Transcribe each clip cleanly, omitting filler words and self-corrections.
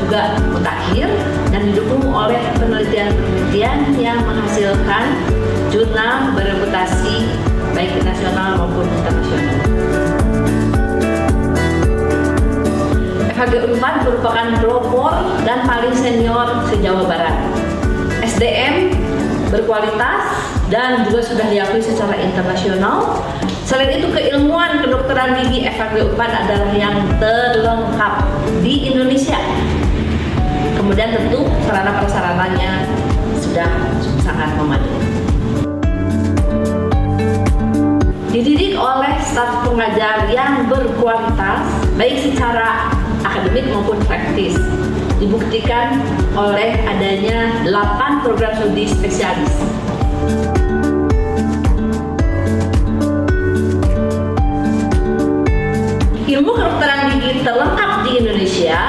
juga mutakhir dan didukung oleh penelitian-penelitian yang menghasilkan jurnal bereputasi baik nasional maupun internasional. FHG Unpad merupakan pelopor dan paling senior se-Jawa Barat. SDM berkualitas dan juga sudah diakui secara internasional. Selain itu, keilmuan kedokteran gigi FHG Unpad adalah yang terlengkap di Indonesia. Kemudian tentu sarana prasarananya sudah sangat memadai. Dididik oleh staf pengajar yang berkualitas baik secara akademik maupun praktis, dibuktikan oleh adanya 8 program studi spesialis. Ilmu kedokteran gigi terlengkap di Indonesia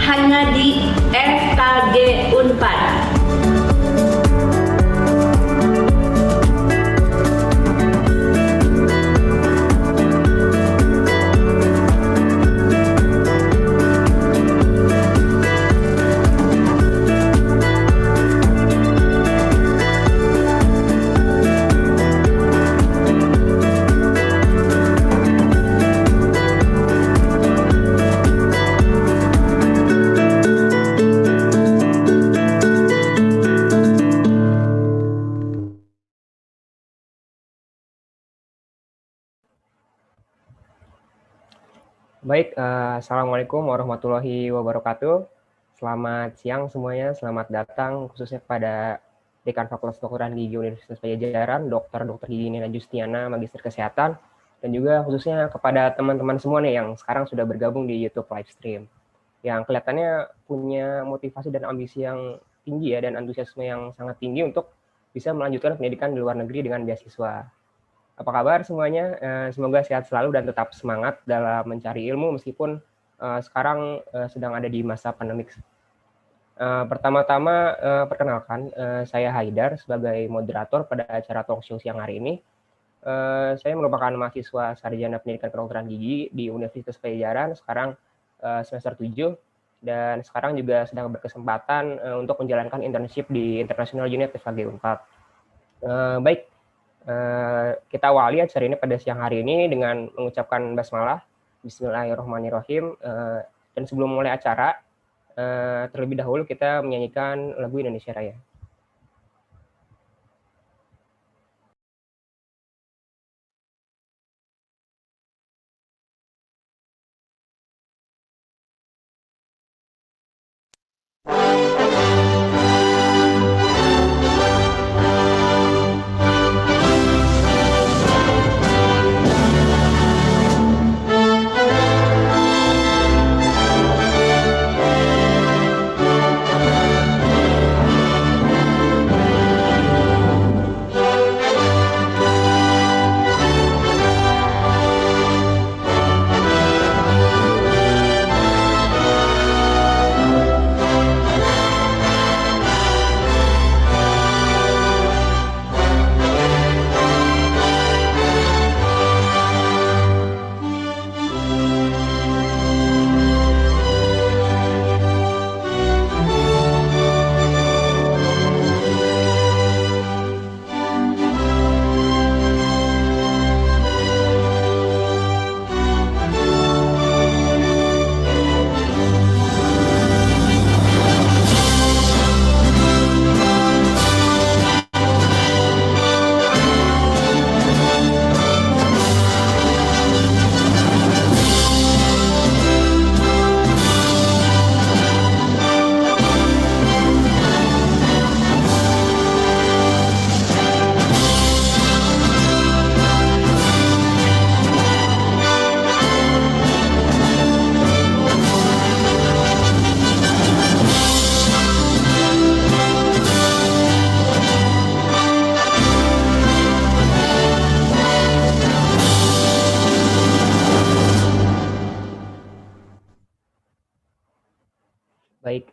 hanya di FKG Unpad. Baik, Assalamualaikum warahmatullahi wabarakatuh. Selamat siang semuanya, selamat datang khususnya kepada Dekan Fakultas Kedokteran Gigi Universitas Pajajaran, Dr. Gigi Nina Justiana, Magister Kesehatan, dan juga khususnya kepada teman-teman semua nih yang sekarang sudah bergabung di YouTube live stream, yang kelihatannya punya motivasi dan ambisi yang tinggi ya, dan antusiasme yang sangat tinggi untuk bisa melanjutkan pendidikan di luar negeri dengan beasiswa. Apa kabar semuanya? Semoga sehat selalu dan tetap semangat dalam mencari ilmu meskipun sekarang sedang ada di masa pandemik. Pertama-tama perkenalkan, saya Haidar sebagai moderator pada acara talk show siang hari ini. Saya merupakan mahasiswa sarjana pendidikan kedokteran gigi di Universitas Pajajaran, sekarang semester 7, dan sekarang juga sedang berkesempatan untuk menjalankan internship di International Unit FHG Unpad. Baik, kita awali acara ini pada siang hari ini dengan mengucapkan basmalah, Bismillahirrahmanirrahim, dan sebelum mulai acara, terlebih dahulu kita menyanyikan lagu Indonesia Raya. Baik,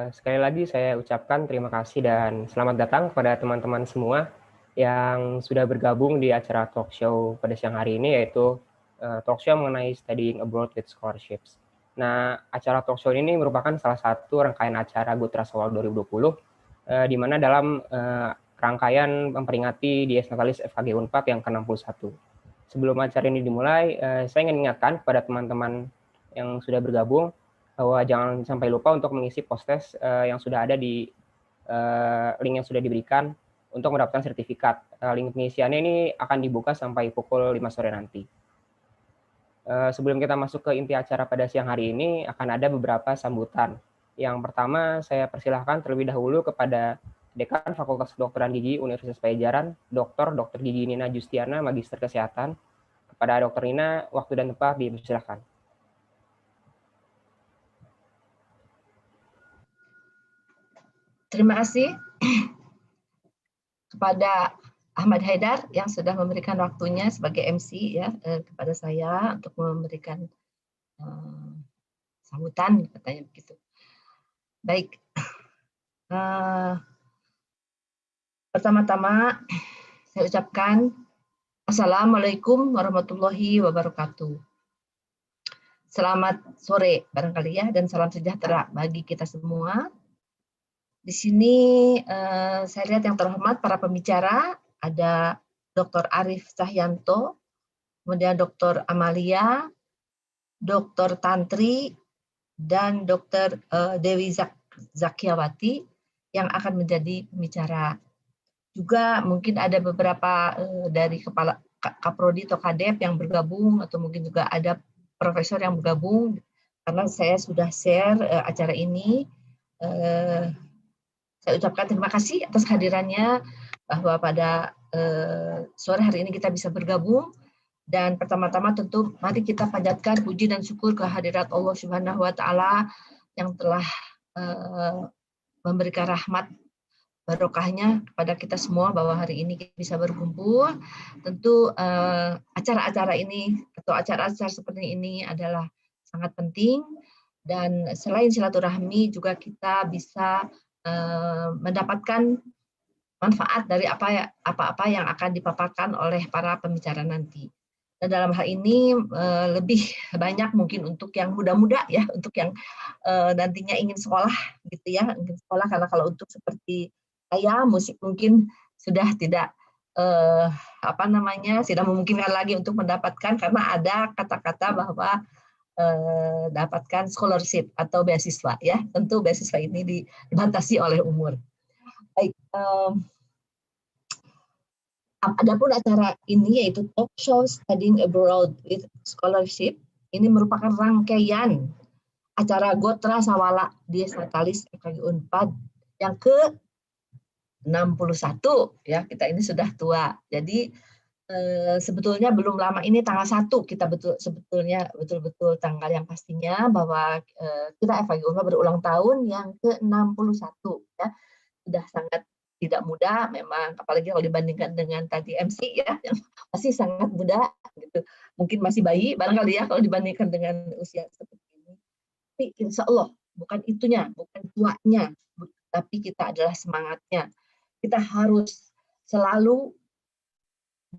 sekali lagi saya ucapkan terima kasih dan selamat datang kepada teman-teman semua yang sudah bergabung di acara talk show pada siang hari ini, yaitu talk show mengenai Studying Abroad with Scholarships. Nah, acara talk show ini merupakan salah satu rangkaian acara Gutras Awal 2020, di mana dalam rangkaian memperingati Dies Natalis FKG Unpad yang ke-61. Sebelum acara ini dimulai, saya ingin mengingatkan kepada teman-teman yang sudah bergabung bahwa jangan sampai lupa untuk mengisi post-test yang sudah ada di link yang sudah diberikan untuk mendapatkan sertifikat. Link pengisiannya ini akan dibuka sampai pukul 5 sore nanti. Sebelum kita masuk ke inti acara pada siang hari ini, akan ada beberapa sambutan. Yang pertama, saya persilahkan terlebih dahulu kepada Dekan Fakultas Kedokteran Gigi Universitas Padjadjaran, Dr. Gigi Nina Justiana, Magister Kesehatan. Kepada Dr. Nina, waktu dan tempat dipersilahkan. Terima kasih kepada Ahmad Haidar yang sudah memberikan waktunya sebagai MC ya kepada saya untuk memberikan sambutan, katanya begitu. Baik, pertama-tama saya ucapkan Assalamualaikum warahmatullahi wabarakatuh. Selamat sore barangkali ya, dan salam sejahtera bagi kita semua. Di sini saya lihat yang terhormat para pembicara, ada Dr. Arif Cahyanto, kemudian Dr. Amalia, Dr. Tantri, dan Dr. Dewi Zakiawati yang akan menjadi pembicara. Juga mungkin ada beberapa dari kepala Kaprodi atau Kadep yang bergabung, atau mungkin juga ada profesor yang bergabung, karena saya sudah share acara ini. Saya ucapkan terima kasih atas kehadirannya, bahwa pada sore hari ini kita bisa bergabung. Dan pertama-tama tentu mari kita panjatkan puji dan syukur kehadirat Allah Subhanahu wa Ta'ala yang telah memberikan rahmat barokahnya kepada kita semua, bahwa hari ini kita bisa berkumpul. Tentu acara-acara ini atau acara-acara seperti ini adalah sangat penting, dan selain silaturahmi juga kita bisa mendapatkan manfaat dari apa-apa yang akan dipaparkan oleh para pembicara nanti. Dan dalam hal ini lebih banyak mungkin untuk yang muda-muda ya, untuk yang nantinya ingin sekolah gitu ya, ingin sekolah, karena kalau untuk seperti saya musik mungkin sudah tidak tidak memungkinkan lagi untuk mendapatkan, karena ada kata-kata bahwa dapatkan scholarship atau beasiswa ya. Tentu beasiswa ini dibatasi oleh umur. Baik, adapun acara ini yaitu Talk Show Studying Abroad with Scholarship, ini merupakan rangkaian acara Gotra Sawala Dies Natalis FKG Unpad yang ke-61 ya. Kita ini sudah tua. Jadi sebetulnya belum lama ini tanggal 1 kita sebetulnya betul-betul tanggal yang pastinya bahwa kita FKG Unpad berulang tahun yang ke-61 ya. Sudah sangat tidak mudah memang, apalagi kalau dibandingkan dengan tadi MC ya, yang masih sangat muda gitu. Mungkin masih bayi barangkali ya kalau dibandingkan dengan usia seperti ini. Tapi insya Allah bukan itunya, bukan tuanya, tapi kita adalah semangatnya. Kita harus selalu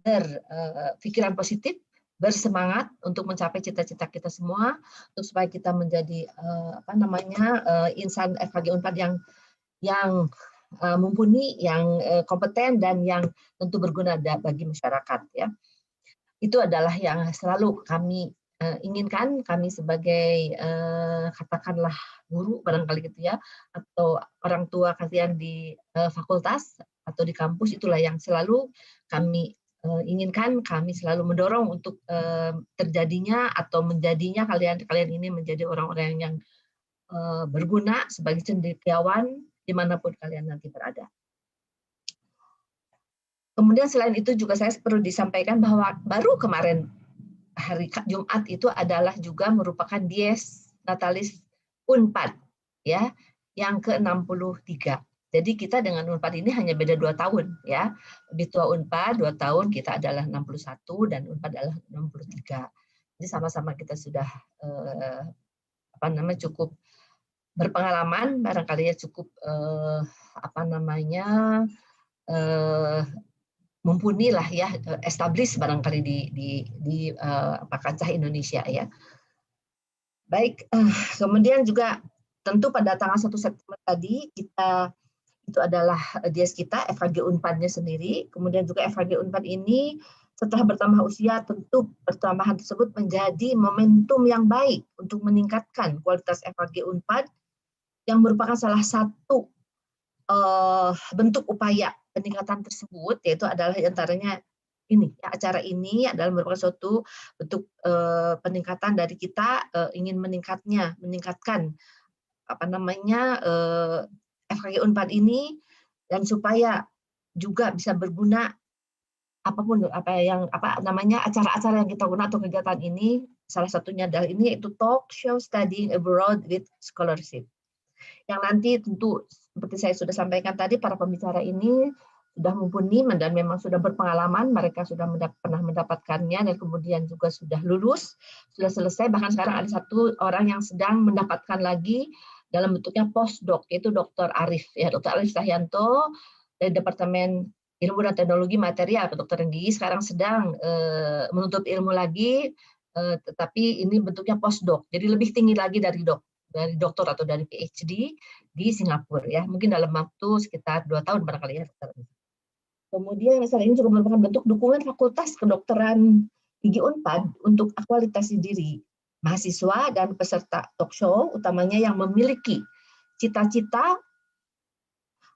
berpikiran positif, bersemangat untuk mencapai cita-cita kita semua, untuk supaya kita menjadi insan FKG Unpad yang mumpuni, yang kompeten, dan yang tentu berguna bagi masyarakat ya. Itu adalah yang selalu kami inginkan, kami sebagai katakanlah guru barangkali gitu ya, atau orang tua kalian di fakultas atau di kampus, itulah yang selalu kami inginkan. Kami selalu mendorong untuk terjadinya atau menjadinya kalian ini menjadi orang-orang yang berguna sebagai cendekiawan dimanapun kalian nanti berada. Kemudian selain itu juga saya perlu disampaikan bahwa baru kemarin hari Jumat itu adalah juga merupakan Dies Natalis Unpad ya, yang ke-63. Jadi kita dengan Unpad ini hanya beda 2 tahun ya. Lebih tua Unpad 2 tahun, kita adalah 61 dan Unpad adalah 63. Jadi sama-sama kita sudah cukup berpengalaman, barangkali ya cukup mumpuni lah ya, established barangkali di kancah Indonesia ya. Baik, kemudian juga tentu pada tanggal 1 September tadi kita itu adalah dies kita FKG Unpad-nya sendiri. Kemudian juga FKG Unpad ini setelah bertambah usia tentu pertambahan tersebut menjadi momentum yang baik untuk meningkatkan kualitas FKG Unpad yang merupakan salah satu bentuk upaya peningkatan tersebut, yaitu adalah antaranya ini ya, acara ini adalah merupakan suatu bentuk peningkatan dari kita ingin meningkatkan apa namanya FKG Unpad ini dan supaya juga bisa berguna apapun apa namanya acara-acara yang kita guna atau kegiatan ini, salah satunya adalah ini yaitu talk show studying abroad with scholarship. Yang nanti tentu seperti saya sudah sampaikan tadi, para pembicara ini sudah mumpuni dan memang sudah berpengalaman, mereka sudah pernah mendapatkannya dan kemudian juga sudah lulus, sudah selesai, bahkan sekarang ada satu orang yang sedang mendapatkan lagi dalam bentuknya postdoc, yaitu Dr. Arif, ya Dr. Arif Cahyanto dari Departemen Ilmu dan Teknologi Material Kedokteran Gigi, sekarang sedang menuntut ilmu lagi, tetapi ini bentuknya postdoc, jadi lebih tinggi lagi dari doktor atau dari PhD di Singapura ya, mungkin dalam waktu sekitar 2 tahun barangkali ya. Kemudian acara ini juga merupakan bentuk dukungan Fakultas Kedokteran Gigi Unpad untuk aktualisasi diri mahasiswa dan peserta talk show, utamanya yang memiliki cita-cita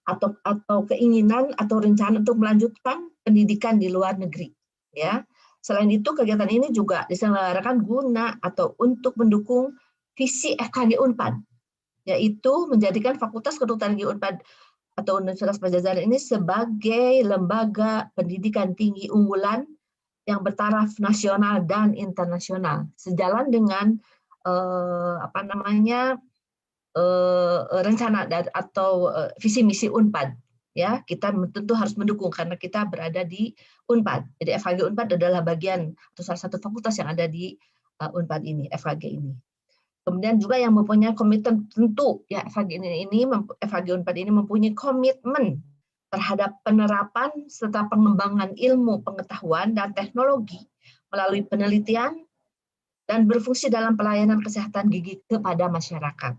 atau keinginan atau rencana untuk melanjutkan pendidikan di luar negeri ya. Selain itu, kegiatan ini juga diselenggarakan guna atau untuk mendukung visi FKG Unpad, yaitu menjadikan Fakultas Kedokteran Gigi Unpad atau Universitas Padjadjaran ini sebagai lembaga pendidikan tinggi unggulan yang bertaraf nasional dan internasional, sejalan dengan rencana atau visi misi Unpad. Ya, kita tentu harus mendukung karena kita berada di Unpad. Jadi FKG Unpad adalah bagian atau salah satu fakultas yang ada di Unpad ini, FKG ini. Kemudian juga yang mempunyai komitmen tentu ya FKG Unpad ini mempunyai komitmen terhadap penerapan serta pengembangan ilmu pengetahuan dan teknologi melalui penelitian dan berfungsi dalam pelayanan kesehatan gigi kepada masyarakat.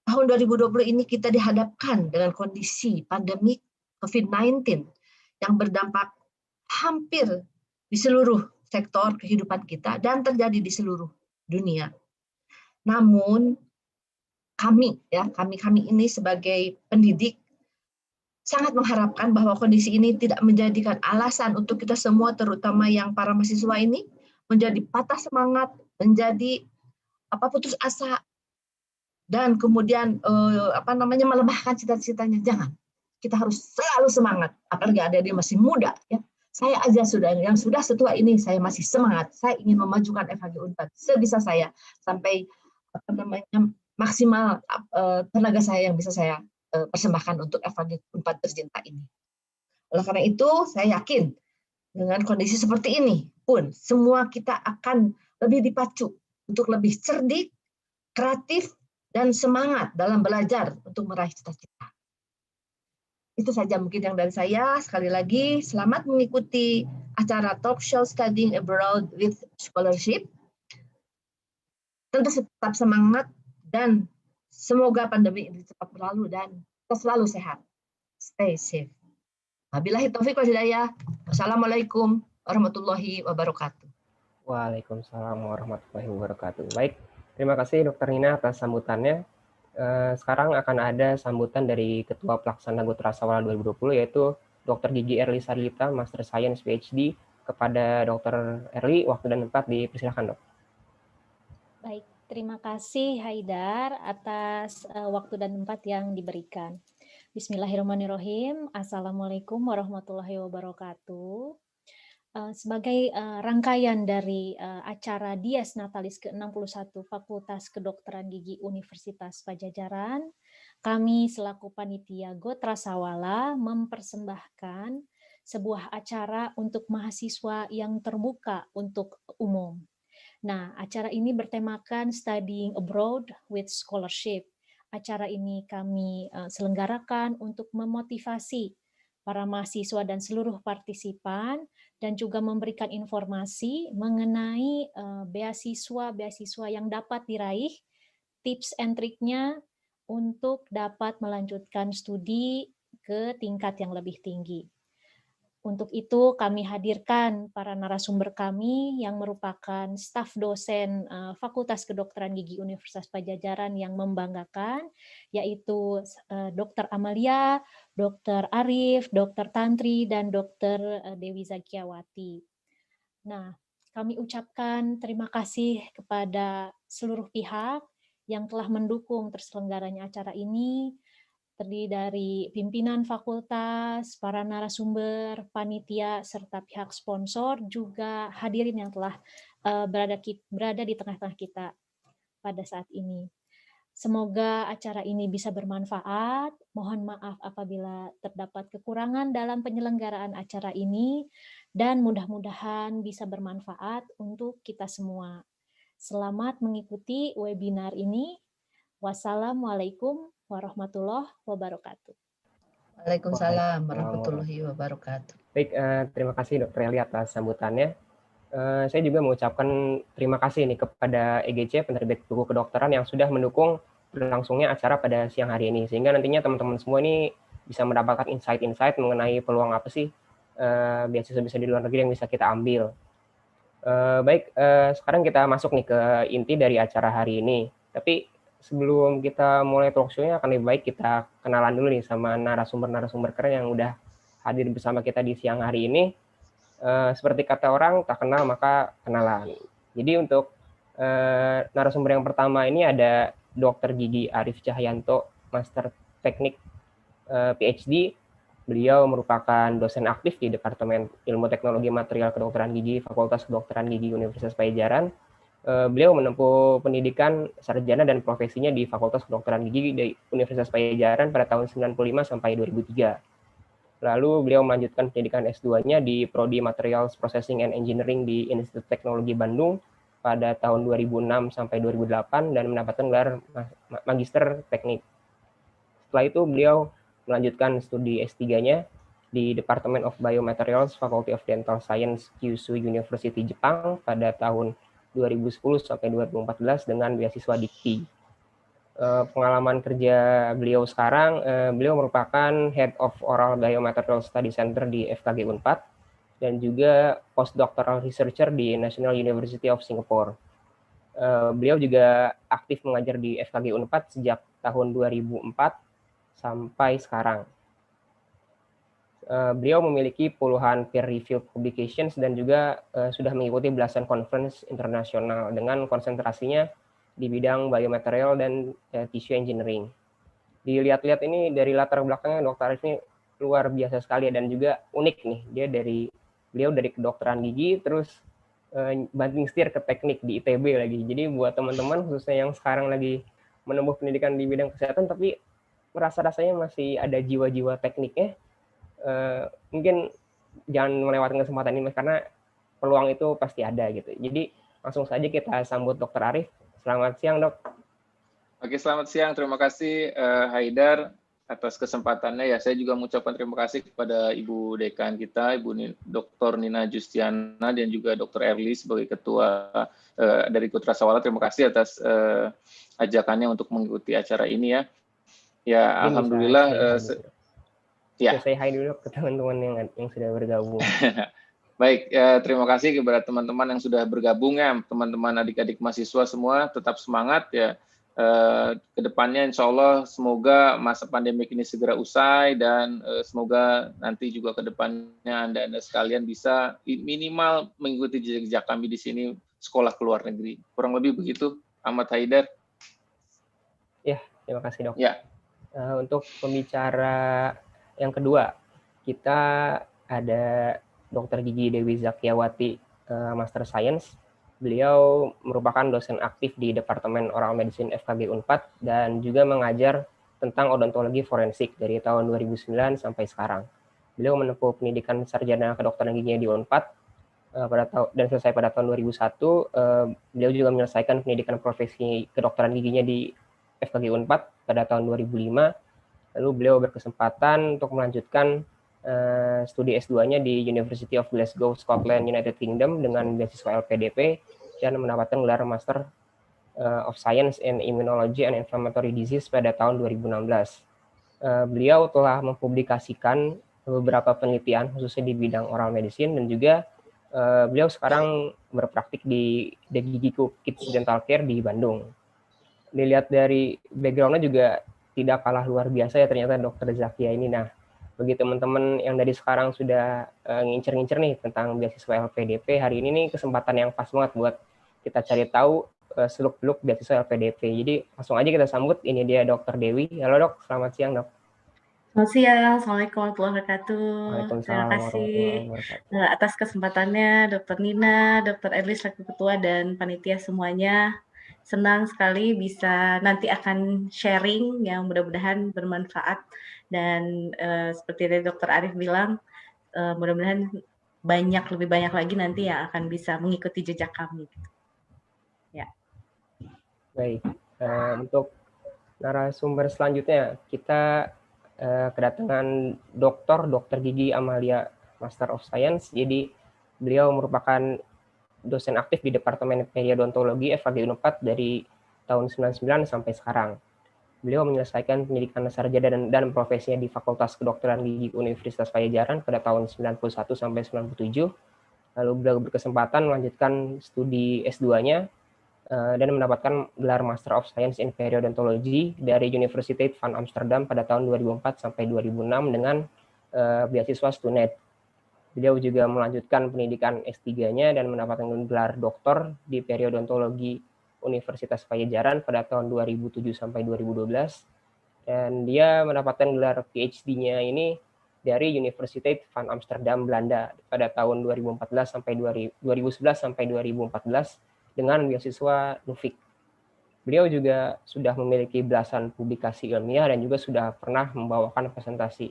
Tahun 2020 ini kita dihadapkan dengan kondisi pandemi COVID-19 yang berdampak hampir di seluruh sektor kehidupan kita dan terjadi di seluruh dunia. Namun kami ini sebagai pendidik sangat mengharapkan bahwa kondisi ini tidak menjadikan alasan untuk kita semua, terutama yang para mahasiswa ini, menjadi patah semangat, menjadi putus asa, dan kemudian melemahkan cita-citanya. Jangan. Kita harus selalu semangat, apalagi ada dia masih muda ya. Saya aja yang sudah setua ini, saya masih semangat. Saya ingin memajukan FKG Unpad sebisa saya sampai maksimal tenaga saya yang bisa saya persembahkan untuk FKG Unpad tercinta ini. Oleh karena itu, saya yakin dengan kondisi seperti ini pun semua kita akan lebih dipacu untuk lebih cerdik, kreatif, dan semangat dalam belajar untuk meraih cita-cita. Itu saja mungkin yang dari saya. Sekali lagi, selamat mengikuti acara Talk Show Studying Abroad with Scholarship. Tentu tetap semangat dan semoga pandemi ini cepat berlalu dan kita selalu sehat. Stay safe. Wabillahi taufiq wal hidayah. Wassalamualaikum warahmatullahi wabarakatuh. Waalaikumsalam warahmatullahi wabarakatuh. Baik, terima kasih Dr. Nina atas sambutannya. Sekarang akan ada sambutan dari Ketua Pelaksana Gotra Sawala 2020, yaitu Dr. Gigi Erli Sadilipta, Master Science PhD. Kepada Dr. Erli, waktu dan tempat dipersilakan, Dok. Baik, terima kasih Haidar atas waktu dan tempat yang diberikan. Bismillahirrahmanirrahim. Assalamualaikum warahmatullahi wabarakatuh. Sebagai rangkaian dari acara Dies Natalis ke-61 Fakultas Kedokteran Gigi Universitas Padjadjaran, kami selaku panitia Gotra Sawala mempersembahkan sebuah acara untuk mahasiswa yang terbuka untuk umum. Nah, acara ini bertemakan Studying Abroad with Scholarship. Acara ini kami selenggarakan untuk memotivasi para mahasiswa dan seluruh partisipan, dan juga memberikan informasi mengenai beasiswa-beasiswa yang dapat diraih, tips and triknya untuk dapat melanjutkan studi ke tingkat yang lebih tinggi. Untuk itu kami hadirkan para narasumber kami yang merupakan staf dosen Fakultas Kedokteran Gigi Universitas Padjadjaran yang membanggakan, yaitu Dr. Amalia, Dr. Arif, Dr. Tantri, dan Dr. Dewi Zakiawati. Nah, kami ucapkan terima kasih kepada seluruh pihak yang telah mendukung terselenggaranya acara ini, terdiri dari pimpinan fakultas, para narasumber, panitia, serta pihak sponsor, juga hadirin yang telah berada di tengah-tengah kita pada saat ini. Semoga acara ini bisa bermanfaat. Mohon maaf apabila terdapat kekurangan dalam penyelenggaraan acara ini, dan mudah-mudahan bisa bermanfaat untuk kita semua. Selamat mengikuti webinar ini. Wassalamualaikum warahmatullahi wabarakatuh. Waalaikumsalam warahmatullahi wabarakatuh. Baik, terima kasih Dr. Eli atas sambutannya. Saya juga mengucapkan terima kasih nih kepada EGC, penerbit buku kedokteran yang sudah mendukung berlangsungnya acara pada siang hari ini. Sehingga nantinya teman-teman semua ini bisa mendapatkan insight-insight mengenai peluang apa sih beasiswa-beasiswa di luar negeri yang bisa kita ambil. Baik, sekarang kita masuk nih ke inti dari acara hari ini. Tapi sebelum kita mulai talk show-nya, akan lebih baik kita kenalan dulu nih sama narasumber-narasumber keren yang udah hadir bersama kita di siang hari ini. Seperti kata orang, tak kenal maka kenalan. Jadi untuk narasumber yang pertama ini ada Dr. Gigi Arif Cahyanto, Master Teknik PhD. Beliau merupakan dosen aktif di Departemen Ilmu Teknologi Material Kedokteran Gigi, Fakultas Kedokteran Gigi Universitas Padjadjaran. Beliau menempuh pendidikan sarjana dan profesinya di Fakultas Kedokteran Gigi di Universitas Padjadjaran pada tahun 1995 sampai 2003. Lalu beliau melanjutkan pendidikan S2-nya di Prodi Materials Processing and Engineering di Institut Teknologi Bandung pada tahun 2006 sampai 2008 dan mendapatkan gelar Magister Teknik. Setelah itu beliau melanjutkan studi S3-nya di Department of Biomaterials Faculty of Dental Science Kyushu University Jepang pada tahun 2010 sampai 2014 dengan beasiswa Dikti. Pengalaman kerja beliau sekarang, beliau merupakan Head of Oral Biomaterial Study Center di FKG Unpad dan juga Postdoctoral Researcher di National University of Singapore. Beliau juga aktif mengajar di FKG Unpad sejak tahun 2004 sampai sekarang. Beliau memiliki puluhan peer-reviewed publications dan juga sudah mengikuti belasan conference internasional dengan konsentrasinya di bidang biomaterial dan tissue engineering. Dilihat-lihat ini dari latar belakangnya Dr. Arif ini luar biasa sekali dan juga unik nih. Beliau dari kedokteran gigi terus banting setir ke teknik di ITB lagi. Jadi buat teman-teman khususnya yang sekarang lagi menempuh pendidikan di bidang kesehatan tapi rasa-rasanya masih ada jiwa-jiwa tekniknya, mungkin jangan melewatkan kesempatan ini karena peluang itu pasti ada gitu. Jadi langsung saja kita sambut Dr. Arif. Selamat siang, Dok. Oke, selamat siang. Terima kasih Haidar atas kesempatannya. Ya, saya juga mengucapkan terima kasih kepada Ibu Dekan kita, Ibu Dr. Nina Justiana dan juga Dr. Erli sebagai ketua dari Kutra Sawala. Terima kasih atas ajakannya untuk mengikuti acara ini ya. Ya, alhamdulillah. Ya. Saya hai dulu ke teman-teman yang sudah bergabung. Baik, terima kasih kepada teman-teman yang sudah bergabung ya, teman-teman adik-adik mahasiswa semua, tetap semangat ya. Kedepannya insya Allah semoga masa pandemik ini segera usai dan semoga nanti juga kedepannya Anda sekalian bisa minimal mengikuti jejak kami di sini sekolah ke luar negeri. Kurang lebih begitu, Ahmad Haidar. Ya, terima kasih Dok. Ya. Untuk pembicara yang kedua, kita ada Dr. Gigi Dewi Zakiawati, Master Science. Beliau merupakan dosen aktif di Departemen Oral Medicine FKG Unpad dan juga mengajar tentang odontologi forensik dari tahun 2009 sampai sekarang. Beliau menempuh pendidikan sarjana kedokteran giginya di Unpad dan selesai pada tahun 2001. Beliau juga menyelesaikan pendidikan profesi kedokteran giginya di FKG Unpad pada tahun 2005. Lalu beliau berkesempatan untuk melanjutkan studi S2-nya di University of Glasgow, Scotland, United Kingdom dengan beasiswa LPDP dan mendapatkan gelar Master of Science in Immunology and Inflammatory Disease pada tahun 2016. Beliau telah mempublikasikan beberapa penelitian khususnya di bidang oral medicine dan juga beliau sekarang berpraktik di The Gigiku Kids Dental Care di Bandung. Dilihat dari background-nya juga tidak kalah luar biasa ya ternyata Dr. Zakia ini. Nah, bagi teman-teman yang dari sekarang sudah ngincer-ngincer nih tentang beasiswa LPDP, hari ini nih kesempatan yang pas banget buat kita cari tahu seluk-beluk beasiswa LPDP. Jadi langsung aja kita sambut, ini dia Dr. Dewi. Halo dok, selamat siang dok. Selamat siang, Assalamualaikum warahmatullahi wabarakatuh. Waalaikumsalam Terima kasih warahmatullahi wabarakatuh. atas kesempatannya, Dr. Nina, Dr. Erlis selaku ketua dan panitia semuanya. Senang sekali bisa nanti akan sharing yang mudah-mudahan bermanfaat dan seperti tadi Dr. Arif bilang, mudah-mudahan lebih banyak lagi nanti yang akan bisa mengikuti jejak kami. Ya. Baik, untuk narasumber selanjutnya kita kedatangan Dr. Gigi Amalia, Master of Science. Jadi beliau merupakan dosen aktif di Departemen Periodontologi FKG Unpad dari tahun 99 sampai sekarang. Beliau menyelesaikan pendidikan sarjana dan profesinya di Fakultas Kedokteran Gigi Universitas Padjadjaran pada tahun 91 sampai 97. Lalu beliau berkesempatan melanjutkan studi S2-nya dan mendapatkan gelar Master of Science in Periodontology dari Universiteit van Amsterdam pada tahun 2004 sampai 2006 dengan beasiswa Stunet. Beliau juga melanjutkan pendidikan S3-nya dan mendapatkan gelar doktor di Periodontologi Universitas Padjadjaran pada tahun 2007 sampai 2012. Dan dia mendapatkan gelar PhD-nya ini dari Universiteit van Amsterdam, Belanda pada tahun 2011 sampai 2014 dengan beasiswa Nuffic. Beliau juga sudah memiliki belasan publikasi ilmiah dan juga sudah pernah membawakan presentasi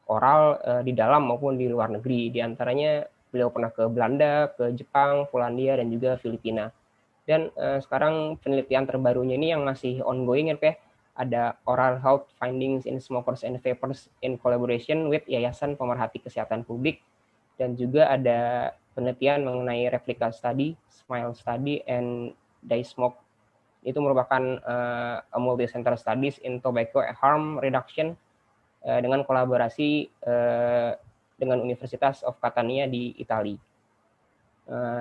oral di dalam maupun di luar negeri. Di antaranya beliau pernah ke Belanda, ke Jepang, Polandia, dan juga Filipina. Dan sekarang penelitian terbarunya ini yang masih ongoing ya, Pak. Ada Oral Health Findings in Smokers and Vapers in collaboration with Yayasan Pemerhati Kesehatan Publik. Dan juga ada penelitian mengenai replika study, smile study, and die smoke. Itu merupakan a multi-center studies in tobacco harm reduction dengan kolaborasi dengan Universitas of Catania di Italia.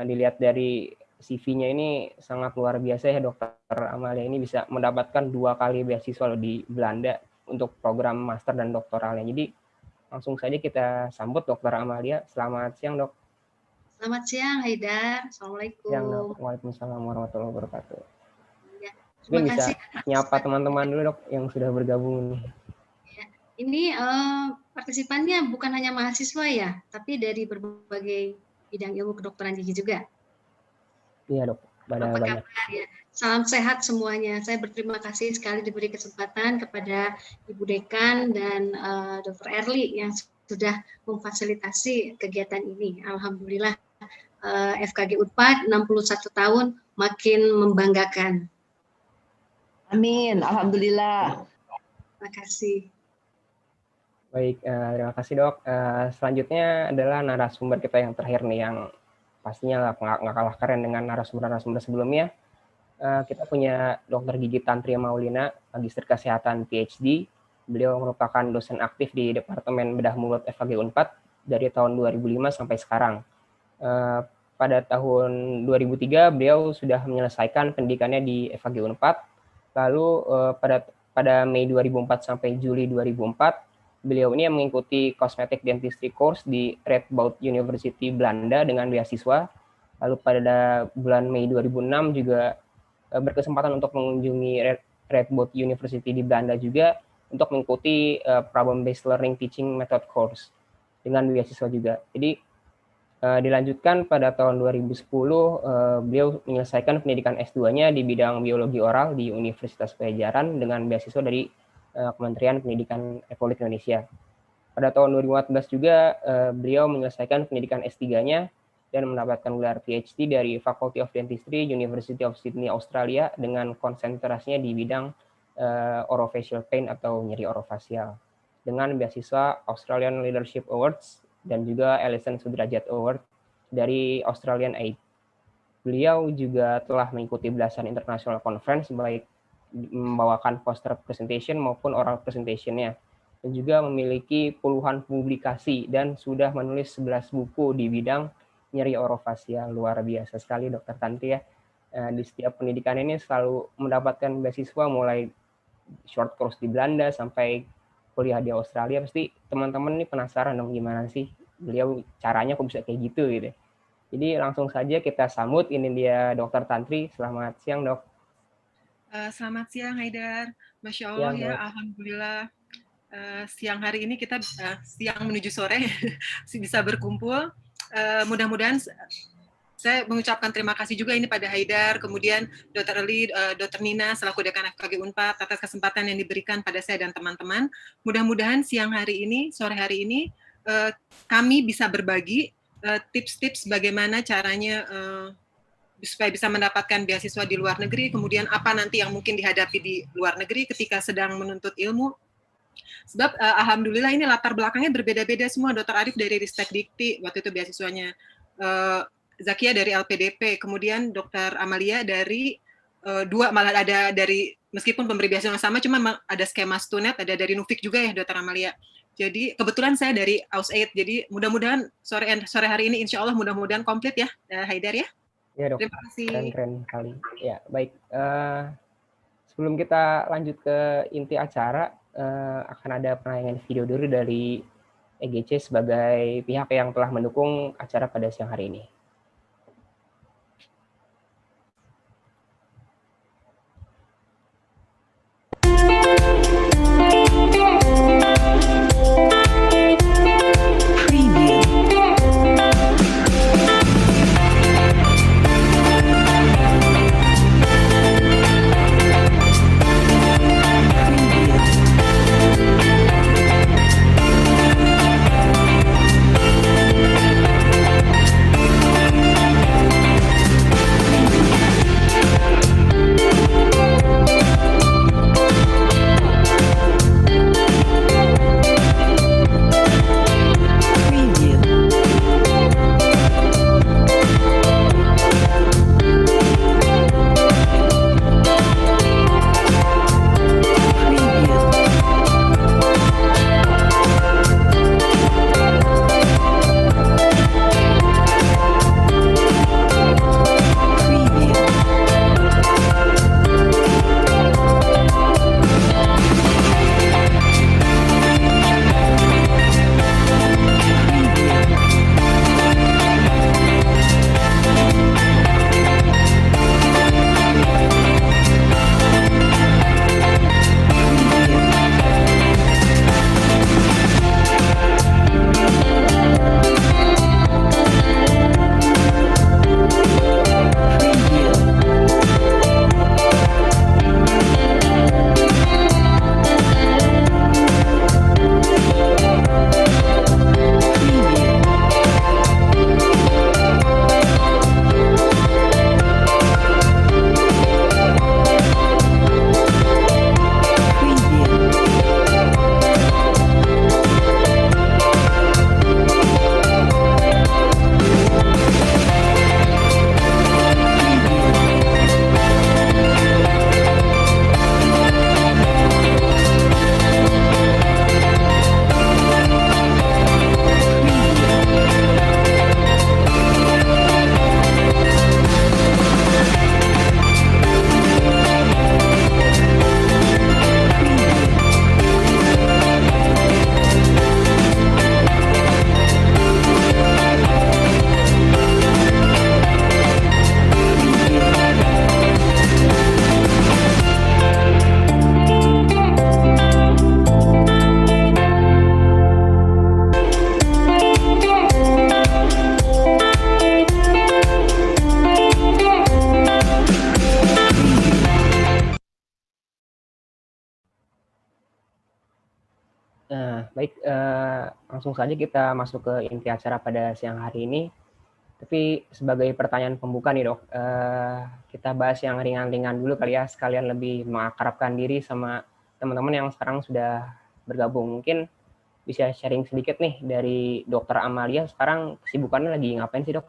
Dilihat dari CV-nya ini sangat luar biasa ya, Dokter Amalia ini bisa mendapatkan 2 kali beasiswa di Belanda untuk program master dan doktoralnya. Jadi langsung saja kita sambut Dokter Amalia. Selamat siang, Dok. Selamat siang, Haidar. Assalamualaikum. Siang, Dok. Waalaikumsalam warahmatullahi wabarakatuh. Ya, mungkin bisa nyapa teman-teman dulu, Dok, yang sudah bergabung nih. Ya, ini partisipannya bukan hanya mahasiswa ya, tapi dari berbagai bidang ilmu kedokteran gigi juga. Iya, Dok. Banyak. Ya? Salam sehat semuanya. Saya berterima kasih sekali diberi kesempatan kepada Ibu Dekan dan Dr. Erli yang sudah memfasilitasi kegiatan ini. Alhamdulillah FKG Unpad 61 tahun makin membanggakan. Amin, alhamdulillah. Terima kasih. Baik, terima kasih Dok. Selanjutnya adalah narasumber kita yang terakhir nih, yang pastinya nggak kalah keren dengan narasumber-narasumber sebelumnya. Kita punya Dr. Gigi Tantri Maulina, Magister Kesehatan PhD. Beliau merupakan dosen aktif di Departemen Bedah Mulut FKG Unpad dari tahun 2005 sampai sekarang. Pada tahun 2003 beliau sudah menyelesaikan pendidikannya di FKG Unpad. Lalu pada Mei 2004 sampai Juli 2004 beliau ini mengikuti Cosmetic Dentistry course di Radboud University Belanda dengan beasiswa. Lalu pada bulan Mei 2006 juga berkesempatan untuk mengunjungi Radboud University di Belanda juga untuk mengikuti Problem Based Learning Teaching Method course dengan beasiswa juga. Jadi dilanjutkan pada tahun 2010 beliau menyelesaikan pendidikan S2-nya di bidang biologi oral di Universitas Padjadjaran dengan beasiswa dari Kementerian Pendidikan Republik Indonesia. Pada tahun 2014 juga beliau menyelesaikan pendidikan S3-nya dan mendapatkan gelar PhD dari Faculty of Dentistry, University of Sydney, Australia dengan konsentrasinya di bidang orofacial pain atau nyeri orofasial. dengan beasiswa Australian Leadership Awards dan juga Alison Sudrajat Award dari Australian Aid. Beliau juga telah mengikuti belasan international conference, baik membawakan poster presentation maupun oral presentation-nya, dan juga memiliki puluhan publikasi dan sudah menulis 11 buku di bidang nyeri orofasial. Luar biasa sekali Dr. Tanti ya. Di setiap pendidikan ini selalu mendapatkan beasiswa, mulai short course di Belanda sampai kuliah di Australia. Pasti teman-teman ini penasaran dong gimana sih beliau caranya kok bisa kayak gitu gitu. Jadi langsung saja kita sambut, ini dia Dr. Tantri. Selamat siang, Dok. Selamat siang, Haidar. Masya Allah ya, Alhamdulillah. Siang hari ini kita siang menuju sore bisa berkumpul. Mudah-mudahan saya mengucapkan terima kasih juga ini pada Haidar, kemudian Dr. Erli, Dr. Nina selaku Dekan FKG Unpad atas kesempatan yang diberikan pada saya dan teman-teman. Mudah-mudahan siang hari ini, sore hari ini, kami bisa berbagi tips-tips bagaimana caranya supaya bisa mendapatkan beasiswa di luar negeri, kemudian apa nanti yang mungkin dihadapi di luar negeri ketika sedang menuntut ilmu. Sebab alhamdulillah ini latar belakangnya berbeda-beda semua. Dr. Arif dari Ristek Dikti, waktu itu beasiswanya, Zakia dari LPDP, kemudian Dr. Amalia dari dua, malah ada dari, meskipun pemberi beasiswa yang sama, cuma ada skema Stunet, ada dari Nufik juga ya Dr. Amalia. Jadi kebetulan saya dari AusAid, jadi mudah-mudahan sore hari ini insya Allah mudah-mudahan komplit ya, Haidar ya. Ya Dok, terima kasih. Keren kali. Ya baik, sebelum kita lanjut ke inti acara, akan ada penayangan video dulu dari EGC sebagai pihak yang telah mendukung acara pada siang hari ini. Baik, langsung saja kita masuk ke inti acara pada siang hari ini. Tapi sebagai pertanyaan pembuka nih Dok, kita bahas yang ringan-ringan dulu kali ya, sekalian lebih mengakrabkan diri sama teman-teman yang sekarang sudah bergabung. Mungkin bisa sharing sedikit nih dari Dokter Amalia, sekarang kesibukannya lagi ngapain sih, Dok?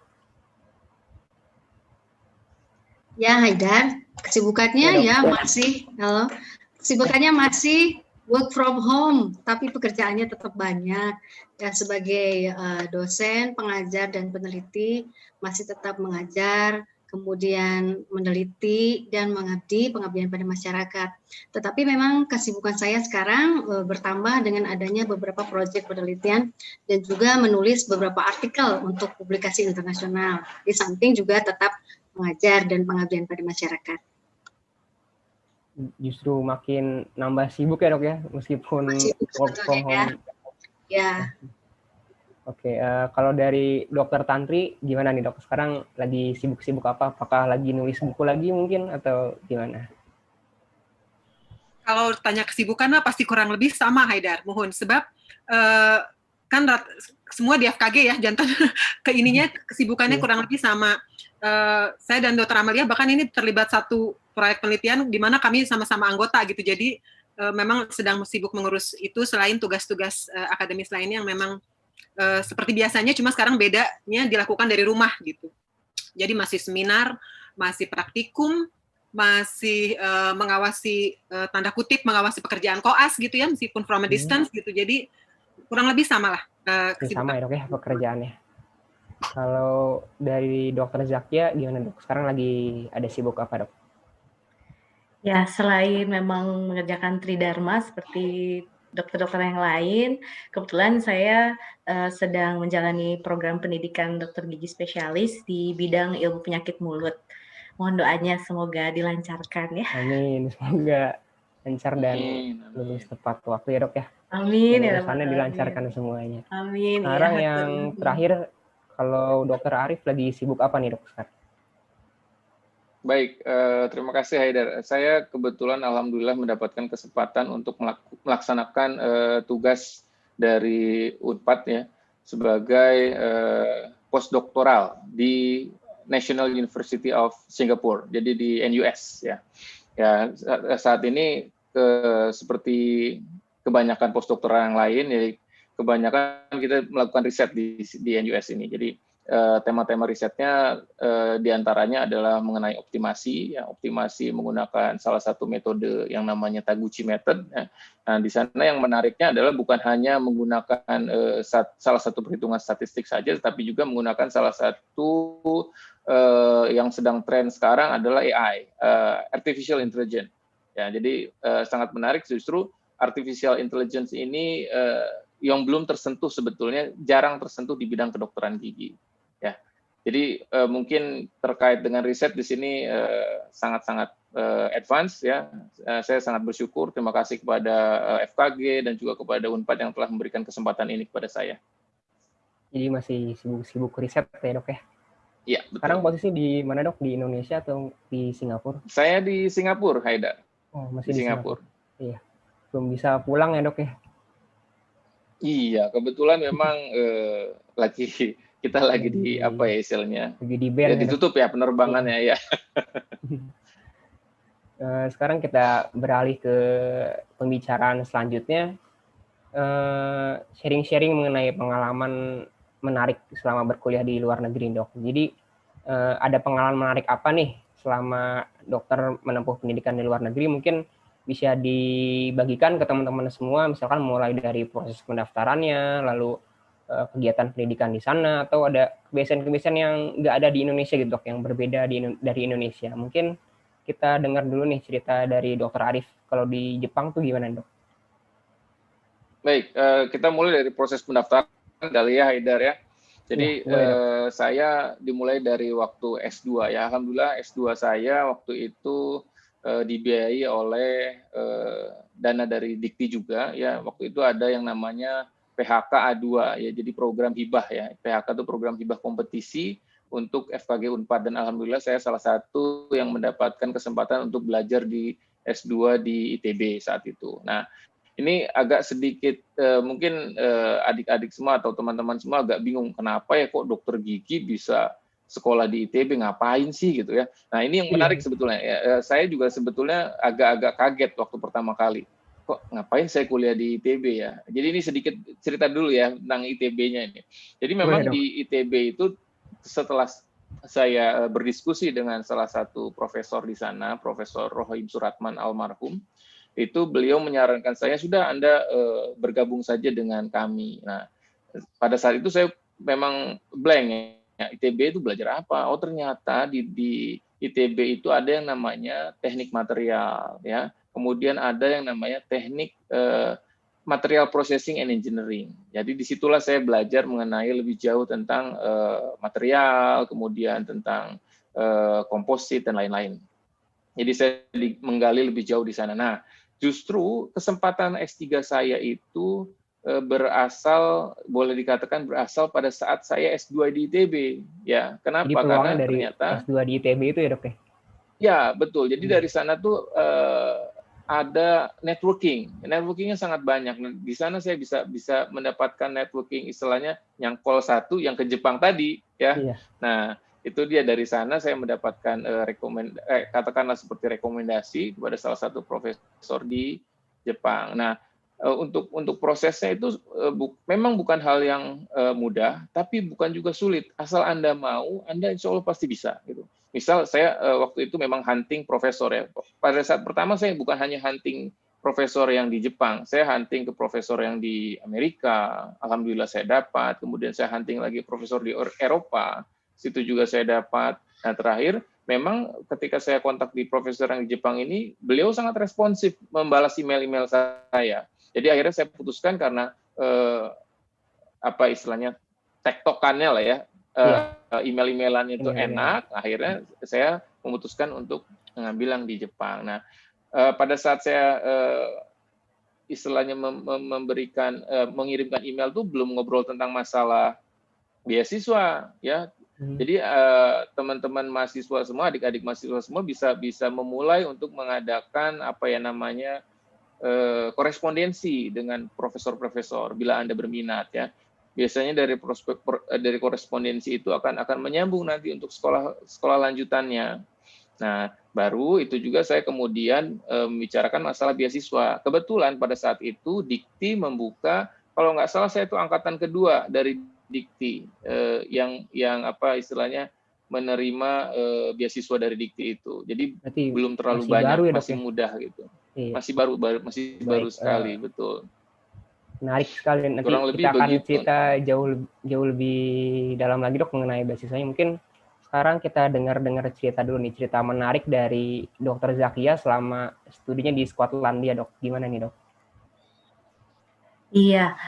Ya, Haidar, kesibukannya ya masih, halo, kesibukannya masih work from home, tapi pekerjaannya tetap banyak. Ya, sebagai dosen, pengajar, dan peneliti, masih tetap mengajar, kemudian meneliti, dan pengabdian pada masyarakat. Tetapi memang kesibukan saya sekarang bertambah dengan adanya beberapa proyek penelitian, dan juga menulis beberapa artikel untuk publikasi internasional. Di samping juga tetap mengajar dan pengabdian pada masyarakat. Justru makin nambah sibuk ya, Dok ya, meskipun work from home. Ya. Oke, kalau dari Dokter Tantri gimana nih, Dok? Sekarang lagi sibuk-sibuk apa? Apakah lagi nulis buku lagi mungkin atau gimana? Kalau tanya kesibukan pasti kurang lebih sama, Haidar, mohon, sebab kan semua di FKG ya, jantan ke ininya kesibukannya kurang lebih sama. Saya dan Dr. Amalia bahkan ini terlibat satu proyek penelitian di mana kami sama-sama anggota gitu. Jadi memang sedang sibuk mengurus itu selain tugas-tugas akademis lainnya yang memang seperti biasanya, cuma sekarang bedanya dilakukan dari rumah gitu. Jadi masih seminar, masih praktikum, masih mengawasi tanda kutip mengawasi pekerjaan koas gitu ya, meskipun from a distance gitu. Jadi kurang lebih sama lah. Sama ya, Dok ya, pekerjaannya. Kalau dari Dokter Zakia gimana, Dok? Sekarang lagi ada sibuk apa, Dok? Ya, selain memang mengerjakan tridharma seperti dokter-dokter yang lain, kebetulan saya sedang menjalani program pendidikan dokter gigi spesialis di bidang ilmu penyakit mulut. Mohon doanya semoga dilancarkan ya. Amin, semoga lancar dan lulus tepat waktu ya, Dok ya. Amin ya. Urusannya dilancarkan semuanya. Amin. Sekarang yang terakhir, kalau Dokter Arif lagi sibuk apa nih, Dok? Baik, terima kasih Haidar. Saya kebetulan alhamdulillah mendapatkan kesempatan untuk melaksanakan tugas dari Unpad ya sebagai postdoktoral di National University of Singapore, jadi di NUS ya. Ya, saat ini seperti kebanyakan postdoktoral yang lain, ya kebanyakan kita melakukan riset di NUS ini. Jadi tema-tema risetnya diantaranya adalah mengenai optimasi, ya, optimasi menggunakan salah satu metode yang namanya Taguchi method. Ya. Nah, di sana yang menariknya adalah bukan hanya menggunakan salah satu perhitungan statistik saja, tetapi juga menggunakan salah satu yang sedang tren sekarang adalah AI, artificial intelligence. Ya, jadi sangat menarik justru artificial intelligence ini yang belum tersentuh sebetulnya, jarang tersentuh di bidang kedokteran gigi. Ya, jadi mungkin terkait dengan riset di sini sangat-sangat advance ya. Saya sangat bersyukur, terima kasih kepada FKG dan juga kepada Unpad yang telah memberikan kesempatan ini kepada saya. Jadi masih sibuk-sibuk riset ya, Dok ya? Iya, betul. Sekarang posisi di mana, Dok? Di Indonesia atau di Singapura? Saya di Singapura, Haidar. Oh, masih di Singapura. Iya. Belum bisa pulang ya, Dok ya? Iya, kebetulan memang kita lagi di apa ya istilahnya? Lagi di band. Ya, ditutup ya penerbangannya ya. Sekarang kita beralih ke pembicaraan selanjutnya. Sharing-sharing mengenai pengalaman menarik selama berkuliah di luar negeri, Dok. Jadi ada pengalaman menarik apa nih selama dokter menempuh pendidikan di luar negeri? Mungkin bisa dibagikan ke teman-teman semua, misalkan mulai dari proses pendaftarannya, lalu kegiatan pendidikan di sana, atau ada kebiasaan-kebiasaan yang nggak ada di Indonesia gitu, Dok, yang berbeda dari Indonesia. Mungkin kita dengar dulu nih cerita dari Dokter Arif. Kalau di Jepang tuh gimana, Dok? Baik, kita mulai dari proses pendaftaran kali ya, Haidar ya. Jadi saya dimulai dari waktu S2 ya. Alhamdulillah S2 saya waktu itu dibiayai oleh dana dari Dikti juga ya. Waktu itu ada yang namanya PHK A2 ya, jadi program hibah ya. PHK itu program hibah kompetisi untuk FKG Unpad, dan alhamdulillah saya salah satu yang mendapatkan kesempatan untuk belajar di S2 di ITB saat itu. Nah, ini agak sedikit mungkin adik-adik semua atau teman-teman semua agak bingung kenapa ya kok dokter gigi bisa sekolah di ITB, ngapain sih gitu ya. Nah, ini yang menarik sebetulnya. Saya juga sebetulnya agak-agak kaget waktu pertama kali. kok ngapain saya kuliah di ITB ya. Jadi ini sedikit cerita dulu ya tentang ITB-nya ini. Jadi memang di ITB itu setelah saya berdiskusi dengan salah satu profesor di sana, Profesor Rohim Suratman almarhum, itu beliau menyarankan saya, sudah Anda bergabung saja dengan kami. Nah, pada saat itu saya memang blank ya, ITB itu belajar apa? Oh ternyata di ITB itu ada yang namanya teknik material, ya. Kemudian ada yang namanya teknik material processing and engineering. Jadi disitulah saya belajar mengenai lebih jauh tentang material, kemudian tentang komposit dan lain-lain. Jadi saya menggali lebih jauh di sana. Nah, justru kesempatan S3 saya itu berasal, boleh dikatakan berasal pada saat saya S2 di ITB. Ya, kenapa? Karena dari ternyata S2 di ITB itu ya dok ya? Ya, betul. Jadi dari sana tuh ada networking. Networkingnya sangat banyak. Di sana saya bisa mendapatkan networking istilahnya yang call satu, yang ke Jepang tadi, ya. Iya. Nah, itu dia dari sana saya mendapatkan katakanlah seperti rekomendasi kepada salah satu profesor di Jepang. Nah, untuk prosesnya itu memang bukan hal yang mudah, tapi bukan juga sulit. Asal Anda mau, Anda insya Allah pasti bisa. Gitu. Misal saya waktu itu memang hunting profesor ya. Pada saat pertama saya bukan hanya hunting profesor yang di Jepang, saya hunting ke profesor yang di Amerika. Alhamdulillah saya dapat. Kemudian saya hunting lagi profesor di Eropa, situ juga saya dapat. Nah terakhir, memang ketika saya kontak di profesor yang di Jepang ini, beliau sangat responsif membalas email-email saya. Jadi akhirnya saya putuskan karena apa istilahnya tektokannya lah ya, email-emailannya itu enak, akhirnya saya memutuskan untuk mengambil yang di Jepang. Nah, pada saat saya istilahnya mengirimkan email tuh belum ngobrol tentang masalah beasiswa, ya. Jadi teman-teman mahasiswa semua, adik-adik mahasiswa semua bisa memulai untuk mengadakan apa ya namanya korespondensi dengan profesor-profesor bila Anda berminat ya. Biasanya dari korespondensi itu akan menyambung nanti untuk sekolah lanjutannya. Nah, baru itu juga saya kemudian membicarakan masalah beasiswa. Kebetulan pada saat itu Dikti membuka, kalau nggak salah saya itu angkatan kedua dari Dikti yang apa istilahnya menerima beasiswa dari Dikti itu. Jadi berarti belum terlalu banyak, baru ya, masih mudah gitu. Iya. Masih baru sekali, betul. Menarik sekali. Nanti kita akan cerita jauh lebih dalam lagi dok mengenai beasiswanya. Mungkin sekarang kita dengar cerita dulu nih, cerita menarik dari Dr. Zakia selama studinya di Skotlandia dok. Gimana nih dok? Iya,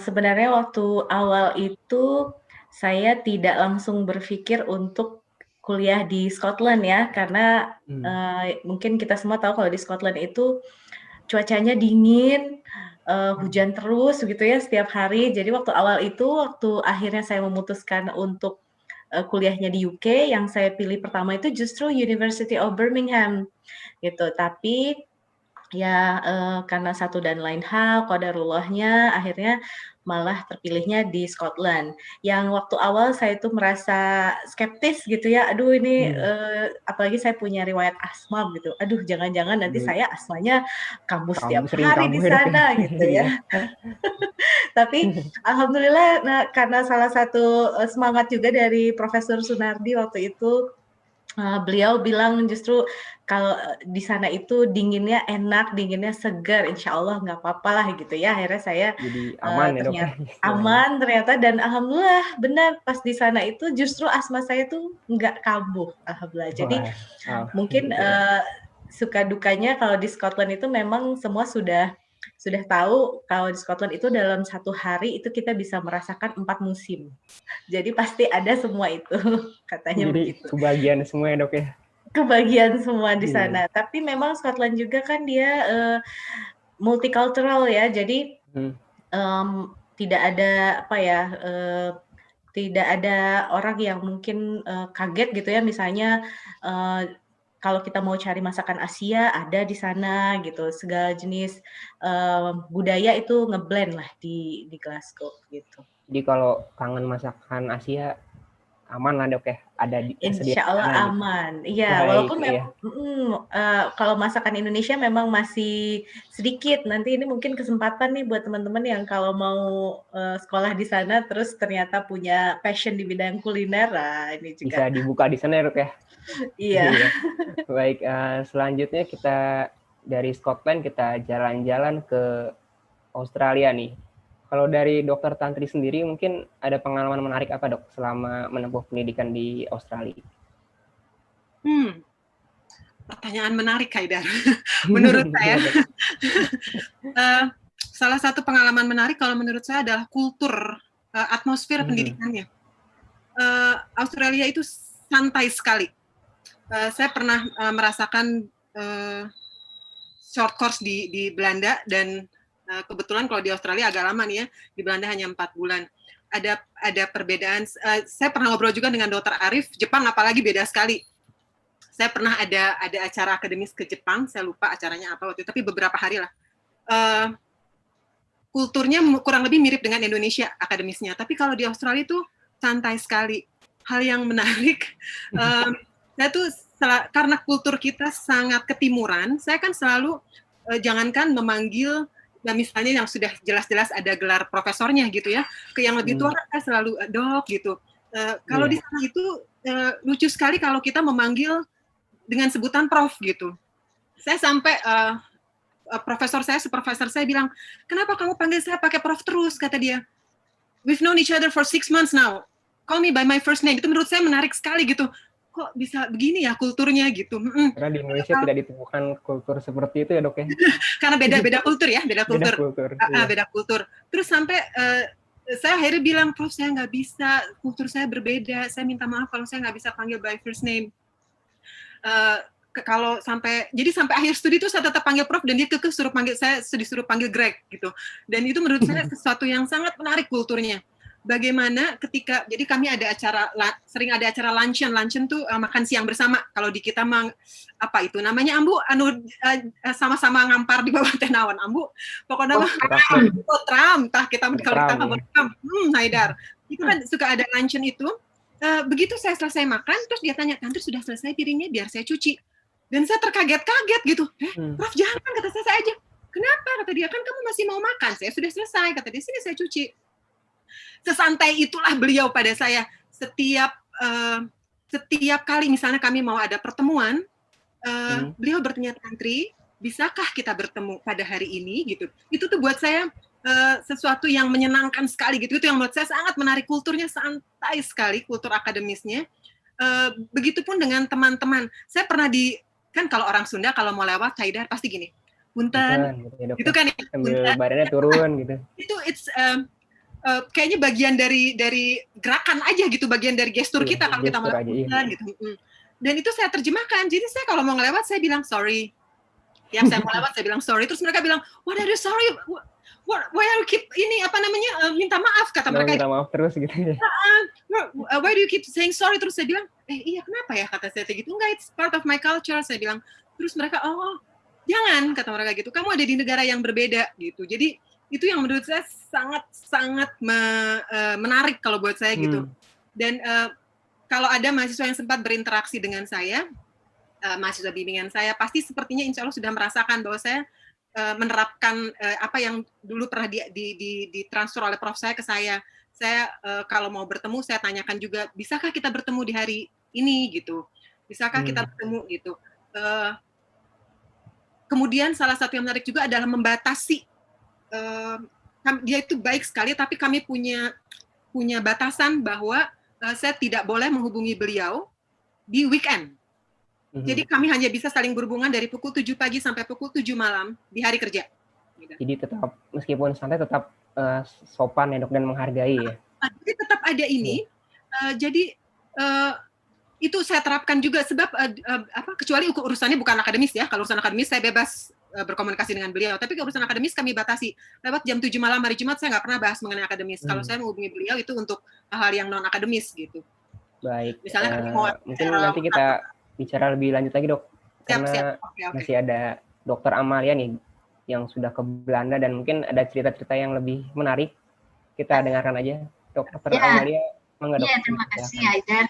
sebenarnya waktu awal itu saya tidak langsung berpikir untuk kuliah di Scotland ya, karena mungkin kita semua tahu kalau di Scotland itu cuacanya dingin, hujan terus gitu ya setiap hari. Jadi waktu awal itu, waktu akhirnya saya memutuskan untuk kuliahnya di UK, yang saya pilih pertama itu justru University of Birmingham gitu. Tapi ya karena satu dan lain hal, qadarullahnya akhirnya malah terpilihnya di Scotland. Yang waktu awal saya itu merasa skeptis gitu ya, aduh ini apalagi saya punya riwayat asma gitu, aduh jangan-jangan nanti saya asmanya kambuh setiap hari di sana gitu ya. Tapi alhamdulillah karena salah satu semangat juga dari Profesor Sunardi waktu itu, beliau bilang justru kalau di sana itu dinginnya enak, dinginnya segar, insya Allah nggak apa-apa lah gitu ya. Akhirnya saya jadi aman ternyata aman ternyata, dan alhamdulillah benar pas di sana itu justru asma saya tuh nggak kambuh, alhamdulillah. Jadi mungkin suka dukanya kalau di Scotland itu memang semua sudah tahu kalau di Scotland itu dalam satu hari itu kita bisa merasakan 4 musim. Jadi pasti ada semua itu, katanya. Jadi begitu. Kebagian semua ya dok ya? Kebagian semua di sana. Tapi memang Scotland juga kan dia multicultural ya, jadi tidak ada apa ya, tidak ada orang yang mungkin kaget gitu ya, misalnya kalau kita mau cari masakan Asia ada di sana gitu, segala jenis budaya itu ngeblend lah di Glasgow gitu. Jadi kalau kangen masakan Asia aman lah dok ya, ada Insya Allah gitu. aman. Iya, walaupun kalau masakan Indonesia memang masih sedikit. Nanti ini mungkin kesempatan nih buat teman-teman yang kalau mau sekolah di sana terus ternyata punya passion di bidang kuliner, ini juga bisa dibuka di sana ya dok ya. Iya. Baik, selanjutnya kita dari Scotland kita jalan-jalan ke Australia nih. Kalau dari Dokter Tantri sendiri mungkin ada pengalaman menarik apa dok selama menempuh pendidikan di Australia? Pertanyaan menarik, Haidar. Menurut saya, salah satu pengalaman menarik kalau menurut saya adalah kultur, atmosfer pendidikannya. Australia itu santai sekali. Saya pernah merasakan short course di Belanda dan kebetulan kalau di Australia agak lama nih ya, di Belanda hanya 4 bulan. Ada perbedaan. Saya pernah ngobrol juga dengan Dr. Arif, Jepang apalagi beda sekali. Saya pernah ada acara akademis ke Jepang, saya lupa acaranya apa waktu itu, tapi beberapa hari lah. Kulturnya kurang lebih mirip dengan Indonesia akademisnya, tapi kalau di Australia itu santai sekali. Hal yang menarik, saya tuh karena kultur kita sangat ketimuran, saya kan selalu jangankan memanggil misalnya yang sudah jelas-jelas ada gelar profesornya gitu ya, ke yang lebih tua saya selalu dok gitu. Kalau di sana itu lucu sekali kalau kita memanggil dengan sebutan prof gitu. Saya sampai supervisor saya bilang, kenapa kamu panggil saya pakai prof terus, kata dia. We've known each other for 6 months now. Call me by my first name. Itu menurut saya menarik sekali gitu. Kok bisa begini ya kulturnya gitu. Karena di Indonesia tidak ditemukan kultur seperti itu ya dok ya. Karena beda kultur ya, beda kultur. Terus sampai saya akhirnya bilang, Prof saya nggak bisa, kultur saya berbeda, saya minta maaf kalau saya nggak bisa panggil by first name. Kalau sampai akhir studi itu saya tetap panggil Prof dan dia disuruh panggil Greg gitu. Dan itu menurut saya sesuatu yang sangat menarik kulturnya. Bagaimana ketika, jadi kami sering ada acara luncheon tuh makan siang bersama. Kalau di kita apa itu namanya Ambu, sama-sama ngampar di bawah teh naon Ambu. Pokoknya tram, kita kalau kita ngomong tram, Haidar. Itu kan suka ada luncheon itu. Begitu saya selesai makan, terus dia tanya, Tante sudah selesai piringnya, biar saya cuci. Dan saya terkaget-kaget gitu. Prof jangan, kata saya aja. Kenapa? Kata dia, kan kamu masih mau makan. Saya sudah selesai, kata dia, sini saya cuci. Sesantai itulah beliau pada saya. Setiap kali misalnya kami mau ada pertemuan, beliau bertanya, Tantri, bisakah kita bertemu pada hari ini gitu. Itu tuh buat saya sesuatu yang menyenangkan sekali gitu. Itu yang menurut saya sangat menarik, kulturnya santai sekali, kultur akademisnya. Begitupun dengan teman-teman. Saya pernah kan kalau orang Sunda kalau mau lewat Haidar pasti gini. Punten. Gitu kan ya. Sambil badannya turun gitu. Itu kayaknya bagian dari gerakan aja gitu, bagian dari gestur kita kalau kita melewat gitu. Dan itu saya terjemahkan. Jadi saya kalau mau ngelewat saya bilang sorry. Yang saya mau lewat saya bilang sorry. Terus mereka bilang, what are you sorry? Why are you keep minta maaf, kata mereka. Minta maaf terus gitu ya. Why do you keep saying sorry? Terus saya bilang, iya kenapa ya, kata saya gitu. Enggak, it's part of my culture, saya bilang. Terus mereka, oh jangan, kata mereka gitu. Kamu ada di negara yang berbeda gitu. Jadi itu yang menurut saya sangat menarik kalau buat saya gitu. Dan kalau ada mahasiswa yang sempat berinteraksi dengan saya, mahasiswa bimbingan saya, pasti sepertinya insya Allah sudah merasakan bahwa saya menerapkan apa yang dulu pernah ditransfer oleh prof saya ke saya. Saya kalau mau bertemu, saya tanyakan juga, bisakah kita bertemu di hari ini gitu? Bisakah kita bertemu gitu? Kemudian salah satu yang menarik juga adalah membatasi. Dia itu baik sekali, tapi kami punya batasan bahwa saya tidak boleh menghubungi beliau di weekend. Jadi kami hanya bisa saling berhubungan dari pukul 7 pagi sampai pukul 7 malam di hari kerja. Jadi tetap, meskipun santai, tetap sopan ya dok, dan menghargai ya. Jadi tetap ada ini. Jadi itu saya terapkan juga, sebab kecuali urusannya bukan akademis ya. Kalau urusan akademis saya bebas berkomunikasi dengan beliau. Tapi urusan akademis kami batasi. Lewat jam 7 malam hari Jumat saya nggak pernah bahas mengenai akademis. Kalau saya menghubungi beliau itu untuk hal-hal yang non akademis gitu. Baik. Misalnya mungkin nanti kita bicara lebih lanjut lagi dok, karena masih ada Dokter Amalia nih yang sudah ke Belanda dan mungkin ada cerita-cerita yang lebih menarik. Kita dengarkan aja, Dokter Amalia Mangga, Dok. Iya, terima kasih Silakan. Haidar.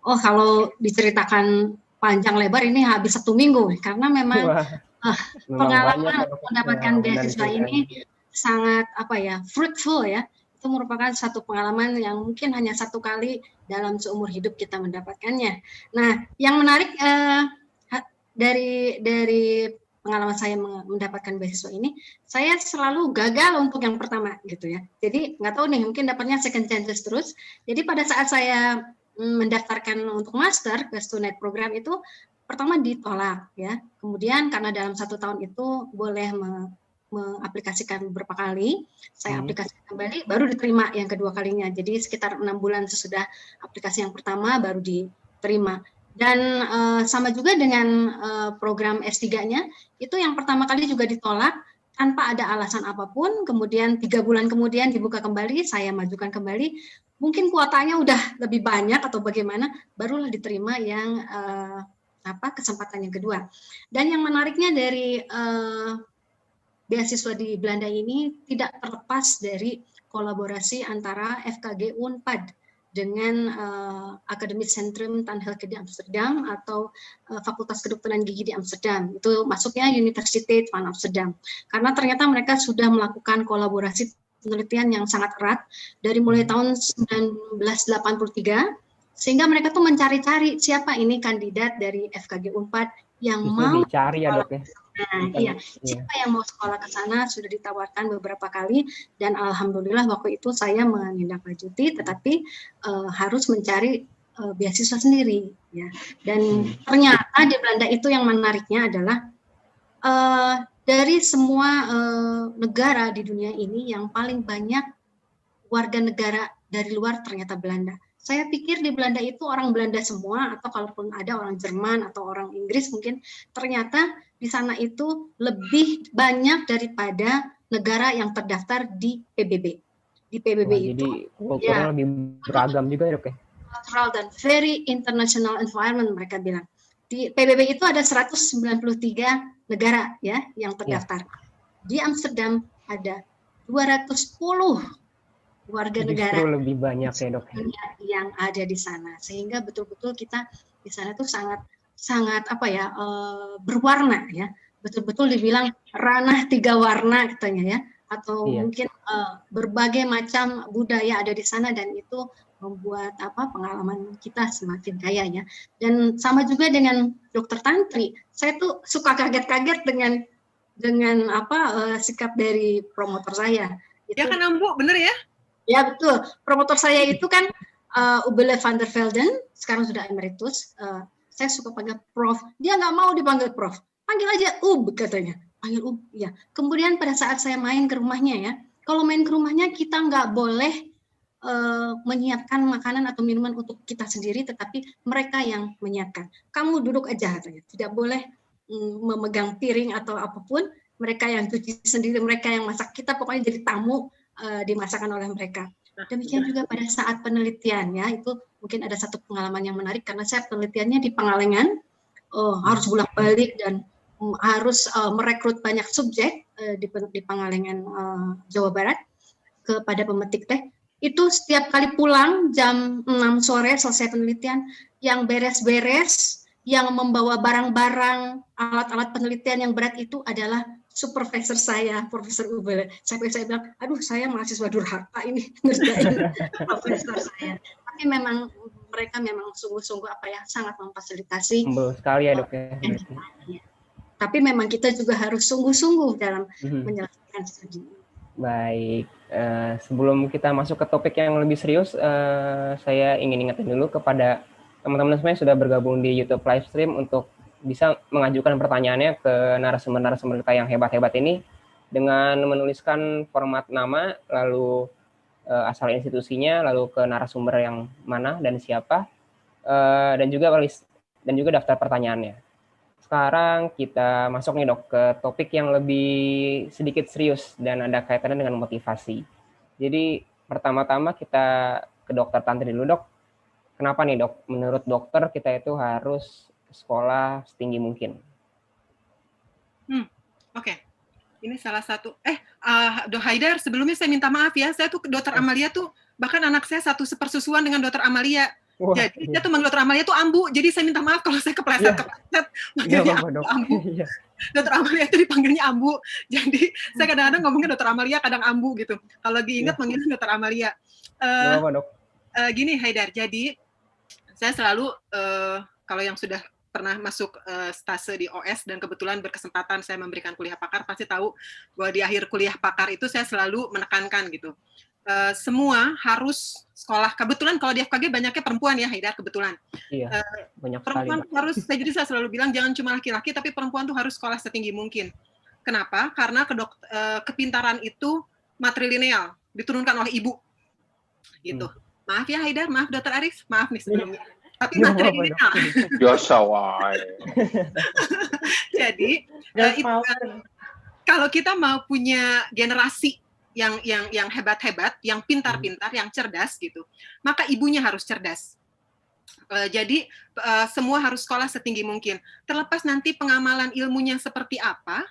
Oh, kalau diceritakan panjang lebar ini habis 1 minggu, karena memang Wah, memang banyak pengalaman ya, Dok, mendapatkan dan beasiswa ini sangat fruitful ya. Itu merupakan satu pengalaman yang mungkin hanya 1 kali dalam seumur hidup kita mendapatkannya. Nah, yang menarik dari pengalaman saya mendapatkan beasiswa ini, saya selalu gagal untuk yang pertama gitu ya. Jadi nggak tahu nih, mungkin dapatnya second chances terus. Jadi pada saat saya mendaftarkan untuk master ke student program itu pertama ditolak ya. Kemudian karena dalam 1 tahun itu boleh mengaplikasikan beberapa kali, saya aplikasikan kembali, baru diterima yang kedua kalinya. Jadi sekitar 6 bulan sesudah aplikasi yang pertama baru diterima. Dan sama juga dengan program S3-nya, itu yang pertama kali juga ditolak tanpa ada alasan apapun, kemudian 3 bulan kemudian dibuka kembali, saya majukan kembali, mungkin kuotanya udah lebih banyak atau bagaimana, barulah diterima yang kesempatan yang kedua. Dan yang menariknya dari beasiswa di Belanda ini tidak terlepas dari kolaborasi antara FKG Unpad dengan Academic Centrum Tandheelkunde di Amsterdam atau Fakultas Kedokteran Gigi di Amsterdam. Itu masuknya Universiteit van Amsterdam. Karena ternyata mereka sudah melakukan kolaborasi penelitian yang sangat erat dari mulai tahun 1983, sehingga mereka tuh mencari-cari siapa ini kandidat dari FKG Unpad yang mau dicari ya, Dok ya. Nah, iya, siapa yang mau sekolah ke sana sudah ditawarkan beberapa kali, dan alhamdulillah waktu itu saya menindaklanjuti, tetapi harus mencari beasiswa sendiri ya. Dan ternyata di Belanda itu yang menariknya adalah dari semua negara di dunia ini yang paling banyak warga negara dari luar ternyata Belanda. Saya pikir di Belanda itu orang Belanda semua, atau kalaupun ada orang Jerman atau orang Inggris mungkin, ternyata di sana itu lebih banyak daripada negara yang terdaftar di PBB. Di PBB itu jadi kulturnya lebih beragam juga ya, Dok ya. Cultural dan very international environment mereka bilang. Di PBB itu ada 193 negara ya yang terdaftar. Di Amsterdam ada 210 warga negara. Justru lebih banyak ya, Dok, yang ada di sana, sehingga betul-betul kita di sana tuh sangat berwarna ya, betul-betul dibilang ranah 3 warna katanya ya, atau mungkin berbagai macam budaya ada di sana, dan itu membuat pengalaman kita semakin kaya ya. Dan sama juga dengan Dokter Tantri, saya tuh suka kaget-kaget dengan sikap dari promotor saya. Ya kan Ambu, bener ya? Ya betul, promotor saya itu kan Ubele van der Velden, sekarang sudah emeritus. Saya suka panggil Prof. Dia nggak mau dipanggil Prof. Panggil aja Ub katanya. Panggil Ub, ya. Kemudian pada saat saya main ke rumahnya ya, kalau main ke rumahnya kita nggak boleh menyiapkan makanan atau minuman untuk kita sendiri, tetapi mereka yang menyiapkan. Kamu duduk aja katanya, tidak boleh memegang piring atau apapun. Mereka yang cuci sendiri, mereka yang masak. Kita pokoknya jadi tamu dimasakan oleh mereka. Demikian juga pada saat penelitian ya, itu mungkin ada satu pengalaman yang menarik karena saya penelitiannya di Pangalengan, harus bolak-balik dan harus merekrut banyak subjek di Pangalengan Jawa Barat kepada pemetik teh. Itu setiap kali pulang jam 6 sore selesai penelitian, yang beres-beres, yang membawa barang-barang alat-alat penelitian yang berat itu adalah supervisor saya, Profesor Ubele. Sampai saya bilang, aduh saya mahasiswa durhaka ini ngerjain profesor saya. Tapi memang mereka memang sungguh-sungguh sangat memfasilitasi. Humble sekali ya, Dok ya. Tapi memang kita juga harus sungguh-sungguh dalam menyelesaikan studi. Baik, sebelum kita masuk ke topik yang lebih serius, saya ingin ingatkan dulu kepada teman-teman semua yang sudah bergabung di YouTube live stream untuk bisa mengajukan pertanyaannya ke narasumber-narasumber kita yang hebat-hebat ini dengan menuliskan format nama, lalu asal institusinya, lalu ke narasumber yang mana dan siapa, dan juga daftar pertanyaannya. Sekarang kita masuk nih, Dok, ke topik yang lebih sedikit serius dan ada kaitannya dengan motivasi. Jadi pertama-tama kita ke Dokter Tantri dulu, Dok. Kenapa nih, Dok? Menurut dokter kita itu harus sekolah setinggi mungkin. Oke. Ini salah satu. Dok Haidar, sebelumnya saya minta maaf ya. Saya tuh Dokter Amalia tuh Bahkan anak saya satu sepersusuan dengan Dokter Amalia. Wah, Jadi dia tuh manggil Dokter Amalia tuh ambu. Jadi saya minta maaf kalau saya kepleset manggilnya ambu. Dokter Amalia itu dipanggilnya ambu. Jadi saya kadang-kadang ngomongnya Dokter Amalia, kadang ambu gitu. Kalau lagi ingat manggilnya Dokter Amalia. Gini Haidar, jadi saya selalu kalau yang sudah pernah masuk stase di OS dan kebetulan berkesempatan saya memberikan kuliah pakar, pasti tahu bahwa di akhir kuliah pakar itu saya selalu menekankan gitu. Semua harus sekolah. Kebetulan kalau di FKG banyaknya perempuan ya, Haidar, kebetulan. Iya, banyak perempuan sekali. Harus, jadi saya selalu bilang jangan cuma laki-laki, tapi perempuan tuh harus sekolah setinggi mungkin. Kenapa? Karena kepintaran itu matrilineal, diturunkan oleh ibu. Gitu. Maaf ya Haidar, maaf Dokter Arif, maaf nih sebelumnya. Tapi matrilineal. Biasa wae. Jadi kalau kita mau punya generasi yang hebat-hebat, yang pintar-pintar, yang cerdas gitu, maka ibunya harus cerdas. Jadi semua harus sekolah setinggi mungkin. Terlepas nanti pengamalan ilmunya seperti apa,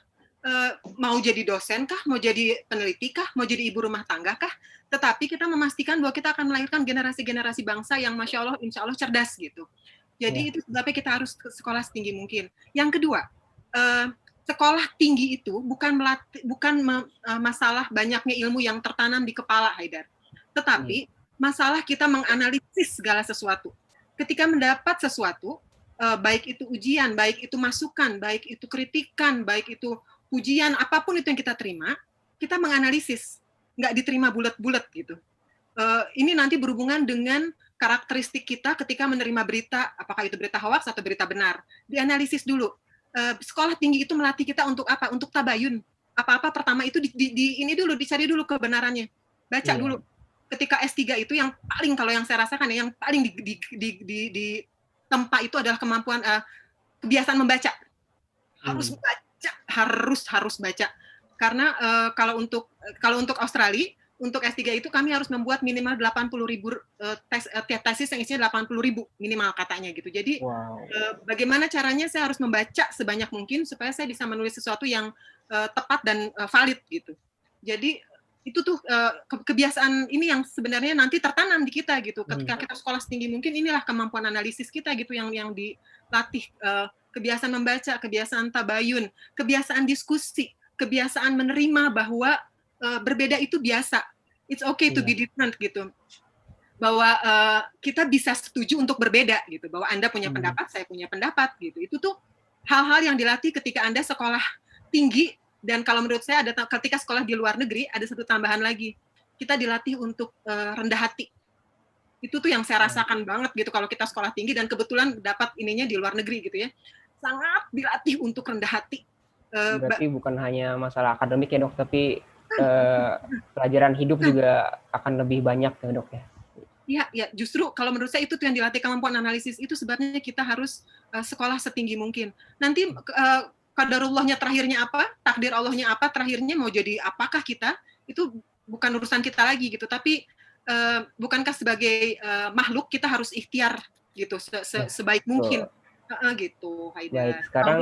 mau jadi dosen kah, mau jadi peneliti kah, mau jadi ibu rumah tangga kah, tetapi kita memastikan bahwa kita akan melahirkan generasi-generasi bangsa yang masya Allah, insya Allah cerdas gitu. Jadi itu sebabnya kita harus sekolah setinggi mungkin. Yang kedua, sekolah tinggi itu bukan masalah banyaknya ilmu yang tertanam di kepala, Haidar. Tetapi masalah kita menganalisis segala sesuatu. Ketika mendapat sesuatu, baik itu ujian, baik itu masukan, baik itu kritikan, baik itu pujian, apapun itu yang kita terima, kita menganalisis. Nggak diterima bulat-bulat gitu. Ini nanti berhubungan dengan karakteristik kita ketika menerima berita, apakah itu berita hoax atau berita benar. Dianalisis dulu. Sekolah tinggi itu melatih kita untuk apa? Untuk tabayun. Apa-apa pertama itu ini dulu, dicari dulu kebenarannya. Baca dulu. Ketika S3 itu yang paling, kalau yang saya rasakan ya, yang paling di tempat itu adalah kemampuan kebiasaan membaca. Harus baca, harus baca. Karena kalau untuk Australia, untuk S3 itu kami harus membuat minimal 80.000 tesis yang isinya 80.000 minimal katanya gitu. Jadi bagaimana caranya saya harus membaca sebanyak mungkin supaya saya bisa menulis sesuatu yang tepat dan valid gitu. Jadi itu tuh kebiasaan ini yang sebenarnya nanti tertanam di kita gitu. Ketika kita sekolah setinggi mungkin, inilah kemampuan analisis kita gitu yang dilatih. Kebiasaan membaca, kebiasaan tabayun, kebiasaan diskusi, kebiasaan menerima bahwa berbeda itu biasa. It's okay to be different gitu. Bahwa kita bisa setuju untuk berbeda gitu. Bahwa Anda punya pendapat, saya punya pendapat gitu. Itu tuh hal-hal yang dilatih ketika Anda sekolah tinggi. Dan kalau menurut saya ketika sekolah di luar negeri ada satu tambahan lagi. Kita dilatih untuk rendah hati. Itu tuh yang saya rasakan banget gitu kalau kita sekolah tinggi, dan kebetulan dapat ininya di luar negeri gitu ya. Sangat dilatih untuk rendah hati. Berarti bukan hanya masalah akademik ya dok, tapi pelajaran hidup juga akan lebih banyak ya dok ya? Ya, justru kalau menurut saya itu tuh yang dilatih kemampuan analisis, itu sebabnya kita harus sekolah setinggi mungkin. Nanti qadarullahnya terakhirnya apa, takdir Allahnya apa, terakhirnya mau jadi apakah kita, itu bukan urusan kita lagi gitu, tapi bukankah sebagai makhluk kita harus ikhtiar gitu, sebaik mungkin. Gitu, Haidar. Baik, sekarang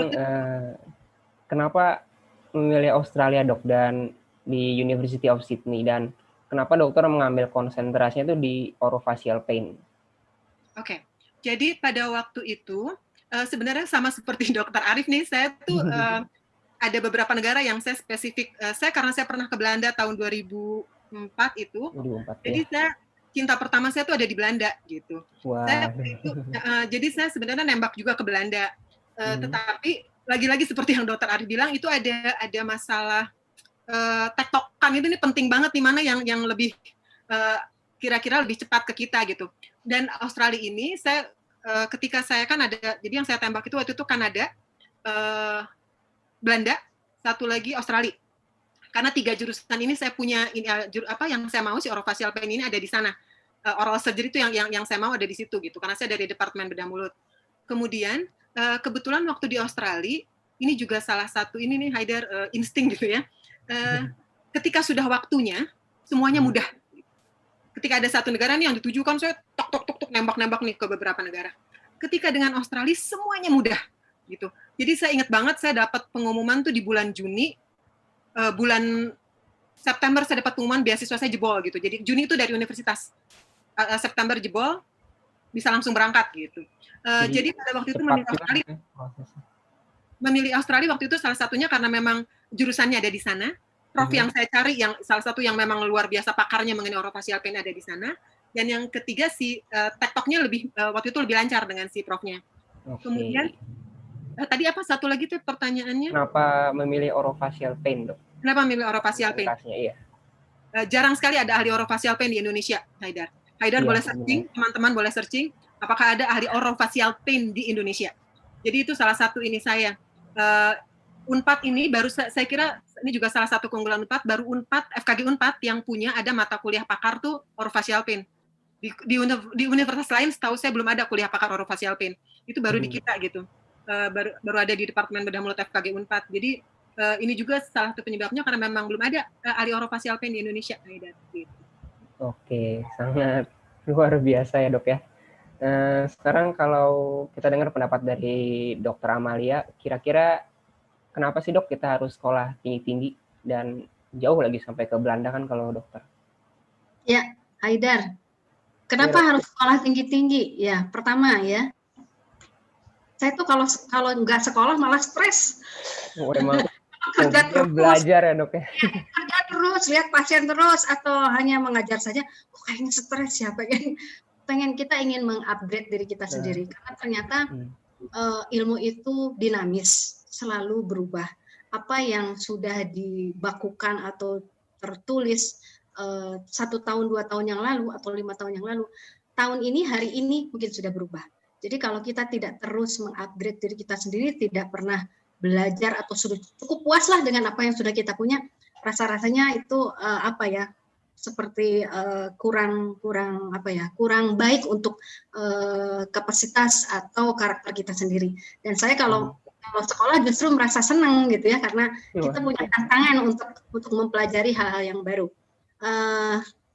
kenapa memilih Australia dok, dan di University of Sydney, dan kenapa dokter mengambil konsentrasinya itu di orofacial pain? Oke, jadi pada waktu itu sebenarnya sama seperti Dokter Arif nih, saya tuh ada beberapa negara yang saya spesifik. Karena saya pernah ke Belanda tahun 2004 itu, 2004, jadi saya cinta pertama saya tuh ada di Belanda gitu. Jadi saya sebenarnya nembak juga ke Belanda, tetapi lagi-lagi seperti yang Dokter Arif bilang, itu ada masalah tektokan itu nih penting banget, di mana yang lebih kira-kira lebih cepat ke kita gitu. Dan Australia ini saya ketika saya kan ada, jadi yang saya tembak itu waktu itu Kanada, Belanda, satu lagi Australia. Karena 3 jurusan ini saya punya yang saya mau, si orofacial pain ini ada di sana. Oral surgery itu yang saya mau ada di situ gitu. Karena saya dari departemen bedah mulut. Kemudian kebetulan waktu di Australia ini juga salah satu ini nih Haidar, insting gitu ya. Ketika sudah waktunya semuanya mudah. Ketika ada satu negara nih yang ditujukan, saya tok nembak nih ke beberapa negara. Ketika dengan Australia semuanya mudah gitu. Jadi saya ingat banget saya dapat pengumuman tuh di bulan Juni, bulan September saya dapat pengumuman beasiswa saya jebol gitu. Jadi Juni itu dari universitas, September jebol, bisa langsung berangkat gitu. Jadi pada waktu itu memilih Australia waktu itu salah satunya karena memang jurusannya ada di sana. Prof yang saya cari yang salah satu yang memang luar biasa pakarnya mengenai orofacial pain ada di sana. Dan yang ketiga TikToknya lebih waktu itu lebih lancar dengan si profnya. Kemudian tadi apa satu lagi tuh pertanyaannya? Kenapa memilih orofacial pain, Dok? Kenapa memilih orofacial pain? Iya. Jarang sekali ada ahli orofacial pain di Indonesia, Haidar. Haidar boleh searching, teman-teman boleh searching apakah ada ahli orofacial pain di Indonesia. Jadi itu salah satu ini saya. Unpad ini baru saya kira ini juga salah satu keunggulan Unpad, baru Unpad, FKG Unpad yang punya ada mata kuliah pakar tuh orofacial pain. Di universitas lain setahu saya belum ada kuliah pakar orofacial pain. Itu baru di kita gitu. Baru ada di Departemen Bedah Mulut FKG Unpad. Jadi ini juga salah satu penyebabnya karena memang belum ada ahli orofacial pain di Indonesia. Gitu. Oke, sangat luar biasa ya, Dok ya. Sekarang kalau kita dengar pendapat dari Dr. Amalia, kira-kira kenapa sih, Dok, kita harus sekolah tinggi-tinggi dan jauh lagi sampai ke Belanda kan kalau dokter? Ya, Haidar. Kenapa harus sekolah tinggi-tinggi? Ya, pertama ya, saya tuh kalau nggak sekolah malah stres. Emang kerja terus, belajar ya, Dok ya? Kerja terus, lihat pasien terus, atau hanya mengajar saja, kayaknya stres ya, pengen kita ingin mengupgrade diri kita sendiri. Karena ternyata ilmu itu dinamis, selalu berubah. Apa yang sudah dibakukan atau tertulis 1 tahun, 2 tahun yang lalu, atau 5 tahun yang lalu, tahun ini, hari ini mungkin sudah berubah. Jadi kalau kita tidak terus mengupgrade diri kita sendiri, tidak pernah belajar atau sudah cukup puaslah dengan apa yang sudah kita punya, rasa-rasanya itu seperti kurang baik untuk kapasitas atau karakter kita sendiri. Dan saya kalau sekolah justru merasa senang gitu ya, karena kita punya tantangan untuk mempelajari hal-hal yang baru.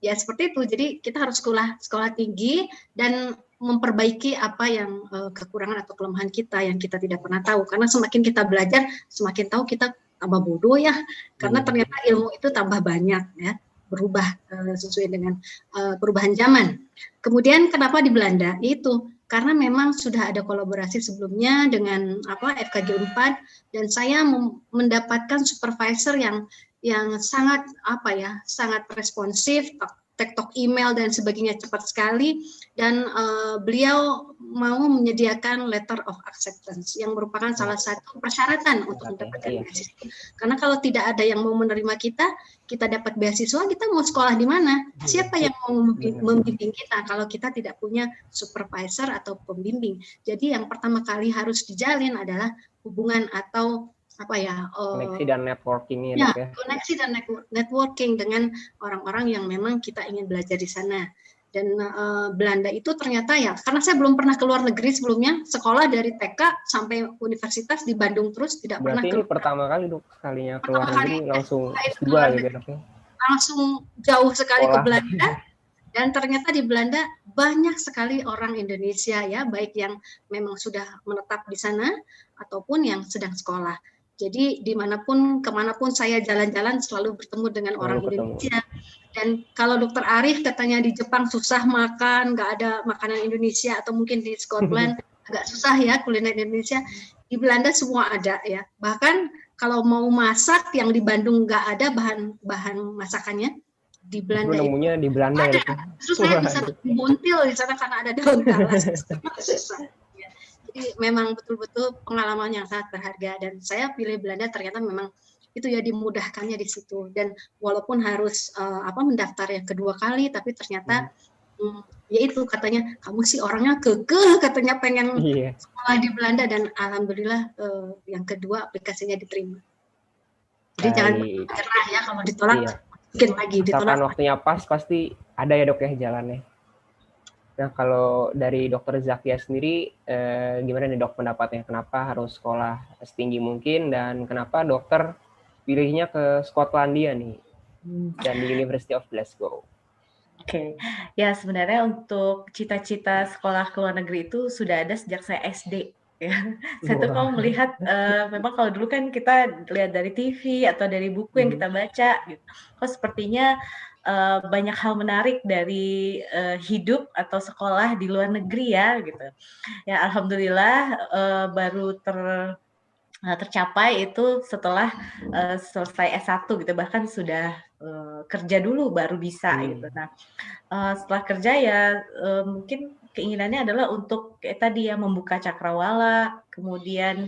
Ya seperti itu. Jadi kita harus sekolah tinggi dan memperbaiki apa yang kekurangan atau kelemahan kita yang kita tidak pernah tahu. Karena semakin kita belajar, semakin tahu kita tambah bodoh ya. Karena ternyata ilmu itu tambah banyak ya, berubah sesuai dengan perubahan zaman. Kemudian kenapa di Belanda? Itu karena memang sudah ada kolaborasi sebelumnya dengan FKG Unpad, dan saya mendapatkan supervisor yang sangat sangat responsif, TikTok, email dan sebagainya cepat sekali, dan beliau mau menyediakan letter of acceptance yang merupakan salah satu persyaratan untuk mendapatkan beasiswa. Karena kalau tidak ada yang mau menerima kita dapat beasiswa, kita mau sekolah di mana? Siapa yang mau membimbing kita kalau kita tidak punya supervisor atau pembimbing? Jadi yang pertama kali harus dijalin adalah hubungan atau koneksi dan networking koneksi dan networking dengan orang-orang yang memang kita ingin belajar di sana. Dan Belanda itu ternyata ya, karena saya belum pernah keluar negeri sebelumnya, sekolah dari TK sampai universitas di Bandung terus, tidak pernah. Berarti ini pertama kali, Dok, sekalinya keluar negeri langsung S2 gitu, Dok. Langsung jauh sekali ke Belanda. Dan ternyata di Belanda banyak sekali orang Indonesia ya, baik yang memang sudah menetap di sana ataupun yang sedang sekolah. Jadi kemanapun saya jalan-jalan selalu bertemu dengan orang Indonesia. Dan kalau Dokter Arif katanya di Jepang susah makan, nggak ada makanan Indonesia, atau mungkin di Scotland agak susah ya kuliner Indonesia. Di Belanda semua ada ya. Bahkan kalau mau masak yang di Bandung nggak ada bahan masakannya, di Belanda nemunya di Belanda ada. Terus saya bisa buntil di sana karena ada daun talas. Susah. Jadi memang betul-betul pengalaman yang sangat berharga, dan saya pilih Belanda ternyata memang itu ya dimudahkannya di situ. Dan walaupun harus mendaftar yang kedua kali, tapi ternyata ya itu katanya kamu sih orangnya kekeh, katanya pengen sekolah di Belanda, dan alhamdulillah yang kedua aplikasinya diterima. Jadi jangan menyerah ya, kalau ditolak bikin lagi, ditolak. Asalkan waktunya pas pasti ada ya, Dok ya, jalannya. Nah, kalau dari Dokter Zakia sendiri, gimana nih, Dok, pendapatnya? Kenapa harus sekolah setinggi mungkin, dan kenapa dokter pilihnya ke Skotlandia nih, dan di University of Glasgow? Oke, ya sebenarnya untuk cita-cita sekolah ke luar negeri itu sudah ada sejak saya SD. Ya, saya tuh kalau melihat memang kalau dulu kan kita lihat dari TV atau dari buku yang kita baca gitu. Kok sepertinya banyak hal menarik dari hidup atau sekolah di luar negeri ya gitu. Ya alhamdulillah baru tercapai itu setelah selesai S1 gitu, bahkan sudah kerja dulu baru bisa gitu. Nah, setelah kerja ya mungkin keinginannya adalah untuk kayak tadi ya membuka cakrawala, kemudian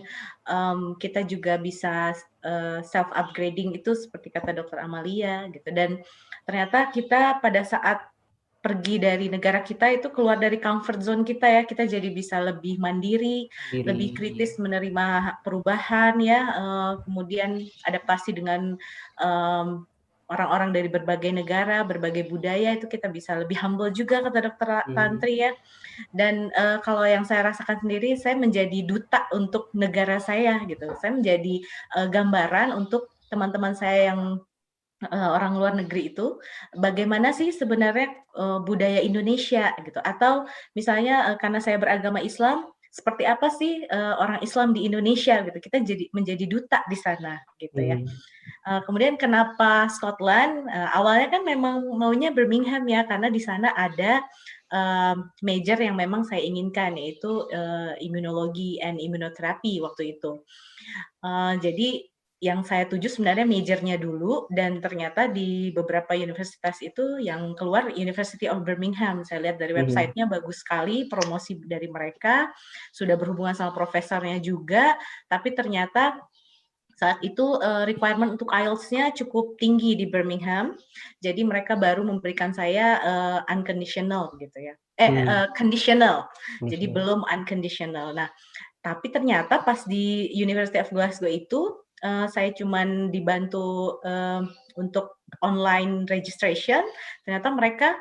kita juga bisa self upgrading itu seperti kata Dokter Amalia gitu. Dan ternyata kita pada saat pergi dari negara kita itu keluar dari comfort zone kita ya, kita jadi bisa lebih mandiri, lebih kritis menerima perubahan ya, kemudian adaptasi dengan orang-orang dari berbagai negara, berbagai budaya, itu kita bisa lebih humble juga kata Dokter Tantri ya. Dan kalau yang saya rasakan sendiri, saya menjadi duta untuk negara saya gitu. Saya menjadi gambaran untuk teman-teman saya yang orang luar negeri itu, bagaimana sih sebenarnya budaya Indonesia gitu, atau misalnya karena saya beragama Islam, seperti apa sih orang Islam di Indonesia gitu, kita menjadi duta di sana gitu ya. Kemudian kenapa Scotland? Awalnya kan memang maunya Birmingham ya, karena di sana ada major yang memang saya inginkan, yaitu immunologi and immunotherapy waktu itu. Jadi yang saya tuju sebenarnya majornya dulu, dan ternyata di beberapa universitas itu yang keluar University of Birmingham. Saya lihat dari websitenya bagus sekali, promosi dari mereka, sudah berhubungan sama profesornya juga, tapi ternyata saat itu requirement untuk IELTS-nya cukup tinggi di Birmingham, jadi mereka baru memberikan saya unconditional gitu ya, conditional, jadi belum unconditional. Nah, tapi ternyata pas di University of Glasgow itu saya cuman dibantu untuk online registration, ternyata mereka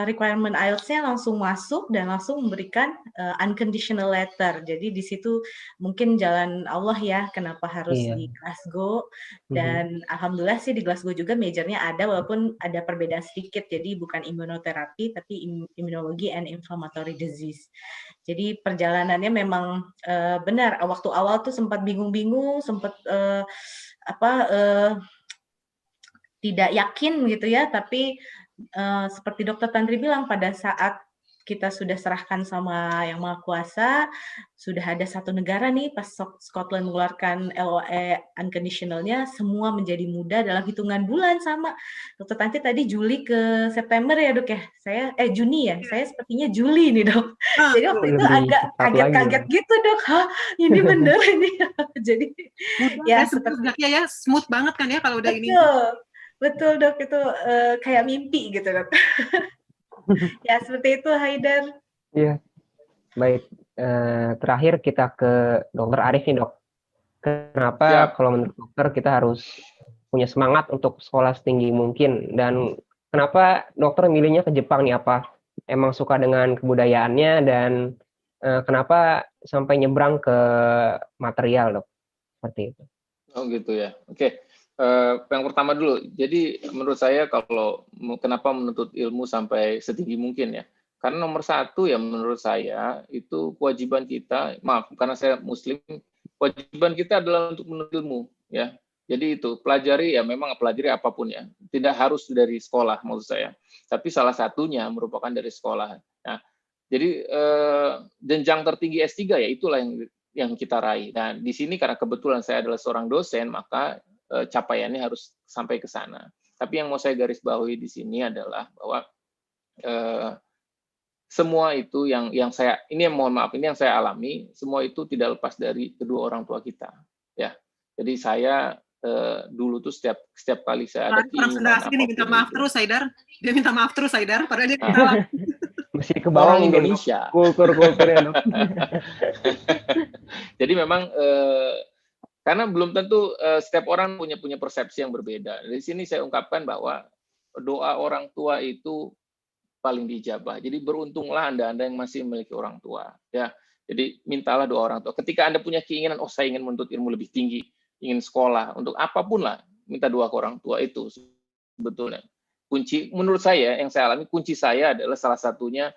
requirement IELTS-nya langsung masuk dan langsung memberikan unconditional letter. Jadi di situ mungkin jalan Allah ya, kenapa harus di Glasgow. Dan alhamdulillah sih di Glasgow juga majornya ada, walaupun ada perbedaan sedikit. Jadi bukan immunoterapi, tapi immunology and inflammatory disease. Jadi perjalanannya memang benar. Waktu awal tuh sempat bingung-bingung, sempat tidak yakin gitu ya, tapi seperti Dokter Tantri bilang, pada saat kita sudah serahkan sama Yang Maha Kuasa, sudah ada satu negara nih, pas Scotland mengeluarkan LOE unconditional-nya, semua menjadi mudah dalam hitungan bulan. Sama Dokter Tantri tadi Juli ke September ya Dok ya, saya Juni ya, saya sepertinya Juli nih Dok. Jadi waktu itu agak kaget-kaget gitu Dok, hah ini bener ini. Jadi ya sepertinya ya smooth banget kan ya kalau udah ini. Betul Dok, itu kayak mimpi gitu Dok. Ya seperti itu Haidar. Iya, baik. Terakhir kita ke Dokter Arif nih Dok. Kenapa kalau menurut dokter kita harus punya semangat untuk sekolah setinggi mungkin, dan kenapa dokter milihnya ke Jepang nih? Apa emang suka dengan kebudayaannya, dan kenapa sampai nyebrang ke material Dok? Seperti itu. Oh gitu ya. Oke. Yang pertama dulu, jadi menurut saya kalau kenapa menuntut ilmu sampai setinggi mungkin ya, karena nomor satu ya menurut saya itu kewajiban kita, maaf karena saya Muslim, kewajiban kita adalah untuk menuntut ilmu ya. Jadi itu pelajari ya, memang pelajari apapun ya, tidak harus dari sekolah maksud saya, tapi salah satunya merupakan dari sekolah. Nah, jadi jenjang tertinggi S3 ya itulah yang kita raih. Nah di sini karena kebetulan saya adalah seorang dosen, maka capaiannya harus sampai ke sana. Tapi yang mau saya garis bawahi di sini adalah bahwa semua itu yang saya ini mohon maaf ini yang saya alami, semua itu tidak lepas dari kedua orang tua kita. Ya, jadi saya dulu tuh setiap kali saya ada keinginan ini minta maaf terus Haidar, dia minta maaf terus Haidar, padahal dia ketawa. Masih ke bawah Indonesia. Kultur-kulturnya Dok. Jadi memang karena belum tentu setiap orang punya persepsi yang berbeda. Di sini saya ungkapkan bahwa doa orang tua itu paling dijabah. Jadi beruntunglah Anda yang masih memiliki orang tua. Ya, jadi mintalah doa orang tua. Ketika Anda punya keinginan, oh saya ingin menuntut ilmu lebih tinggi, ingin sekolah, untuk apapun lah, minta doa ke orang tua itu sebetulnya. Kunci menurut saya yang saya alami, kunci saya adalah salah satunya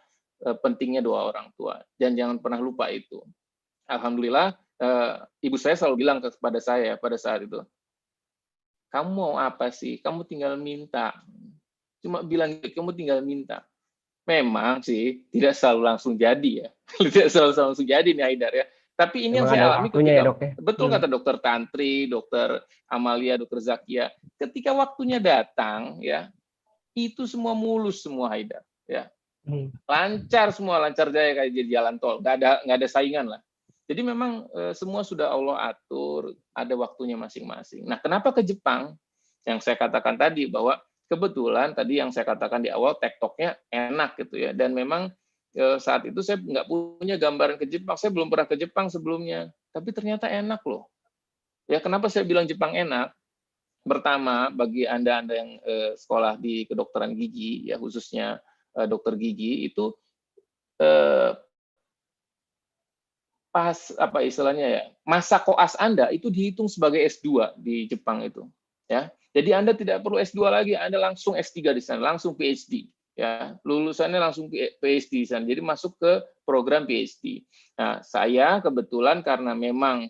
pentingnya doa orang tua. Dan jangan pernah lupa itu. alhamdulillah ibu saya selalu bilang kepada saya pada saat itu, kamu mau apa sih? Kamu tinggal minta. Cuma bilang kamu tinggal minta. Memang sih tidak selalu langsung jadi ya. Tidak selalu langsung jadi nih Haidar ya. Tapi ini yang Memang saya ada alami waktunya ketika, ya, Dok ya. betul kata Dokter Tantri, Dokter Amalia, Dokter Zakia, ketika waktunya datang ya, itu semua mulus semua Haidar ya. Lancar semua, lancar jaya kayak jadi jalan tol. Nggak ada saingan lah. Jadi memang semua sudah Allah atur, ada waktunya masing-masing. Nah, kenapa ke Jepang? Yang saya katakan tadi bahwa kebetulan tadi yang saya katakan di awal tektoknya enak gitu ya. Dan memang saat itu saya nggak punya gambaran ke Jepang. Saya belum pernah ke Jepang sebelumnya. Tapi ternyata enak loh. Ya, kenapa saya bilang Jepang enak? Pertama, bagi Anda yang sekolah di kedokteran gigi, ya khususnya dokter gigi, itu pas apa istilahnya ya, masa koas Anda itu dihitung sebagai S2 di Jepang itu ya. Jadi Anda tidak perlu S2 lagi, Anda langsung S3 di sana, langsung PhD ya. Lulusannya langsung PhD di sana. Jadi masuk ke program PhD. Nah, saya kebetulan karena memang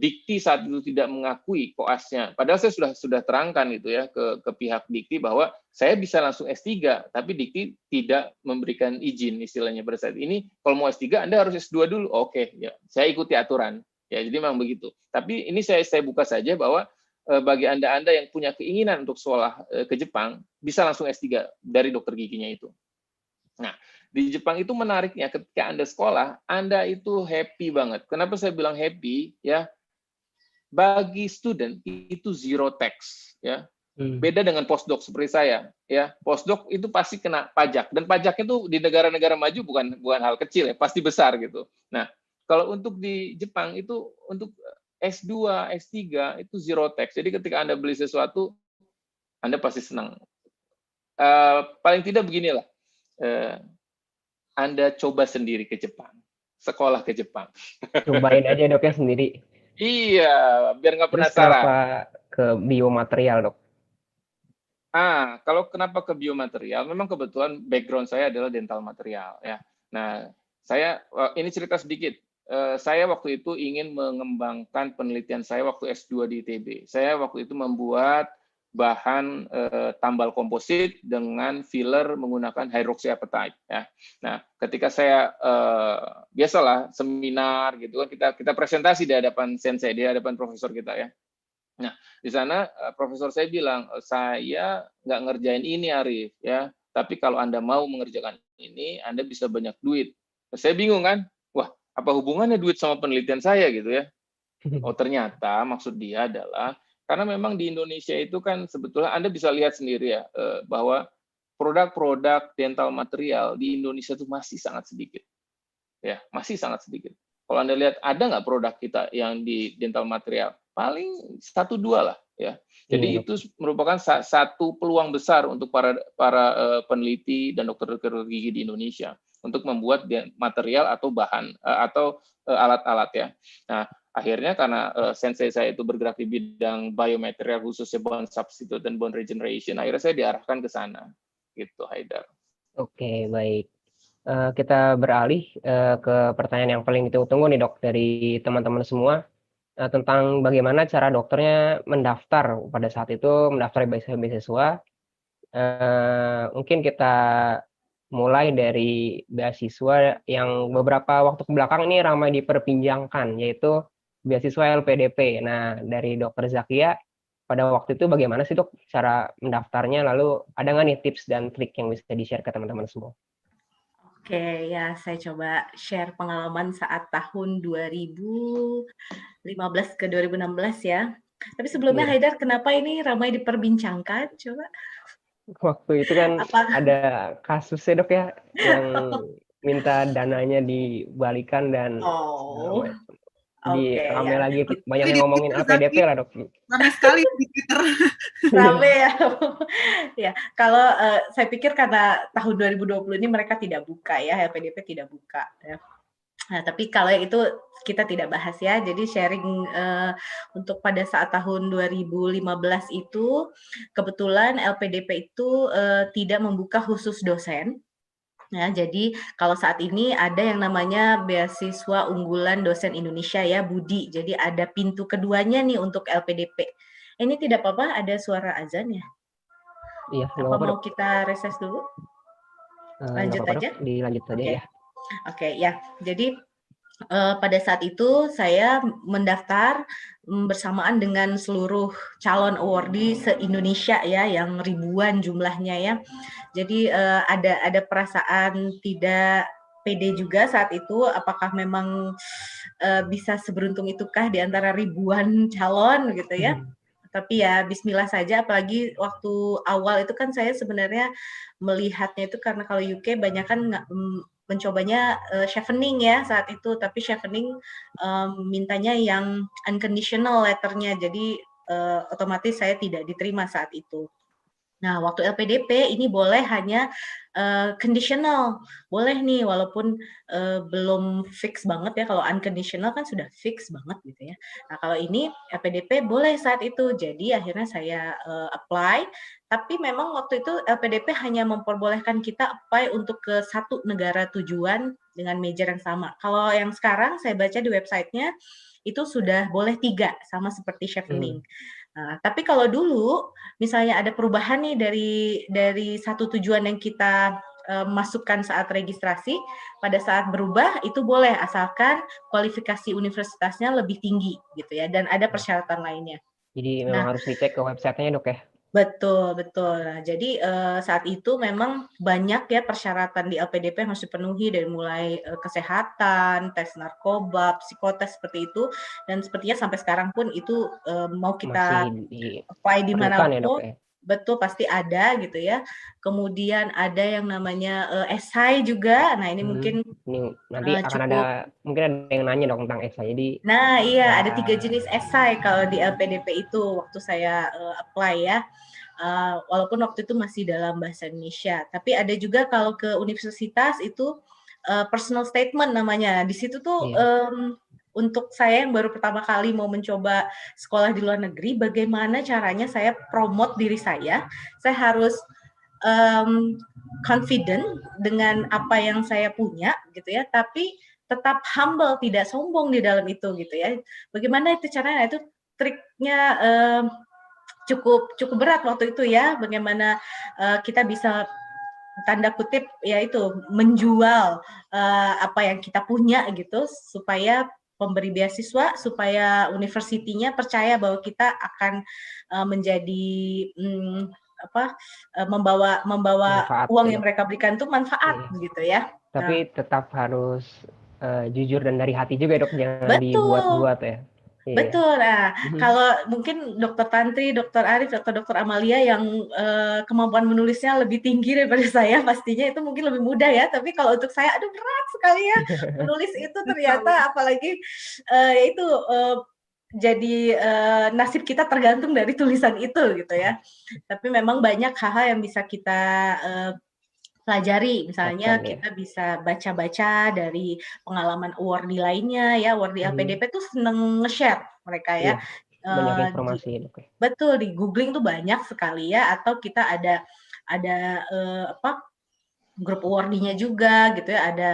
Dikti saat itu tidak mengakui koasnya. Padahal saya sudah terangkan itu ya ke pihak Dikti bahwa saya bisa langsung S3, tapi Dikti tidak memberikan izin istilahnya pada saat ini. Kalau mau S3 Anda harus S2 dulu. Oke, ya, saya ikuti aturan. Ya, jadi memang begitu. Tapi ini saya buka saja bahwa bagi Anda yang punya keinginan untuk sekolah ke Jepang, bisa langsung S3 dari dokter giginya itu. Nah, di Jepang itu menariknya ketika Anda sekolah, Anda itu happy banget. Kenapa saya bilang happy? Ya, bagi student itu zero tax. Ya, beda dengan postdoc seperti saya. Ya, postdoc itu pasti kena pajak dan pajaknya itu di negara-negara maju bukan hal kecil ya, pasti besar gitu. Nah, kalau untuk di Jepang itu untuk S2, S3 itu zero tax. Jadi ketika Anda beli sesuatu, Anda pasti senang. Paling tidak beginilah. Anda coba sendiri ke Jepang, sekolah ke Jepang. Cobain aja Dok ya sendiri. Iya, biar nggak Terus penasaran. kenapa ke biomaterial Dok? Kalau kenapa ke biomaterial, memang kebetulan background saya adalah dental material ya. Nah, saya ini cerita sedikit. Saya waktu itu ingin mengembangkan penelitian saya waktu S2 di ITB. Saya waktu itu membuat bahan tambal komposit dengan filler menggunakan hydroxyapatite ya. Nah, ketika saya biasalah seminar gitu kan, kita presentasi di hadapan sensei, di hadapan profesor kita ya. Nah, di sana profesor saya bilang, saya nggak ngerjain ini Arif ya, tapi kalau Anda mau mengerjakan ini, Anda bisa banyak duit. Saya bingung kan, wah apa hubungannya duit sama penelitian saya gitu ya? Oh ternyata maksud dia adalah karena memang di Indonesia itu kan sebetulnya Anda bisa lihat sendiri ya bahwa produk-produk dental material di Indonesia itu masih sangat sedikit, ya masih sangat sedikit. Kalau Anda lihat ada nggak produk kita yang di dental material? Paling 1-2 lah ya. Jadi itu merupakan satu peluang besar untuk para peneliti dan dokter-dokter gigi di Indonesia untuk membuat material atau bahan atau alat-alat ya. Nah, akhirnya karena sensei saya itu bergerak di bidang biomaterial khususnya bone substitute dan bone regeneration, akhirnya saya diarahkan ke sana gitu Haidar. Oke, baik. Kita beralih ke pertanyaan yang paling ditunggu nih Dok dari teman-teman semua tentang bagaimana cara dokternya mendaftar pada saat itu, mendaftar beasiswa. Mungkin kita mulai dari beasiswa yang beberapa waktu kebelakang ini ramai diperbincangkan, yaitu beasiswa LPDP. Nah, dari Dokter Zakia, pada waktu itu bagaimana sih Dok cara mendaftarnya? Lalu ada nggak nih tips dan trik yang bisa di-share ke teman-teman semua? Oke, ya saya coba share pengalaman saat tahun 2015 ke 2016 ya. Tapi sebelumnya Haidar, kenapa ini ramai diperbincangkan? Coba. Waktu itu kan ada kasusnya Dok ya, yang minta dananya dibalikan dan ramai lagi banyak yang ngomongin LPDP lah Dok. Ramai sekali di Twitter. Ramai ya. Ya, kalau saya pikir karena tahun 2020 ini mereka tidak buka ya, LPDP tidak buka ya. Nah, tapi kalau itu kita tidak bahas ya. Jadi sharing untuk pada saat tahun 2015 itu kebetulan LPDP itu tidak membuka khusus dosen. Ya, jadi kalau saat ini ada yang namanya beasiswa unggulan dosen Indonesia ya, Budi. Jadi ada pintu keduanya nih untuk LPDP. Ini tidak apa-apa, ada suara azan ya? Iya, nggak Apa apa-apa, mau Dok. kita reses dulu? Nggak Lanjut apa-apa, aja? Dok. Dilanjut saja Oke. ya. Oke, ya. Jadi pada saat itu saya mendaftar bersamaan dengan seluruh calon awardee se-Indonesia ya, yang ribuan jumlahnya ya. Jadi ada perasaan tidak pede juga saat itu, apakah memang bisa seberuntung itukah di antara ribuan calon gitu ya. Tapi ya bismillah saja, apalagi waktu awal itu kan saya sebenarnya melihatnya itu karena kalau UK banyak kan mencobanya chevening ya saat itu, tapi chevening mintanya yang unconditional letternya, jadi otomatis saya tidak diterima saat itu. Nah, waktu LPDP ini boleh hanya conditional, boleh nih walaupun belum fix banget ya. Kalau unconditional kan sudah fix banget gitu ya. Nah, kalau ini LPDP boleh saat itu. Jadi akhirnya saya apply, tapi memang waktu itu LPDP hanya memperbolehkan kita apply untuk ke satu negara tujuan dengan major yang sama. Kalau yang sekarang saya baca di websitenya itu sudah boleh 3, sama seperti chevening. Nah, tapi kalau dulu misalnya ada perubahan nih dari satu tujuan yang kita masukkan saat registrasi, pada saat berubah itu boleh asalkan kualifikasi universitasnya lebih tinggi gitu ya, dan ada persyaratan lainnya. Jadi memang harus dicek ke websitenya, Dok ya? Betul, betul. Nah, jadi saat itu memang banyak ya persyaratan di LPDP yang harus dipenuhi, dari mulai kesehatan, tes narkoba, psikotes seperti itu, dan sepertinya sampai sekarang pun itu mau kita apply di manapun, ya, betul pasti ada gitu ya. Kemudian ada yang namanya esai juga. Nah ini mungkin nanti akan ada mungkin ada yang nanya dong tentang esai. Jadi nah iya ada 3 jenis esai kalau di LPDP itu waktu saya apply ya. Walaupun waktu itu masih dalam bahasa Indonesia, tapi ada juga kalau ke universitas itu personal statement namanya. Di situ tuh untuk saya yang baru pertama kali mau mencoba sekolah di luar negeri, bagaimana caranya saya promote diri saya harus confident dengan apa yang saya punya gitu ya, tapi tetap humble, tidak sombong di dalam itu gitu ya. Bagaimana itu caranya? Itu triknya cukup berat waktu itu ya, bagaimana kita bisa tanda kutip yaitu menjual apa yang kita punya gitu, supaya pemberi beasiswa, supaya universitinya percaya bahwa kita akan menjadi membawa manfaat, uang yang mereka berikan itu manfaat gitu ya. Tapi tetap harus jujur dan dari hati juga, Dok, jangan dibuat-buat ya. Betul. Nah, kalau mungkin Dr. Tantri, Dr. Arif, atau Dr. Amalia yang kemampuan menulisnya lebih tinggi daripada saya, pastinya itu mungkin lebih mudah ya. Tapi kalau untuk saya, aduh berat sekali ya menulis itu ternyata, apalagi itu jadi nasib kita tergantung dari tulisan itu gitu ya. Tapi memang banyak hal-hal yang bisa kita pelajari, misalnya kita bisa baca-baca dari pengalaman awardee lainnya ya, awardee LPDP tuh seneng nge-share mereka ya. Banyak informasi. Betul, di googling tuh banyak sekali ya, atau kita ada grup awardee-nya juga gitu ya, ada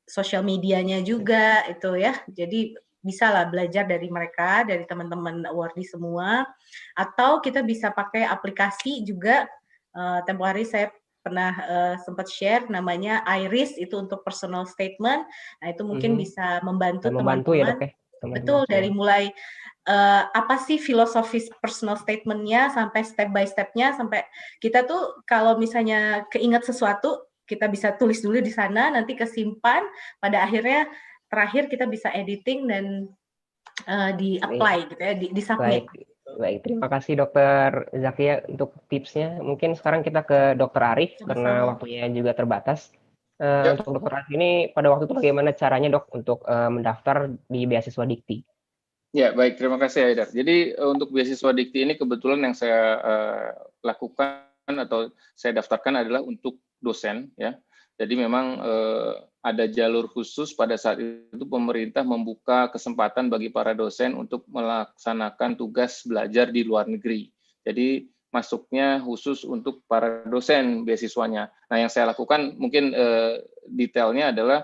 sosial medianya juga itu ya. Jadi bisa lah belajar dari mereka, dari teman-teman awardee semua, atau kita bisa pakai aplikasi juga. Tempo hari saya pernah sempat share namanya Iris, itu untuk personal statement. Nah itu mungkin bisa membantu teman-teman. Ya, Dok, ya? Betul, dari mulai apa sih filosofis personal statement-nya sampai step by step-nya, sampai kita tuh kalau misalnya keinget sesuatu kita bisa tulis dulu di sana, nanti kesimpan, pada akhirnya terakhir kita bisa editing dan di-apply gitu ya, di-submit. Baik, terima kasih Dokter Zakia untuk tipsnya. Mungkin sekarang kita ke Dokter Arif karena waktunya juga terbatas. Untuk Dokter Arif ini pada waktu itu bagaimana caranya, Dok, untuk mendaftar di beasiswa Dikti? Ya, baik, terima kasih Haidar. Jadi untuk beasiswa Dikti ini kebetulan yang saya lakukan atau saya daftarkan adalah untuk dosen ya. Jadi memang ada jalur khusus pada saat itu pemerintah membuka kesempatan bagi para dosen untuk melaksanakan tugas belajar di luar negeri. Jadi masuknya khusus untuk para dosen beasiswanya. Nah, yang saya lakukan mungkin detailnya adalah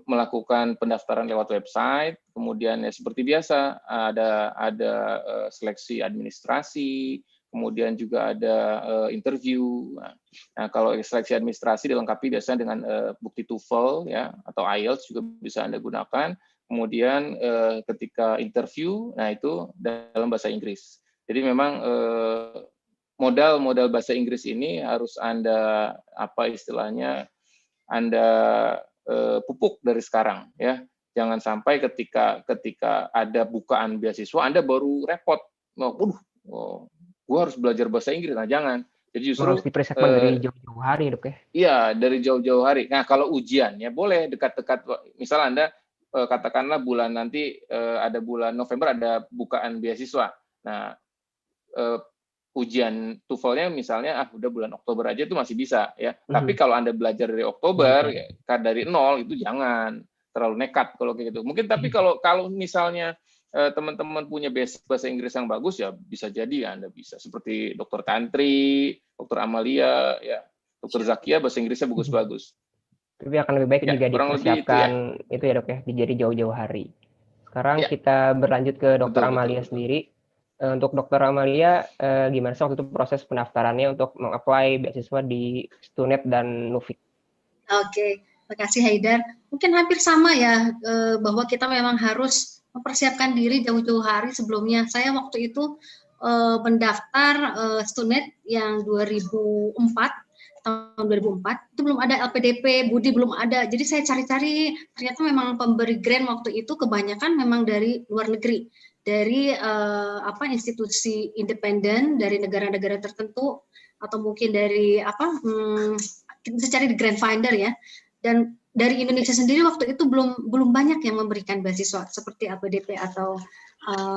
melakukan pendaftaran lewat website, kemudian ya seperti biasa ada seleksi administrasi, kemudian juga ada interview. Nah, kalau seleksi administrasi dilengkapi biasanya dengan bukti TOEFL ya atau IELTS juga bisa Anda gunakan. Kemudian ketika interview, nah itu dalam bahasa Inggris. Jadi memang modal bahasa Inggris ini harus Anda Anda pupuk dari sekarang ya. Jangan sampai ketika ada bukaan beasiswa Anda baru repot. Gue harus belajar bahasa Inggris. Nah, jangan. Jadi justru harus dipersiapkan dari jauh-jauh hari, Dok ya. Iya, dari jauh-jauh hari. Nah, kalau ujian ya boleh dekat-dekat. Misal Anda katakanlah bulan nanti ada bulan November ada bukaan beasiswa. Nah, ujian TOEFL-nya misalnya udah bulan Oktober aja itu masih bisa ya. Tapi kalau Anda belajar dari Oktober ya, dari nol itu jangan terlalu nekat kalau kayak gitu. Mungkin tapi kalau misalnya teman-teman punya basic bahasa Inggris yang bagus ya bisa jadi Anda bisa seperti Dr. Tantri, Dr. Amalia ya, Dr. Zakia bahasa Inggrisnya bagus-bagus. Tapi akan lebih baik ya, juga dipersiapkan itu ya Dok ya, jadi jauh-jauh hari. Sekarang kita berlanjut ke Dr. Amalia sendiri. Untuk Dr. Amalia, gimana sih waktu itu proses pendaftarannya untuk meng-apply beasiswa di Stunet dan Nufik? Oke, terima kasih Haidar. Mungkin hampir sama ya, bahwa kita memang harus mempersiapkan diri jauh-jauh hari sebelumnya. Saya waktu itu mendaftar Stunet yang 2004, tahun 2004, itu belum ada LPDP, Budi belum ada. Jadi saya cari-cari, ternyata memang pemberi grant waktu itu kebanyakan memang dari luar negeri. Dari institusi independen dari negara-negara tertentu atau mungkin dari kita bisa cari di Grant Finder ya. Dan dari Indonesia sendiri waktu itu belum banyak yang memberikan beasiswa seperti LPDP atau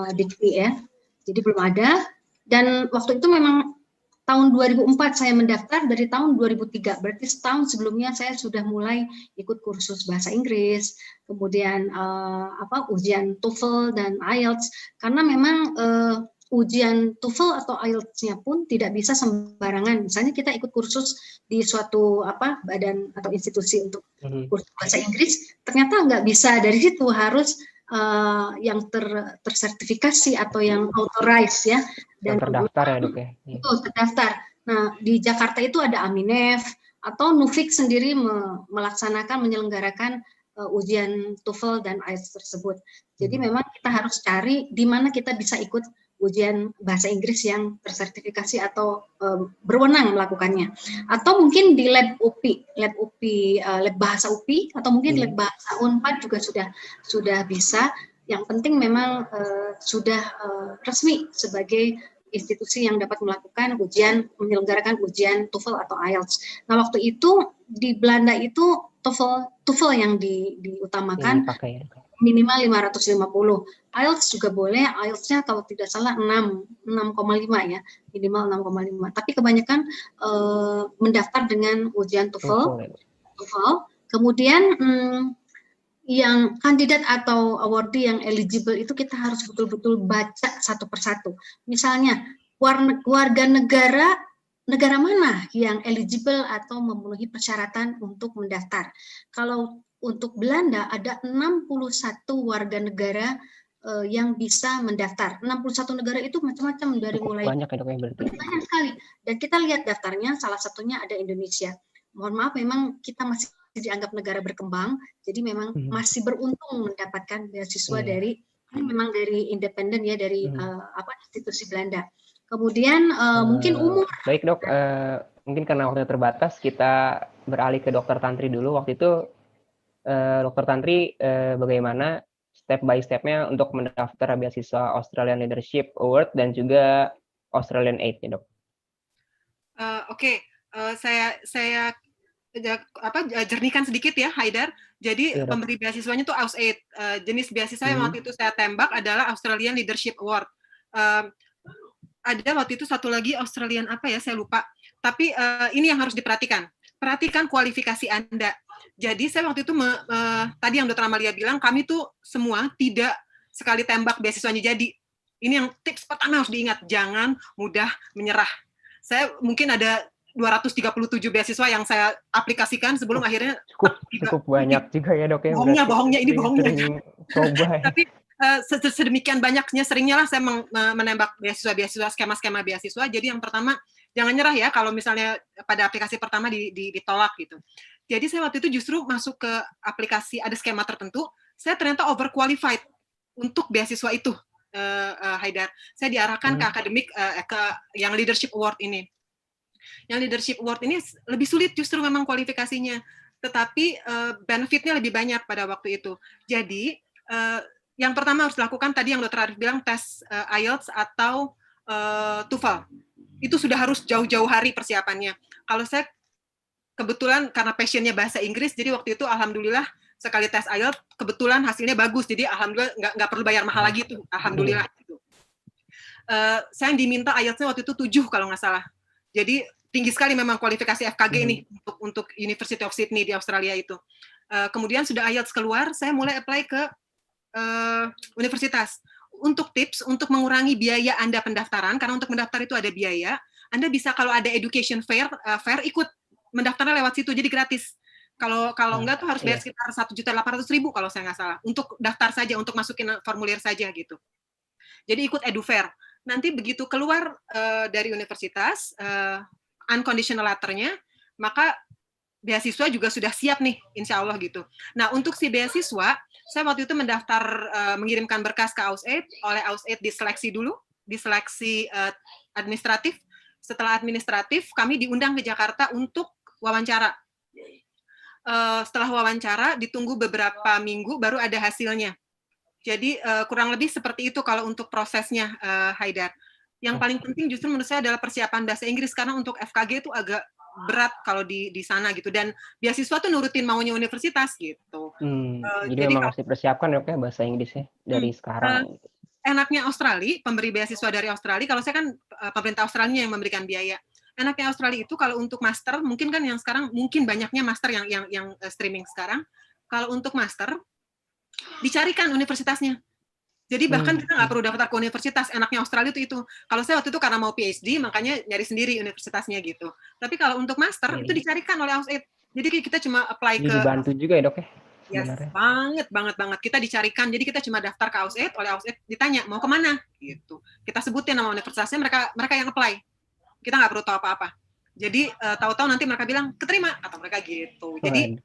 DIKPI ya. Jadi belum ada. Dan waktu itu memang tahun 2004 saya mendaftar, dari tahun 2003, berarti setahun sebelumnya saya sudah mulai ikut kursus bahasa Inggris, kemudian ujian TOEFL dan IELTS, karena memang ujian TOEFL atau IELTS-nya pun tidak bisa sembarangan. Misalnya kita ikut kursus di suatu badan atau institusi untuk kursus bahasa Inggris, ternyata nggak bisa dari situ, harus yang tersertifikasi atau yang authorized ya, dan yang terdaftar ya Dok ya. Itu terdaftar. Nah di Jakarta itu ada Aminef atau Nufik sendiri menyelenggarakan ujian TOEFL dan IELTS tersebut. Jadi memang kita harus cari di mana kita bisa ikut ujian bahasa Inggris yang tersertifikasi atau berwenang melakukannya. Atau mungkin di lab UPI, lab bahasa UPI, atau mungkin lab bahasa UNPAD juga sudah bisa. Yang penting memang sudah resmi sebagai institusi yang dapat menyelenggarakan ujian TOEFL atau IELTS. Nah waktu itu di Belanda itu TOEFL yang diutamakan, minimal 550. IELTS juga boleh, IELTS-nya kalau tidak salah 6,5 ya, minimal 6,5. Tapi kebanyakan mendaftar dengan ujian TOEFL. Kemudian yang kandidat atau awardee yang eligible itu kita harus betul-betul baca satu persatu. Misalnya warga negara mana yang eligible atau memenuhi persyaratan untuk mendaftar. Kalau untuk Belanda ada 61 warga negara yang bisa mendaftar. 61 negara itu macam-macam dari mulai banyak ya Dok ya berarti. Banyak sekali. Dan kita lihat daftarnya, salah satunya ada Indonesia. Mohon maaf, memang kita masih dianggap negara berkembang, jadi memang masih beruntung mendapatkan beasiswa dari independen ya, dari institusi Belanda. Kemudian mungkin umur. Baik Dok, mungkin karena waktunya terbatas kita beralih ke Dr. Tantri dulu. Waktu itu Dr. Tantri bagaimana step by step-nya untuk mendaftar beasiswa Australian Leadership Award dan juga Australian Aid ya Dok? Oke. Saya jernihkan sedikit ya Haidar. Jadi pemberi beasiswanya itu AusAid. Jenis beasiswa yang waktu itu saya tembak adalah Australian Leadership Award. Ada waktu itu satu lagi Australian saya lupa. Tapi ini yang harus diperhatikan. Perhatikan kualifikasi Anda. Jadi saya waktu itu tadi yang Dr. Amalia bilang, kami tuh semua tidak sekali tembak beasiswanya jadi. Ini yang tips pertama harus diingat, jangan mudah menyerah. Saya mungkin ada 237 beasiswa yang saya aplikasikan sebelum akhirnya cukup banyak juga ya dok ya. Bohongnya ini bohongnya. Coba ya. Tapi sedemikian banyaknya seringnya lah saya menembak beasiswa, skema beasiswa. Jadi yang pertama jangan nyerah ya kalau misalnya pada aplikasi pertama ditolak gitu. Jadi saya waktu itu justru masuk ke aplikasi ada skema tertentu, saya ternyata overqualified untuk beasiswa itu. Haidar, saya diarahkan ke akademik ke yang leadership award ini. Yang leadership award ini lebih sulit justru memang kualifikasinya, tetapi benefitnya lebih banyak pada waktu itu. Jadi yang pertama harus dilakukan tadi yang Dr. Arif bilang tes IELTS atau TOEFL. Itu sudah harus jauh-jauh hari persiapannya. Kalau saya kebetulan karena passionnya bahasa Inggris, jadi waktu itu alhamdulillah sekali tes IELTS kebetulan hasilnya bagus, jadi alhamdulillah nggak perlu bayar mahal lagi tuh, alhamdulillah. Saya diminta IELTS-nya waktu itu 7 kalau nggak salah. Jadi tinggi sekali memang kualifikasi FKG ini untuk University of Sydney di Australia itu. Kemudian sudah IELTS keluar, saya mulai apply ke universitas. Untuk tips untuk mengurangi biaya Anda pendaftaran, karena untuk mendaftar itu ada biaya, Anda bisa kalau ada education fair ikut mendaftarnya lewat situ, jadi gratis. Kalau enggak tuh harus bayar sekitar 1.800.000 kalau saya nggak salah, untuk daftar saja, untuk masukin formulir saja gitu. Jadi ikut EduFair. Nanti begitu keluar dari universitas, unconditional letter-nya, maka beasiswa juga sudah siap nih, insya Allah gitu. Nah, untuk si beasiswa, saya waktu itu mendaftar, mengirimkan berkas ke AusAid, oleh AusAid diseleksi dulu, diseleksi administratif. Setelah administratif, kami diundang ke Jakarta untuk wawancara. Setelah wawancara, ditunggu beberapa minggu, baru ada hasilnya. Jadi kurang lebih seperti itu kalau untuk prosesnya, Haidar. Yang paling penting justru menurut saya adalah persiapan bahasa Inggris, karena untuk FKG itu agak berat kalau di sana gitu, dan beasiswa tuh nurutin maunya universitas gitu. Jadi memang harus dipersiapkan ya bahasa Inggrisnya dari sekarang. Enaknya Australia, pemberi beasiswa dari Australia, kalau saya kan pemerintah Australia yang memberikan biaya. Enaknya Australia itu kalau untuk master, mungkin kan yang sekarang mungkin banyaknya master yang streaming sekarang. Kalau untuk master dicarikan universitasnya. Jadi bahkan kita nggak perlu daftar ke universitas. Enaknya Australia itu. Kalau saya waktu itu karena mau PhD, makanya nyari sendiri universitasnya gitu. Tapi kalau untuk master itu dicarikan oleh AusAid. Jadi kita cuma apply ke. Dibantu juga ya dok ya? Yes, banget. Kita dicarikan. Jadi kita cuma daftar ke AusAid, oleh AusAid ditanya mau kemana gitu. Kita sebutin nama universitasnya, mereka yang apply. Kita nggak perlu tahu apa-apa. Jadi tahu-tahu nanti mereka bilang keterima atau mereka gitu. Jadi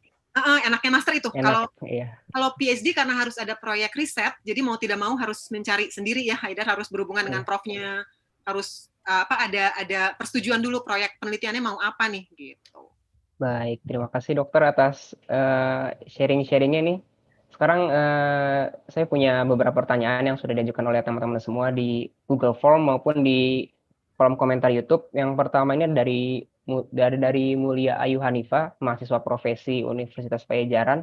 enaknya master itu. Kalau PhD karena harus ada proyek riset, jadi mau tidak mau harus mencari sendiri ya, Haidar harus berhubungan dengan profnya, harus ada persetujuan dulu proyek penelitiannya mau apa nih gitu. Baik, terima kasih dokter atas sharing-sharingnya nih. Sekarang saya punya beberapa pertanyaan yang sudah diajukan oleh teman-teman semua di Google Form maupun di kolom komentar YouTube. Yang pertama ini dari Mulia Ayu Hanifa, mahasiswa profesi Universitas Pajajaran.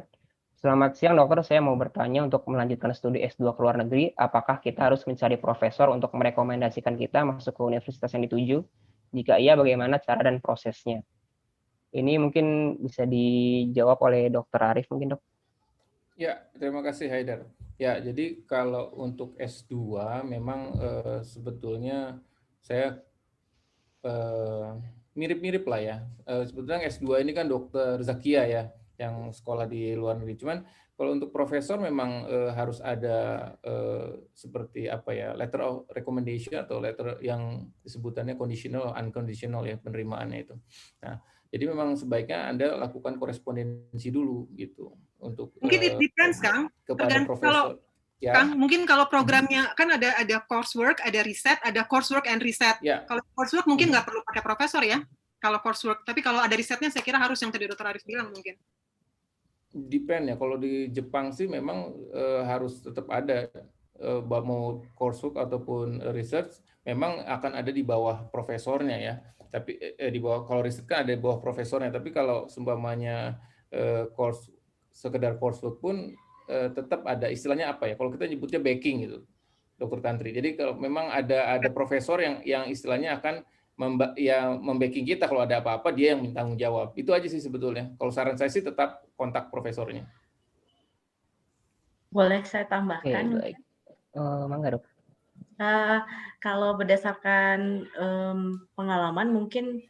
Selamat siang dokter, saya mau bertanya untuk melanjutkan studi S2 ke luar negeri, apakah kita harus mencari profesor untuk merekomendasikan kita masuk ke universitas yang dituju? Jika iya, bagaimana cara dan prosesnya? Ini mungkin bisa dijawab oleh Dr. Arif mungkin dok. Ya, terima kasih Haidar. Ya, jadi kalau untuk S2 memang sebetulnya saya mirip-mirip lah ya. Sebetulnya S2 ini kan Dokter Zakia ya, yang sekolah di luar negeri. Cuman kalau untuk profesor memang harus ada seperti apa ya, letter of recommendation atau letter yang disebutannya conditional, unconditional ya penerimaannya itu. Nah, jadi memang sebaiknya Anda lakukan korespondensi dulu gitu untuk mungkin it depends Kang, kepada profesor. Ya. Kang, mungkin kalau programnya kan ada coursework, ada riset, ada coursework and riset. Ya. Kalau coursework mungkin nggak perlu pakai profesor ya. Kalau coursework, tapi kalau ada risetnya saya kira harus yang tadi Dr. Arif bilang mungkin. Depend ya. Kalau di Jepang sih memang harus tetap ada mau coursework ataupun research memang akan ada di bawah profesornya ya. Tapi di bawah, kalau riset kan ada di bawah profesornya. Tapi kalau seumpamanya sekedar coursework pun tetap ada istilahnya apa ya? Kalau kita nyebutnya backing gitu, Dokter Tantri. Jadi kalau memang ada profesor yang istilahnya akan membacking kita kalau ada apa-apa dia yang tanggung jawab. Itu aja sih sebetulnya. Kalau saran saya sih tetap kontak profesornya. Boleh saya tambahkan? Mangga dok. Kalau berdasarkan pengalaman mungkin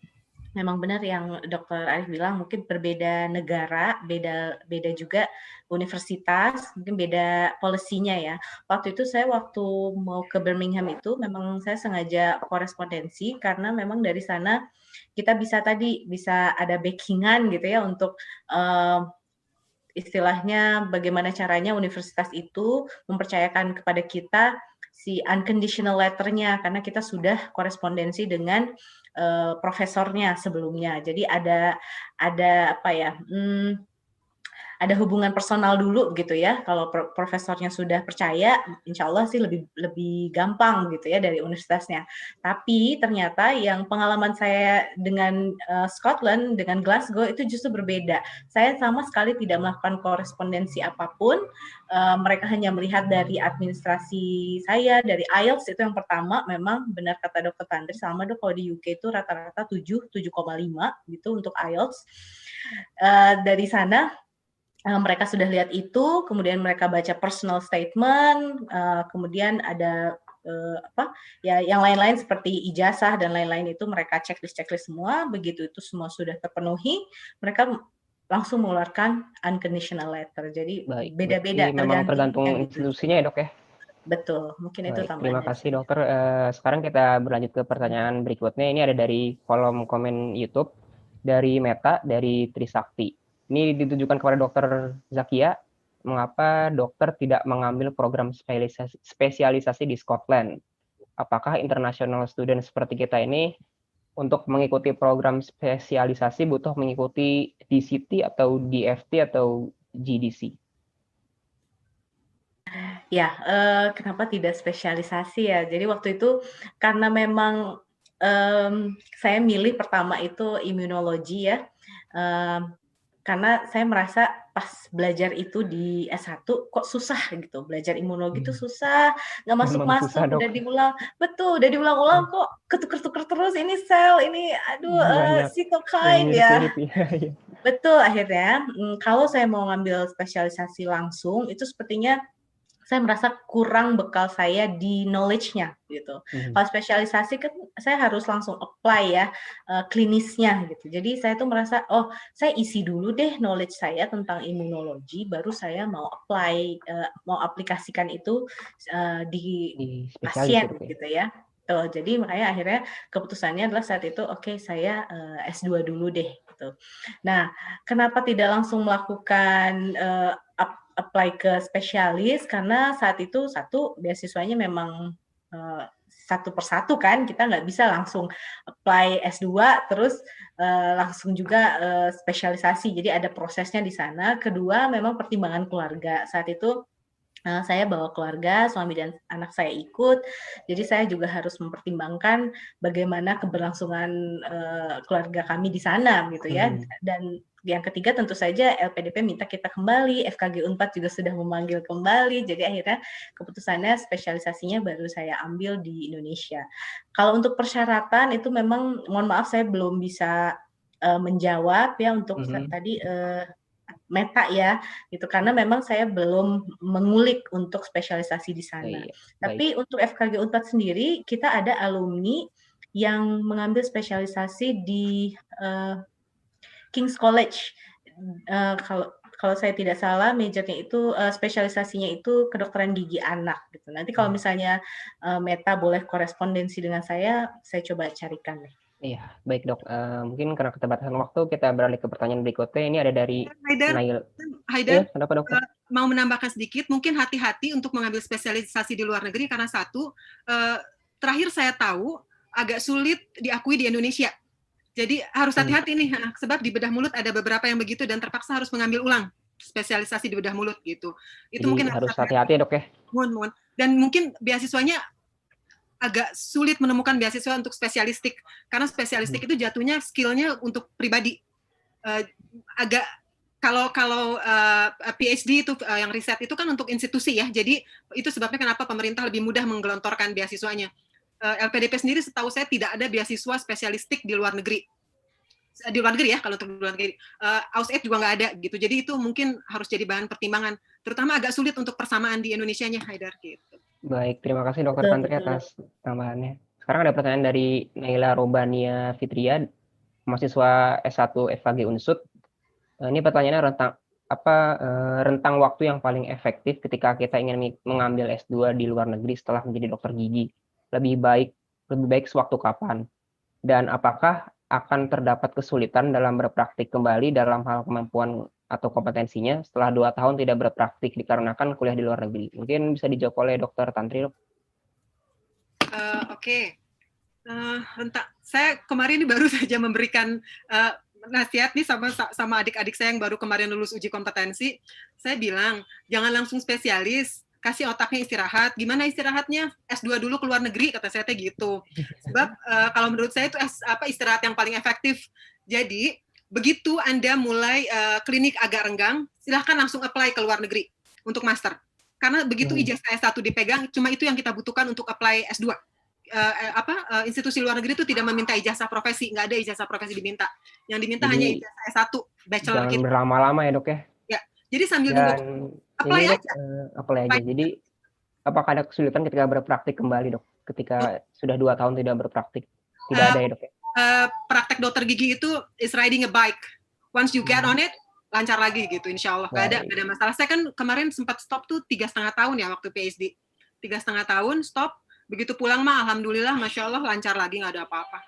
memang benar yang Dr. Arif bilang, mungkin berbeda negara, beda juga universitas, mungkin beda polisinya ya. Waktu itu saya mau ke Birmingham itu memang saya sengaja korespondensi karena memang dari sana kita bisa ada backingan gitu ya untuk istilahnya bagaimana caranya universitas itu mempercayakan kepada kita si unconditional letter-nya karena kita sudah korespondensi dengan profesornya sebelumnya. Jadi ada apa ya? Ada hubungan personal dulu gitu ya. Kalau profesornya sudah percaya, insya Allah sih lebih gampang gitu ya dari universitasnya. Tapi ternyata yang pengalaman saya dengan Scotland, dengan Glasgow itu justru berbeda. Saya sama sekali tidak melakukan korespondensi apapun. Mereka hanya melihat dari administrasi saya, dari IELTS itu yang pertama. Memang benar kata Dr. Tantri, sama dok kalau di UK itu rata-rata 7,5 gitu untuk IELTS. Dari sana mereka sudah lihat itu, kemudian mereka baca personal statement, kemudian ada yang lain-lain seperti ijazah dan lain-lain itu mereka checklist semua. Begitu itu semua sudah terpenuhi, mereka langsung mengeluarkan unconditional letter. Jadi beda-beda tergantung institusinya ya dok ya. Betul, mungkin itu tambahan. Terima kasih dokter. Sekarang kita berlanjut ke pertanyaan berikutnya. Ini ada dari kolom komen YouTube dari Meta dari Trisakti. Ini ditujukan kepada Dokter Zakia. Mengapa dokter tidak mengambil program spesialisasi di Scotland? Apakah international student seperti kita ini untuk mengikuti program spesialisasi butuh mengikuti DCT atau DFT atau GDC? Ya, kenapa tidak spesialisasi ya? Jadi waktu itu karena memang saya milih pertama itu imunologi ya. Karena saya merasa pas belajar itu di S1 kok susah gitu, belajar imunologi itu susah, nggak masuk-masuk, udah diulang-ulang kok ketuker-tuker terus ini sel, ini cytokine ya. Betul, akhirnya kalau saya mau ngambil spesialisasi langsung itu sepertinya saya merasa kurang bekal saya di knowledge-nya gitu. Kalau spesialisasi kan saya harus langsung apply ya klinisnya gitu. Jadi saya tuh merasa saya isi dulu deh knowledge saya tentang imunologi, baru saya mau apply, mau aplikasikan itu di pasien gitu ya. Tuh, jadi makanya akhirnya keputusannya adalah saat itu saya S2 dulu deh gitu. Nah, kenapa tidak langsung melakukan apply ke spesialis? Karena saat itu beasiswanya memang satu persatu kan, kita nggak bisa langsung apply S2 terus langsung juga spesialisasi. Jadi ada prosesnya di sana. Kedua, memang pertimbangan keluarga. Saat itu saya bawa keluarga, suami dan anak saya ikut. Jadi saya juga harus mempertimbangkan bagaimana keberlangsungan keluarga kami di sana gitu ya. Dan yang ketiga tentu saja LPDP minta kita kembali, FKG Unpad juga sudah memanggil kembali, jadi akhirnya keputusannya spesialisasinya baru saya ambil di Indonesia. Kalau untuk persyaratan itu memang, mohon maaf saya belum bisa menjawab ya untuk tadi Meta ya, gitu karena memang saya belum mengulik untuk spesialisasi di sana. Tapi untuk FKG Unpad sendiri kita ada alumni yang mengambil spesialisasi di King's College. Kalau saya tidak salah, majornya itu spesialisasinya itu kedokteran gigi anak. Gitu. Nanti kalau misalnya Meta boleh korespondensi dengan saya coba carikan. Iya, baik dok. Mungkin karena keterbatasan waktu, kita beralih ke pertanyaan berikutnya. Ini ada dari Haidar, kenapa dokter? Mau menambahkan sedikit, mungkin hati-hati untuk mengambil spesialisasi di luar negeri karena terakhir saya tahu agak sulit diakui di Indonesia. Jadi harus hati-hati nih, sebab di bedah mulut ada beberapa yang begitu dan terpaksa harus mengambil ulang spesialisasi di bedah mulut gitu. Itu jadi mungkin harus hati-hati dok ya. Mohon. Dan mungkin beasiswanya agak sulit menemukan beasiswa untuk spesialistik karena spesialistik itu jatuhnya skillnya untuk pribadi. Agak kalau PhD itu yang riset itu kan untuk institusi ya. Jadi itu sebabnya kenapa pemerintah lebih mudah menggelontorkan beasiswanya. LPDP sendiri setahu saya tidak ada beasiswa spesialistik di luar negeri. Di luar negeri ya, kalau untuk luar negeri. AusAid juga nggak ada gitu. Jadi itu mungkin harus jadi bahan pertimbangan. Terutama agak sulit untuk persamaan di Indonesianya, Haidar gitu. Baik, terima kasih Dokter Betul, Tantri betul. atas tambahannya. Sekarang ada pertanyaan dari Naila Robania Fitria, mahasiswa S1 FKG Unsud. Ini pertanyaannya rentang waktu yang paling efektif ketika kita ingin mengambil S2 di luar negeri setelah menjadi dokter gigi. Lebih baik sewaktu kapan? Dan apakah akan terdapat kesulitan dalam berpraktik kembali dalam hal kemampuan atau kompetensinya setelah 2 tahun tidak berpraktik dikarenakan kuliah di luar negeri? Mungkin bisa dijawab oleh Dokter Tantri, Dok. Oke. Saya kemarin ini baru saja memberikan nasihat nih sama adik-adik saya yang baru kemarin lulus uji kompetensi. Saya bilang, jangan langsung spesialis, kasih otaknya istirahat. Gimana istirahatnya? S2 dulu ke luar negeri, kata saya gitu. Sebab kalau menurut saya itu istirahat yang paling efektif. Jadi, begitu Anda mulai klinik agak renggang, silahkan langsung apply ke luar negeri untuk master. Karena begitu ijazah S1 dipegang, cuma itu yang kita butuhkan untuk apply S2. Institusi luar negeri itu tidak meminta ijazah profesi, nggak ada ijazah profesi diminta. Yang diminta hanya ijazah S1, bachelor. Jangan berlama-lama ya, Dok ya. Ya, jadi sambil nunggu apply aja. Apply aja. Jadi apakah ada kesulitan ketika berpraktik kembali, Dok? Ketika sudah 2 tahun tidak berpraktik? Tidak ada ya, Dok ya? Praktek dokter gigi itu is riding a bike. Once you get on it, lancar lagi gitu, insya Allah. Nggak ada masalah. Saya kan kemarin sempat stop tuh 3,5 tahun ya waktu PhD. 3,5 tahun stop. Begitu pulang mah, alhamdulillah, masya Allah lancar lagi, nggak ada apa-apa.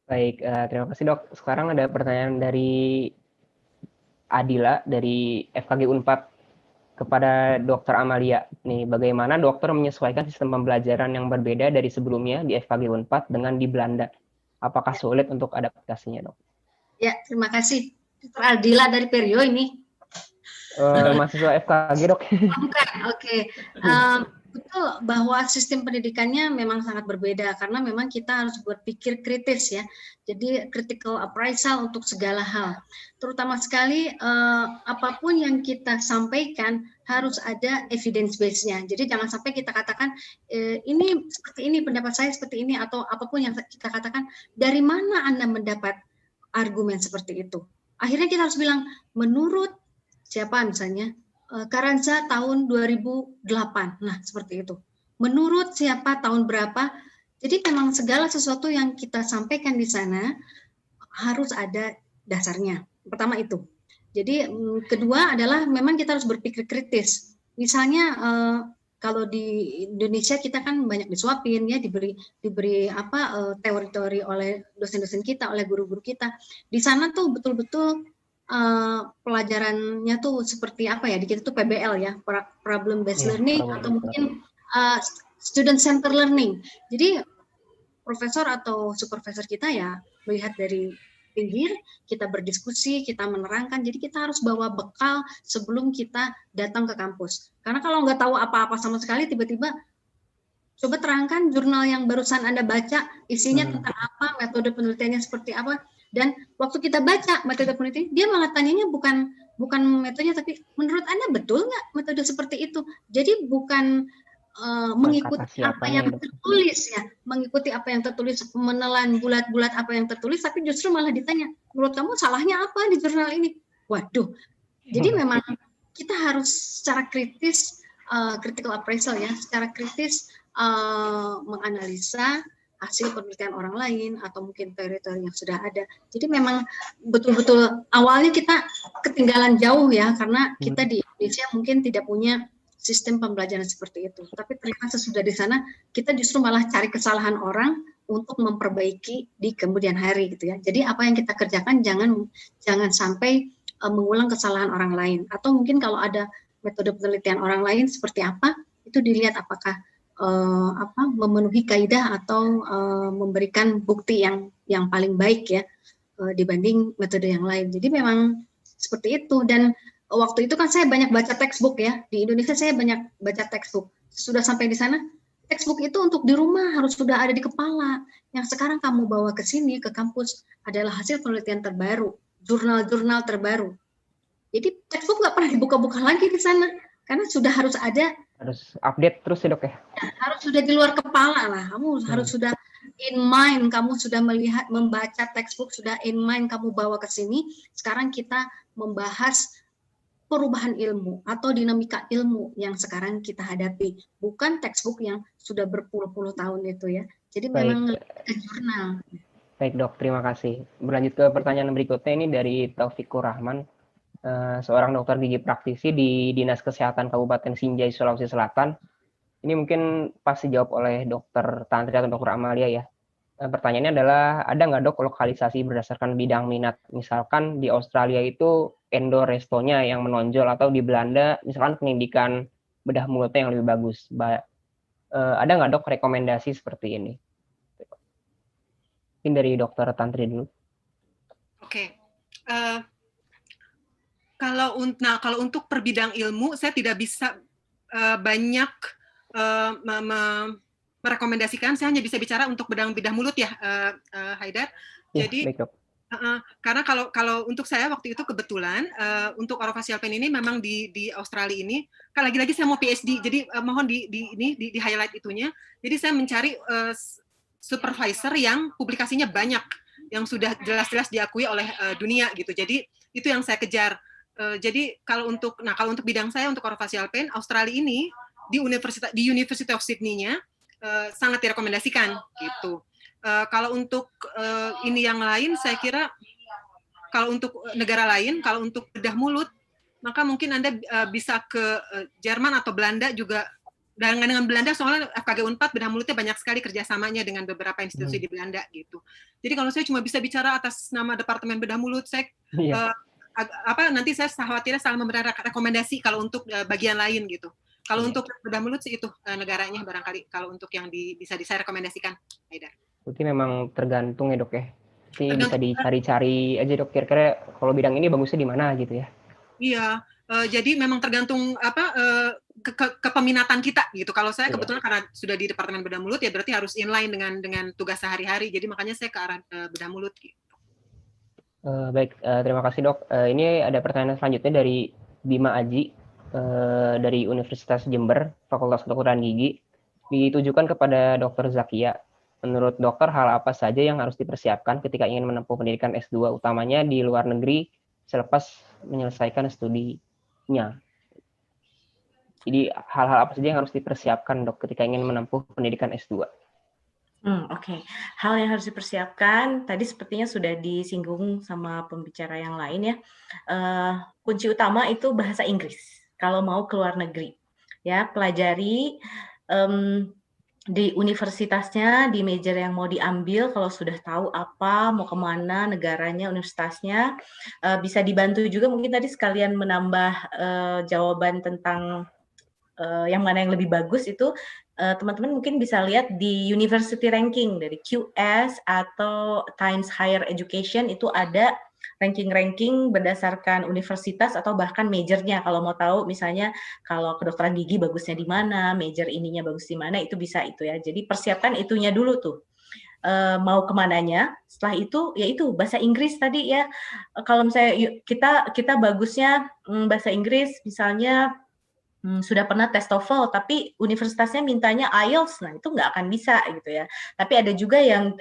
Baik, terima kasih Dok. Sekarang ada pertanyaan dari Adila dari FKG Unpad kepada Dokter Amalia. Nih, bagaimana dokter menyesuaikan sistem pembelajaran yang berbeda dari sebelumnya di FKG Unpad dengan di Belanda? Apakah sulit untuk adaptasinya, Dok? Ya, terima kasih. Dokter Adila dari Perio ini. Mahasiswa FKG, Dok. Bukan, oke. Betul bahwa sistem pendidikannya memang sangat berbeda karena memang kita harus berpikir kritis ya. Jadi critical appraisal untuk segala hal. Terutama sekali apapun yang kita sampaikan harus ada evidence base-nya. Jadi jangan sampai kita katakan ini seperti ini, pendapat saya seperti ini, atau apapun yang kita katakan, dari mana Anda mendapat argumen seperti itu. Akhirnya kita harus bilang menurut siapa misalnya, Carranza tahun 2008, nah seperti itu. Menurut siapa tahun berapa, jadi memang segala sesuatu yang kita sampaikan di sana harus ada dasarnya. Pertama itu. Jadi kedua adalah memang kita harus berpikir kritis. Misalnya kalau di Indonesia kita kan banyak disuapin ya, diberi teori-teori oleh dosen-dosen kita, oleh guru-guru kita. Di sana tuh betul-betul pelajarannya tuh seperti apa ya, di kita tuh PBL ya, problem based learning, atau mungkin student center learning. Jadi profesor atau supervisor kita ya melihat dari pinggir, kita berdiskusi, kita menerangkan, jadi kita harus bawa bekal sebelum kita datang ke kampus. Karena kalau nggak tahu apa-apa sama sekali, tiba-tiba coba terangkan jurnal yang barusan Anda baca, isinya tentang apa, metode penelitiannya seperti apa. Dan waktu kita baca metode penelitian, dia malah tanyanya bukan metodenya, tapi menurut Anda betul nggak metode seperti itu? Jadi bukan mengikuti apa yang tertulis ya, mengikuti apa yang tertulis, menelan bulat-bulat apa yang tertulis, tapi justru malah ditanya, menurut kamu salahnya apa di jurnal ini? Waduh, jadi memang kita harus secara kritis, critical appraisal ya, secara kritis menganalisa hasil penelitian orang lain atau mungkin teori-teori yang sudah ada. Jadi memang betul-betul awalnya kita ketinggalan jauh ya, karena kita di Indonesia mungkin tidak punya sistem pembelajaran seperti itu. Tapi ternyata sesudah di sana kita justru malah cari kesalahan orang untuk memperbaiki di kemudian hari gitu ya. Jadi apa yang kita kerjakan jangan sampai mengulang kesalahan orang lain. Atau mungkin kalau ada metode penelitian orang lain seperti apa, itu dilihat apakah memenuhi kaidah atau memberikan bukti yang paling baik ya dibanding metode yang lain. Jadi memang seperti itu. Dan waktu itu kan saya banyak baca textbook ya, di Indonesia saya banyak baca textbook. Sudah sampai di sana, textbook itu untuk di rumah harus sudah ada di kepala. Yang sekarang kamu bawa ke sini ke kampus adalah hasil penelitian terbaru, jurnal-jurnal terbaru. Jadi textbook nggak pernah dibuka-buka lagi di sana karena sudah harus ada. Harus update terus ya Dok ya? Harus sudah di luar kepala lah, kamu harus sudah in mind, kamu sudah melihat, membaca textbook, sudah in mind kamu bawa ke sini. Sekarang kita membahas perubahan ilmu atau dinamika ilmu yang sekarang kita hadapi, bukan textbook yang sudah berpuluh-puluh tahun itu ya. Jadi memang ke jurnal. Baik dok, terima kasih. Berlanjut ke pertanyaan berikutnya ini dari Taufikur Rahman, seorang dokter gigi praktisi di Dinas Kesehatan Kabupaten Sinjai, Sulawesi Selatan. Ini mungkin pasti dijawab oleh dokter Tantri atau dokter Amalia ya. Pertanyaannya adalah, ada nggak dok lokalisasi berdasarkan bidang minat? Misalkan di Australia itu endorestonya yang menonjol, atau di Belanda misalkan pendidikan bedah mulutnya yang lebih bagus. Ada nggak dok rekomendasi seperti ini? Mungkin dari dokter Tantri dulu. Oke. Kalau untuk per bidang ilmu, saya tidak bisa banyak merekomendasikan. Saya hanya bisa bicara untuk bedah mulut ya, Haidar. Jadi baik, dok. Karena kalau untuk saya waktu itu kebetulan untuk orofacial pain ini memang di Australia ini, kan lagi-lagi saya mau PhD, jadi mohon di highlight itunya. Jadi saya mencari supervisor yang publikasinya banyak, yang sudah jelas-jelas diakui oleh dunia gitu. Jadi itu yang saya kejar. Jadi kalau untuk bidang saya untuk orofacial pain, Australia ini di University of Sydney-nya sangat direkomendasikan gitu. Kalau untuk ini yang lain, saya kira kalau untuk negara lain, kalau untuk bedah mulut, maka mungkin Anda bisa ke Jerman atau Belanda juga. Dengan Belanda, soalnya FKG Unpad bedah mulutnya banyak sekali kerjasamanya dengan beberapa institusi di Belanda gitu. Jadi kalau saya cuma bisa bicara atas nama Departemen Bedah Mulut, saya nanti saya khawatirnya salah memberikan rekomendasi kalau untuk bagian lain gitu. Kalau untuk bedah mulut sih itu negaranya barangkali kalau untuk yang bisa saya rekomendasikan, Haidar. Berarti memang tergantung ya dok ya. Bisa dicari-cari aja dok, kira-kira kalau bidang ini bagusnya di mana gitu ya. Iya, jadi memang tergantung kepeminatan kita gitu. Kalau saya kebetulan karena sudah di Departemen Bedah Mulut ya berarti harus inline dengan tugas sehari-hari. Jadi makanya saya ke arah bedah mulut gitu. Baik, terima kasih dok. Ini ada pertanyaan selanjutnya dari Bima Aji dari Universitas Jember, Fakultas Kedokteran Gigi, ditujukan kepada Dr. Zakia. Menurut dokter, hal apa saja yang harus dipersiapkan ketika ingin menempuh pendidikan S2, utamanya di luar negeri selepas menyelesaikan studinya? Jadi hal-hal apa saja yang harus dipersiapkan dok ketika ingin menempuh pendidikan S2? Oke. Hal yang harus dipersiapkan tadi sepertinya sudah disinggung sama pembicara yang lain ya. Kunci utama itu bahasa Inggris kalau mau ke luar negeri. Ya, pelajari di universitasnya, di major yang mau diambil, kalau sudah tahu apa, mau kemana, negaranya, universitasnya, bisa dibantu juga mungkin tadi sekalian menambah jawaban tentang yang mana yang lebih bagus itu, teman-teman mungkin bisa lihat di university ranking dari QS atau Times Higher Education, itu ada ranking-ranking berdasarkan universitas atau bahkan majornya. Kalau mau tahu misalnya kalau kedokteran gigi bagusnya di mana, major ininya bagus di mana, itu bisa itu ya. Jadi persiapkan itunya dulu tuh. Mau kemananya, setelah itu ya itu bahasa Inggris tadi ya. Kalau misalnya kita bagusnya bahasa Inggris misalnya sudah pernah tes TOEFL, tapi universitasnya mintanya IELTS, nah itu nggak akan bisa gitu ya. Tapi ada juga yang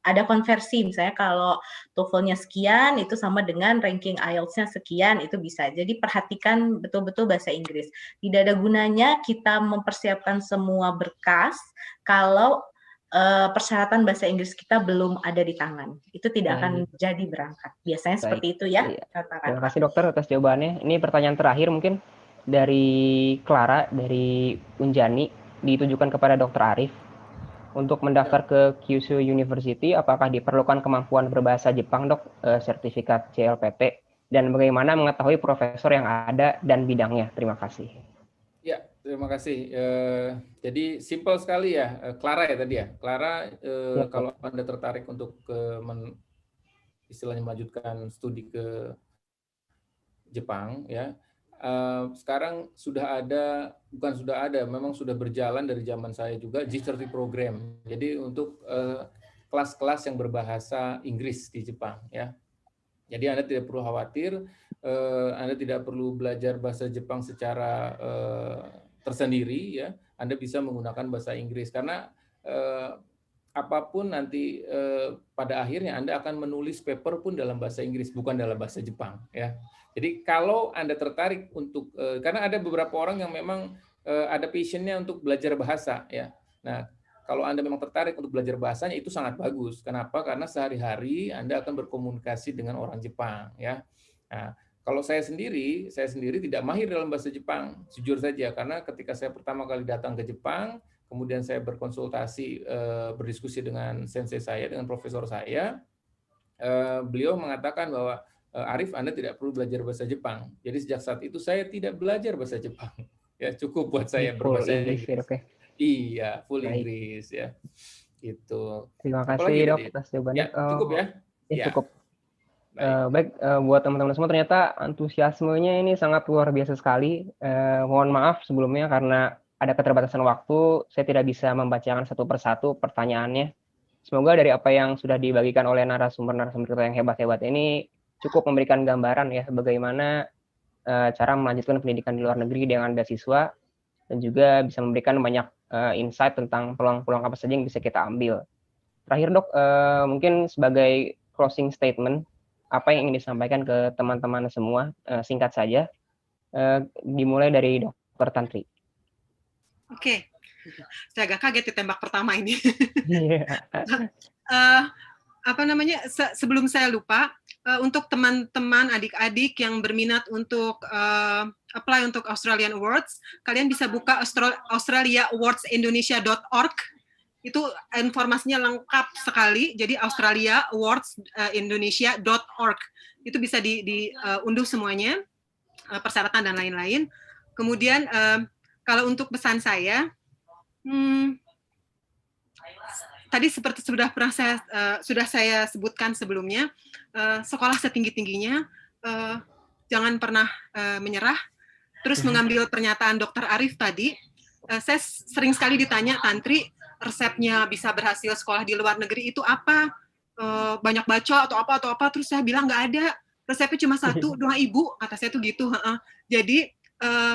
ada konversi, misalnya kalau TOEFL-nya sekian, itu sama dengan ranking IELTS-nya sekian, itu bisa. Jadi perhatikan betul-betul bahasa Inggris. Tidak ada gunanya kita mempersiapkan semua berkas kalau persyaratan bahasa Inggris kita belum ada di tangan. Itu tidak akan jadi berangkat. Biasanya seperti itu ya. Terima kasih dokter atas jawabannya. Ini pertanyaan terakhir mungkin dari Clara dari Unjani, ditujukan kepada Dr. Arif. Untuk mendaftar ke Kyushu University, apakah diperlukan kemampuan berbahasa Jepang dok, sertifikat CLPT, dan bagaimana mengetahui profesor yang ada dan bidangnya? Terima kasih. Ya, terima kasih. Jadi simpel sekali ya, Clara ya tadi ya. Clara, kalau Anda tertarik untuk istilahnya melanjutkan studi ke Jepang ya, sekarang memang sudah berjalan dari zaman saya juga G30 program. Jadi untuk kelas-kelas yang berbahasa Inggris di Jepang ya. Jadi Anda tidak perlu khawatir, Anda tidak perlu belajar bahasa Jepang secara tersendiri ya. Anda bisa menggunakan bahasa Inggris karena apapun nanti pada akhirnya Anda akan menulis paper pun dalam bahasa Inggris, bukan dalam bahasa Jepang, ya. Jadi kalau Anda tertarik untuk, karena ada beberapa orang yang memang ada passion-nya untuk belajar bahasa, ya. Nah, kalau Anda memang tertarik untuk belajar bahasanya, itu sangat bagus. Kenapa? Karena sehari-hari Anda akan berkomunikasi dengan orang Jepang, ya. Nah, kalau saya sendiri tidak mahir dalam bahasa Jepang, jujur saja, karena ketika saya pertama kali datang ke Jepang, kemudian saya berkonsultasi, berdiskusi dengan sensei saya, dengan profesor saya, beliau mengatakan bahwa, Arif, Anda tidak perlu belajar bahasa Jepang. Jadi sejak saat itu saya tidak belajar bahasa Jepang. Ya, cukup buat saya berbahasa Inggris. Iya, full Inggris, ya. Gitu. Terima kasih, Dok, atas jawabannya. Ya, cukup ya? Ya, cukup. Baik, buat teman-teman semua, ternyata antusiasmenya ini sangat luar biasa sekali. Mohon maaf sebelumnya karena ada keterbatasan waktu, saya tidak bisa membacakan satu persatu pertanyaannya. Semoga dari apa yang sudah dibagikan oleh narasumber-narasumber kita yang hebat-hebat ini cukup memberikan gambaran ya bagaimana cara melanjutkan pendidikan di luar negeri dengan beasiswa, dan juga bisa memberikan banyak insight tentang peluang-peluang apa saja yang bisa kita ambil. Terakhir, Dok, mungkin sebagai closing statement, apa yang ingin disampaikan ke teman-teman semua, singkat saja, dimulai dari Dr. Tantri. Oke, saya agak kaget ditembak pertama ini. Sebelum saya lupa, untuk teman-teman adik-adik yang berminat untuk apply untuk Australian Awards, kalian bisa buka australiaawardsindonesia.org. Itu informasinya lengkap sekali. Jadi australiaawards.indonesia.org itu bisa diunduh semuanya, persyaratan dan lain-lain. Kemudian kalau untuk pesan saya, tadi seperti sudah saya sebutkan sebelumnya, sekolah setinggi-tingginya, jangan pernah menyerah. Terus mengambil pernyataan Dr. Arif tadi, saya sering sekali ditanya, Tantri, resepnya bisa berhasil sekolah di luar negeri itu apa? Banyak baca atau apa? Terus saya bilang nggak ada, resepnya cuma satu, doa ibu, kata saya tuh gitu. Jadi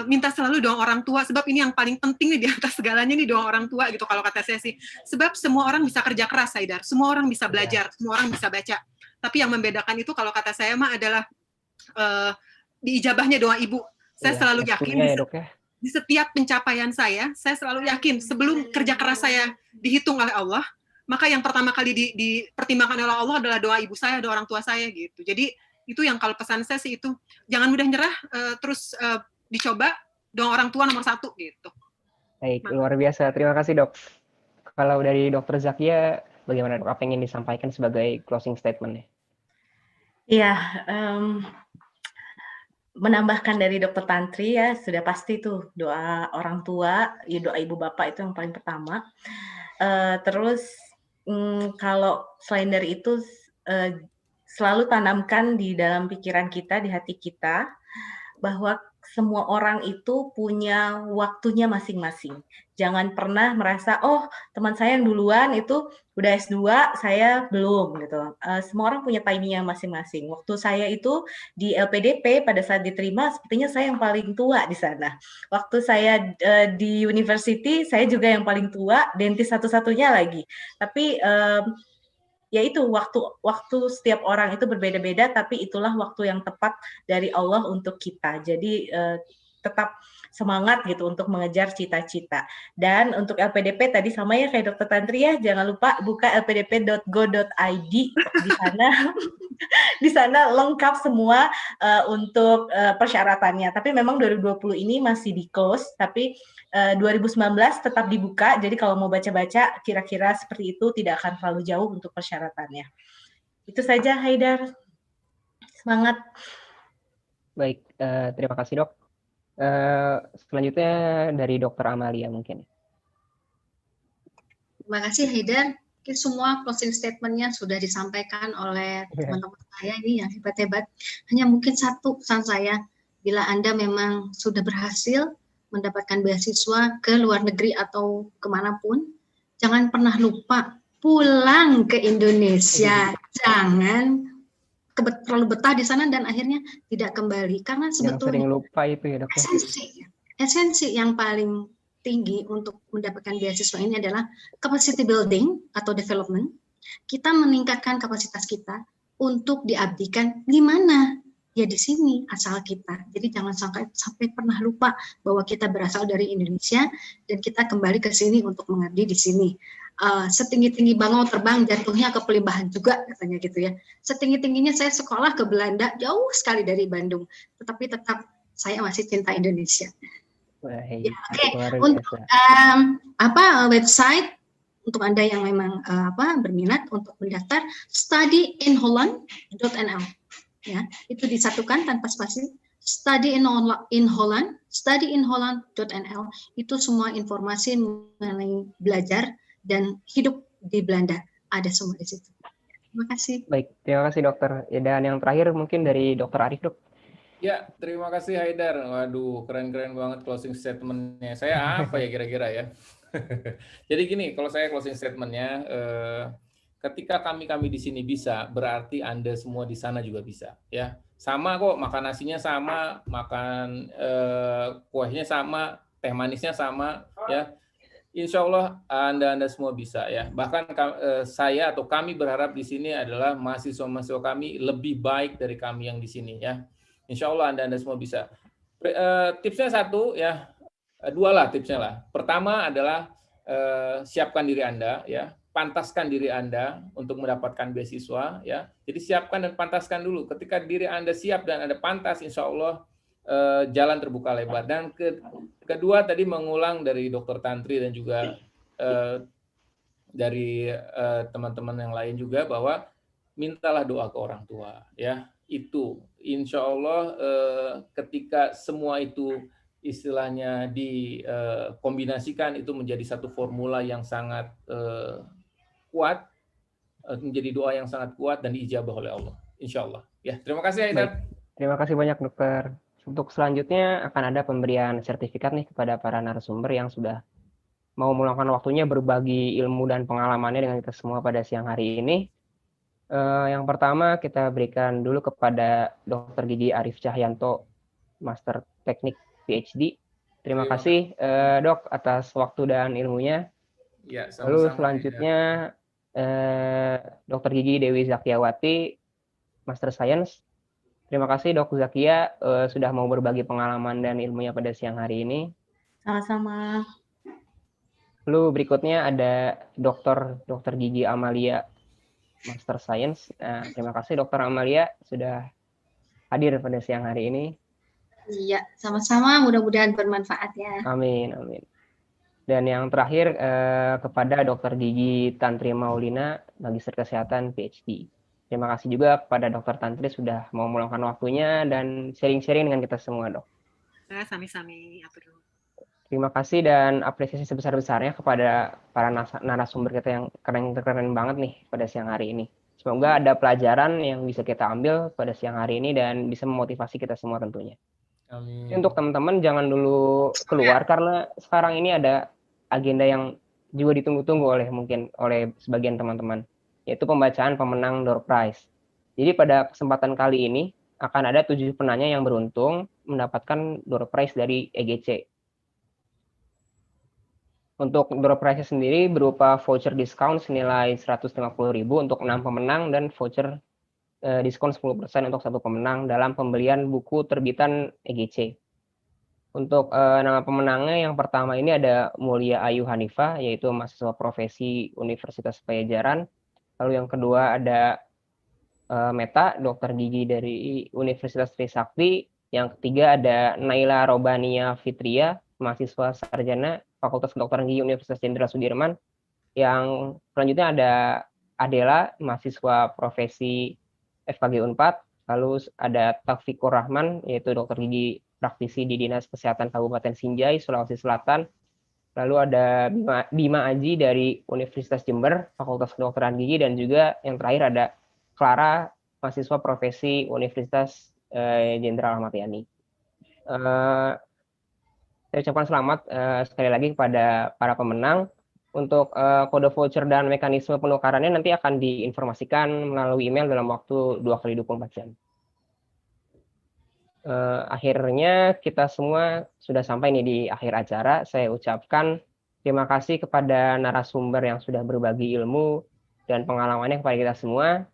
minta selalu doa orang tua, sebab ini yang paling penting nih di atas segalanya nih, doa orang tua gitu kalau kata saya sih. Sebab semua orang bisa kerja keras, Haidar, semua orang bisa belajar, semua orang bisa baca. Tapi yang membedakan itu kalau kata saya mah adalah diijabahnya doa ibu. Saya selalu yakin di setiap pencapaian saya selalu yakin sebelum kerja keras saya dihitung oleh Allah, maka yang pertama kali dipertimbangkan oleh Allah adalah doa ibu saya, doa orang tua saya gitu. Jadi itu yang kalau pesan saya sih itu, jangan mudah nyerah, terus dicoba, doa orang tua nomor 1 gitu. Baik, luar biasa. Terima kasih, Dok. Kalau dari Dr. Zakia, bagaimana, Dok? Apa yang ingin disampaikan sebagai closing statement-nya? Iya, menambahkan dari Dr. Tantri ya, sudah pasti tuh doa orang tua, ya doa ibu bapak itu yang paling pertama. Terus kalau selain dari itu, selalu tanamkan di dalam pikiran kita, di hati kita, bahwa semua orang itu punya waktunya masing-masing. Jangan pernah merasa, oh teman saya yang duluan itu udah S2, saya belum gitu. Semua orang punya timingnya masing-masing. Waktu saya itu di LPDP pada saat diterima, sepertinya saya yang paling tua di sana. Waktu saya di university, saya juga yang paling tua, dentis satu-satunya lagi. Tapi ya itu waktu setiap orang itu berbeda-beda, tapi itulah waktu yang tepat dari Allah untuk kita. Jadi tetap semangat gitu untuk mengejar cita-cita. Dan untuk LPDP tadi sama ya kayak Dr. Tantri ya, jangan lupa buka lpdp.go.id. Di sana lengkap semua untuk persyaratannya. Tapi memang 2020 ini masih di close, tapi 2019 tetap dibuka. Jadi kalau mau baca-baca kira-kira seperti itu, tidak akan terlalu jauh untuk persyaratannya. Itu saja, Haidar. Semangat. Baik, terima kasih, Dok. Selanjutnya dari Dr. Amalia mungkin. Terima kasih, Haidar. Mungkin semua closing statement-nya sudah disampaikan oleh teman-teman saya ini yang hebat-hebat. Hanya mungkin satu pesan saya, bila Anda memang sudah berhasil mendapatkan beasiswa ke luar negeri atau kemanapun, jangan pernah lupa pulang ke Indonesia. Jangan terlalu betah di sana dan akhirnya tidak kembali. Karena sebetulnya yang sering lupa itu ya, Dok. Esensi yang paling tinggi untuk mendapatkan beasiswa ini adalah capacity building atau development. Kita meningkatkan kapasitas kita untuk diabdikan di mana? Ya di sini asal kita. Jadi jangan sampai pernah lupa bahwa kita berasal dari Indonesia dan kita kembali ke sini untuk mengabdi di sini. Setinggi-tinggi bangau terbang jatuhnya ke Pelimbahan juga katanya gitu ya. Setinggi-tingginya saya sekolah ke Belanda jauh sekali dari Bandung, tetapi tetap saya masih cinta Indonesia. Ya, Oke. Untuk website untuk Anda yang memang berminat untuk mendaftar studyinholland.nl ya, itu disatukan tanpa spasi. studyinholland.nl itu semua informasi mengenai belajar dan hidup di Belanda ada semua di situ. Terima kasih. Baik, terima kasih dokter. Dan yang terakhir mungkin dari Dokter Arif, dok. Ya, terima kasih Haidar. Waduh, keren-keren banget closing statement-nya. Saya apa ya kira-kira ya? Jadi gini, kalau saya closing statement-nya, ketika kami di sini bisa, berarti Anda semua di sana juga bisa. Ya, sama kok, makan nasinya sama, makan kuahnya sama, teh manisnya sama. Ya, Insya Allah Anda semua bisa ya. Bahkan saya atau kami berharap di sini adalah mahasiswa-mahasiswa kami lebih baik dari kami yang di sini ya. Insya Allah Anda semua bisa. Tipsnya satu ya, dua lah tipsnya lah. Pertama adalah siapkan diri Anda ya, pantaskan diri Anda untuk mendapatkan beasiswa ya. Jadi siapkan dan pantaskan dulu. Ketika diri Anda siap dan Anda pantas, Insya Allah jalan terbuka lebar. Dan kedua tadi mengulang dari Dokter Tantri dan juga dari teman-teman yang lain juga bahwa mintalah doa ke orang tua ya. Itu insya Allah ketika semua itu istilahnya dikombinasikan itu menjadi satu formula yang sangat kuat, menjadi doa yang sangat kuat dan diijabah oleh Allah insya Allah ya. Terima kasih Haidar. Terima kasih banyak dokter. Untuk selanjutnya akan ada pemberian sertifikat nih kepada para narasumber yang sudah mau meluangkan waktunya berbagi ilmu dan pengalamannya dengan kita semua pada siang hari ini. Yang pertama kita berikan dulu kepada Dr. Gigi Arif Cahyanto, Master Teknik PhD. Terima kasih dok atas waktu dan ilmunya. Ya, lalu selanjutnya Dr. Gigi Dewi Zakiawati, Master Science. Terima kasih Dok Zakia sudah mau berbagi pengalaman dan ilmunya pada siang hari ini. Sama-sama. Lalu berikutnya ada Dr. Gigi Amalia, Master Science. Terima kasih Dr. Amalia sudah hadir pada siang hari ini. Iya, sama-sama. Mudah-mudahan bermanfaat ya. Amin, amin. Dan yang terakhir kepada Dr. Gigi Tantri Maulina, Magister Kesehatan PhD. Terima kasih juga kepada Dr. Tantri sudah mau meluangkan waktunya dan sharing-sharing dengan kita semua, Dok. Sami-sami. Terima kasih dan apresiasi sebesar-besarnya kepada para narasumber kita yang keren banget nih pada siang hari ini. Semoga ada pelajaran yang bisa kita ambil pada siang hari ini dan bisa memotivasi kita semua tentunya. Amin. Untuk teman-teman jangan dulu keluar karena sekarang ini ada agenda yang juga ditunggu-tunggu oleh sebagian teman-teman, yaitu pembacaan pemenang door prize. Jadi pada kesempatan kali ini akan ada 7 penanya yang beruntung mendapatkan door prize dari EGC. Untuk door prize sendiri berupa voucher diskon senilai 150.000 untuk 6 pemenang dan voucher diskon 10% untuk 1 pemenang dalam pembelian buku terbitan EGC. Untuk nama pemenangnya yang pertama ini ada Mulia Ayu Hanifah, yaitu mahasiswa profesi Universitas Pajajaran. Lalu yang kedua ada Meta, Dokter Gigi dari Universitas Trisakti. Yang ketiga ada Naila Robania Fitria, mahasiswa sarjana Fakultas Kedokteran Gigi Universitas Jenderal Sudirman. Yang selanjutnya ada Adela, mahasiswa profesi FKG Unpad. Lalu ada Taufikur Rahman, yaitu dokter gigi praktisi di Dinas Kesehatan Kabupaten Sinjai, Sulawesi Selatan. Lalu ada Bima Aji dari Universitas Jember, Fakultas Kedokteran Gigi, dan juga yang terakhir ada Clara, mahasiswa profesi Universitas Jenderal Ahmad Yani. Saya ucapkan selamat sekali lagi kepada para pemenang. Untuk kode voucher dan mekanisme penukarannya nanti akan diinformasikan melalui email dalam waktu 2 kali 24 jam. Akhirnya kita semua sudah sampai nih di akhir acara. Saya ucapkan terima kasih kepada narasumber yang sudah berbagi ilmu dan pengalamannya kepada kita semua.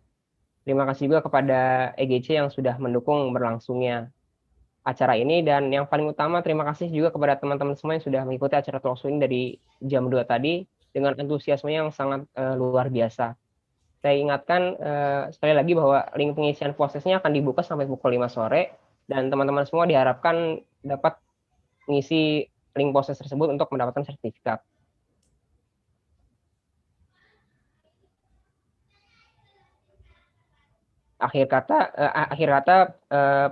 Terima kasih juga kepada EGC yang sudah mendukung berlangsungnya acara ini, dan yang paling utama terima kasih juga kepada teman-teman semua yang sudah mengikuti acara talkshow ini dari jam 2 tadi dengan antusiasmenya yang sangat luar biasa. Saya ingatkan sekali lagi bahwa link pengisian prosesnya akan dibuka sampai pukul 5 sore, dan teman-teman semua diharapkan dapat mengisi link proses tersebut untuk mendapatkan sertifikat. Akhir kata,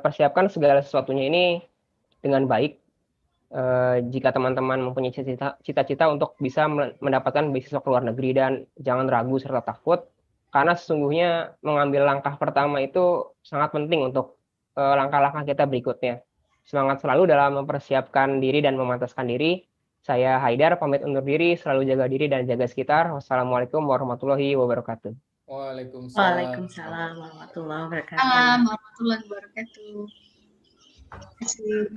persiapkan segala sesuatunya ini dengan baik. Jika teman-teman mempunyai cita-cita untuk bisa mendapatkan beasiswa ke luar negeri, dan jangan ragu serta takut, karena sesungguhnya mengambil langkah pertama itu sangat penting untuk langkah-langkah kita berikutnya. Semangat selalu dalam mempersiapkan diri dan memantaskan diri. Saya Haidar, pamit undur diri, selalu jaga diri dan jaga sekitar. Wassalamualaikum warahmatullahi wabarakatuh. Waalaikumsalam warahmatullahi wabarakatuh. Waalaikumsalam warahmatullahi wabarakatuh. Terima kasih.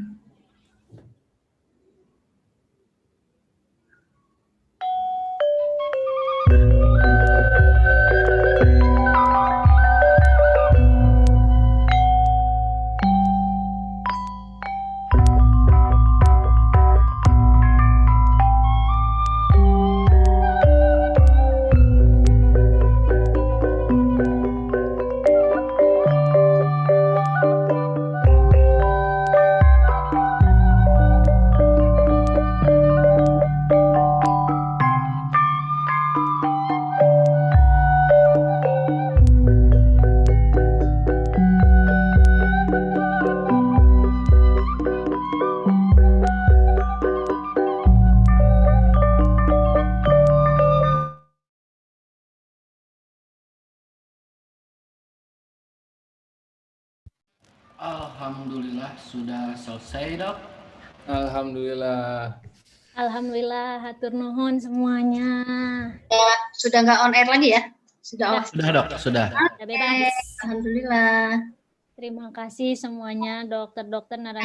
Alhamdulillah sudah selesai, Dok. Alhamdulillah. Alhamdulillah, hatur nuhun semuanya. Sudah nggak on air lagi ya? Sudah off. Sudah, Dok, sudah. Sudah bebas. Alhamdulillah. Terima kasih semuanya, dokter-dokter narasumber.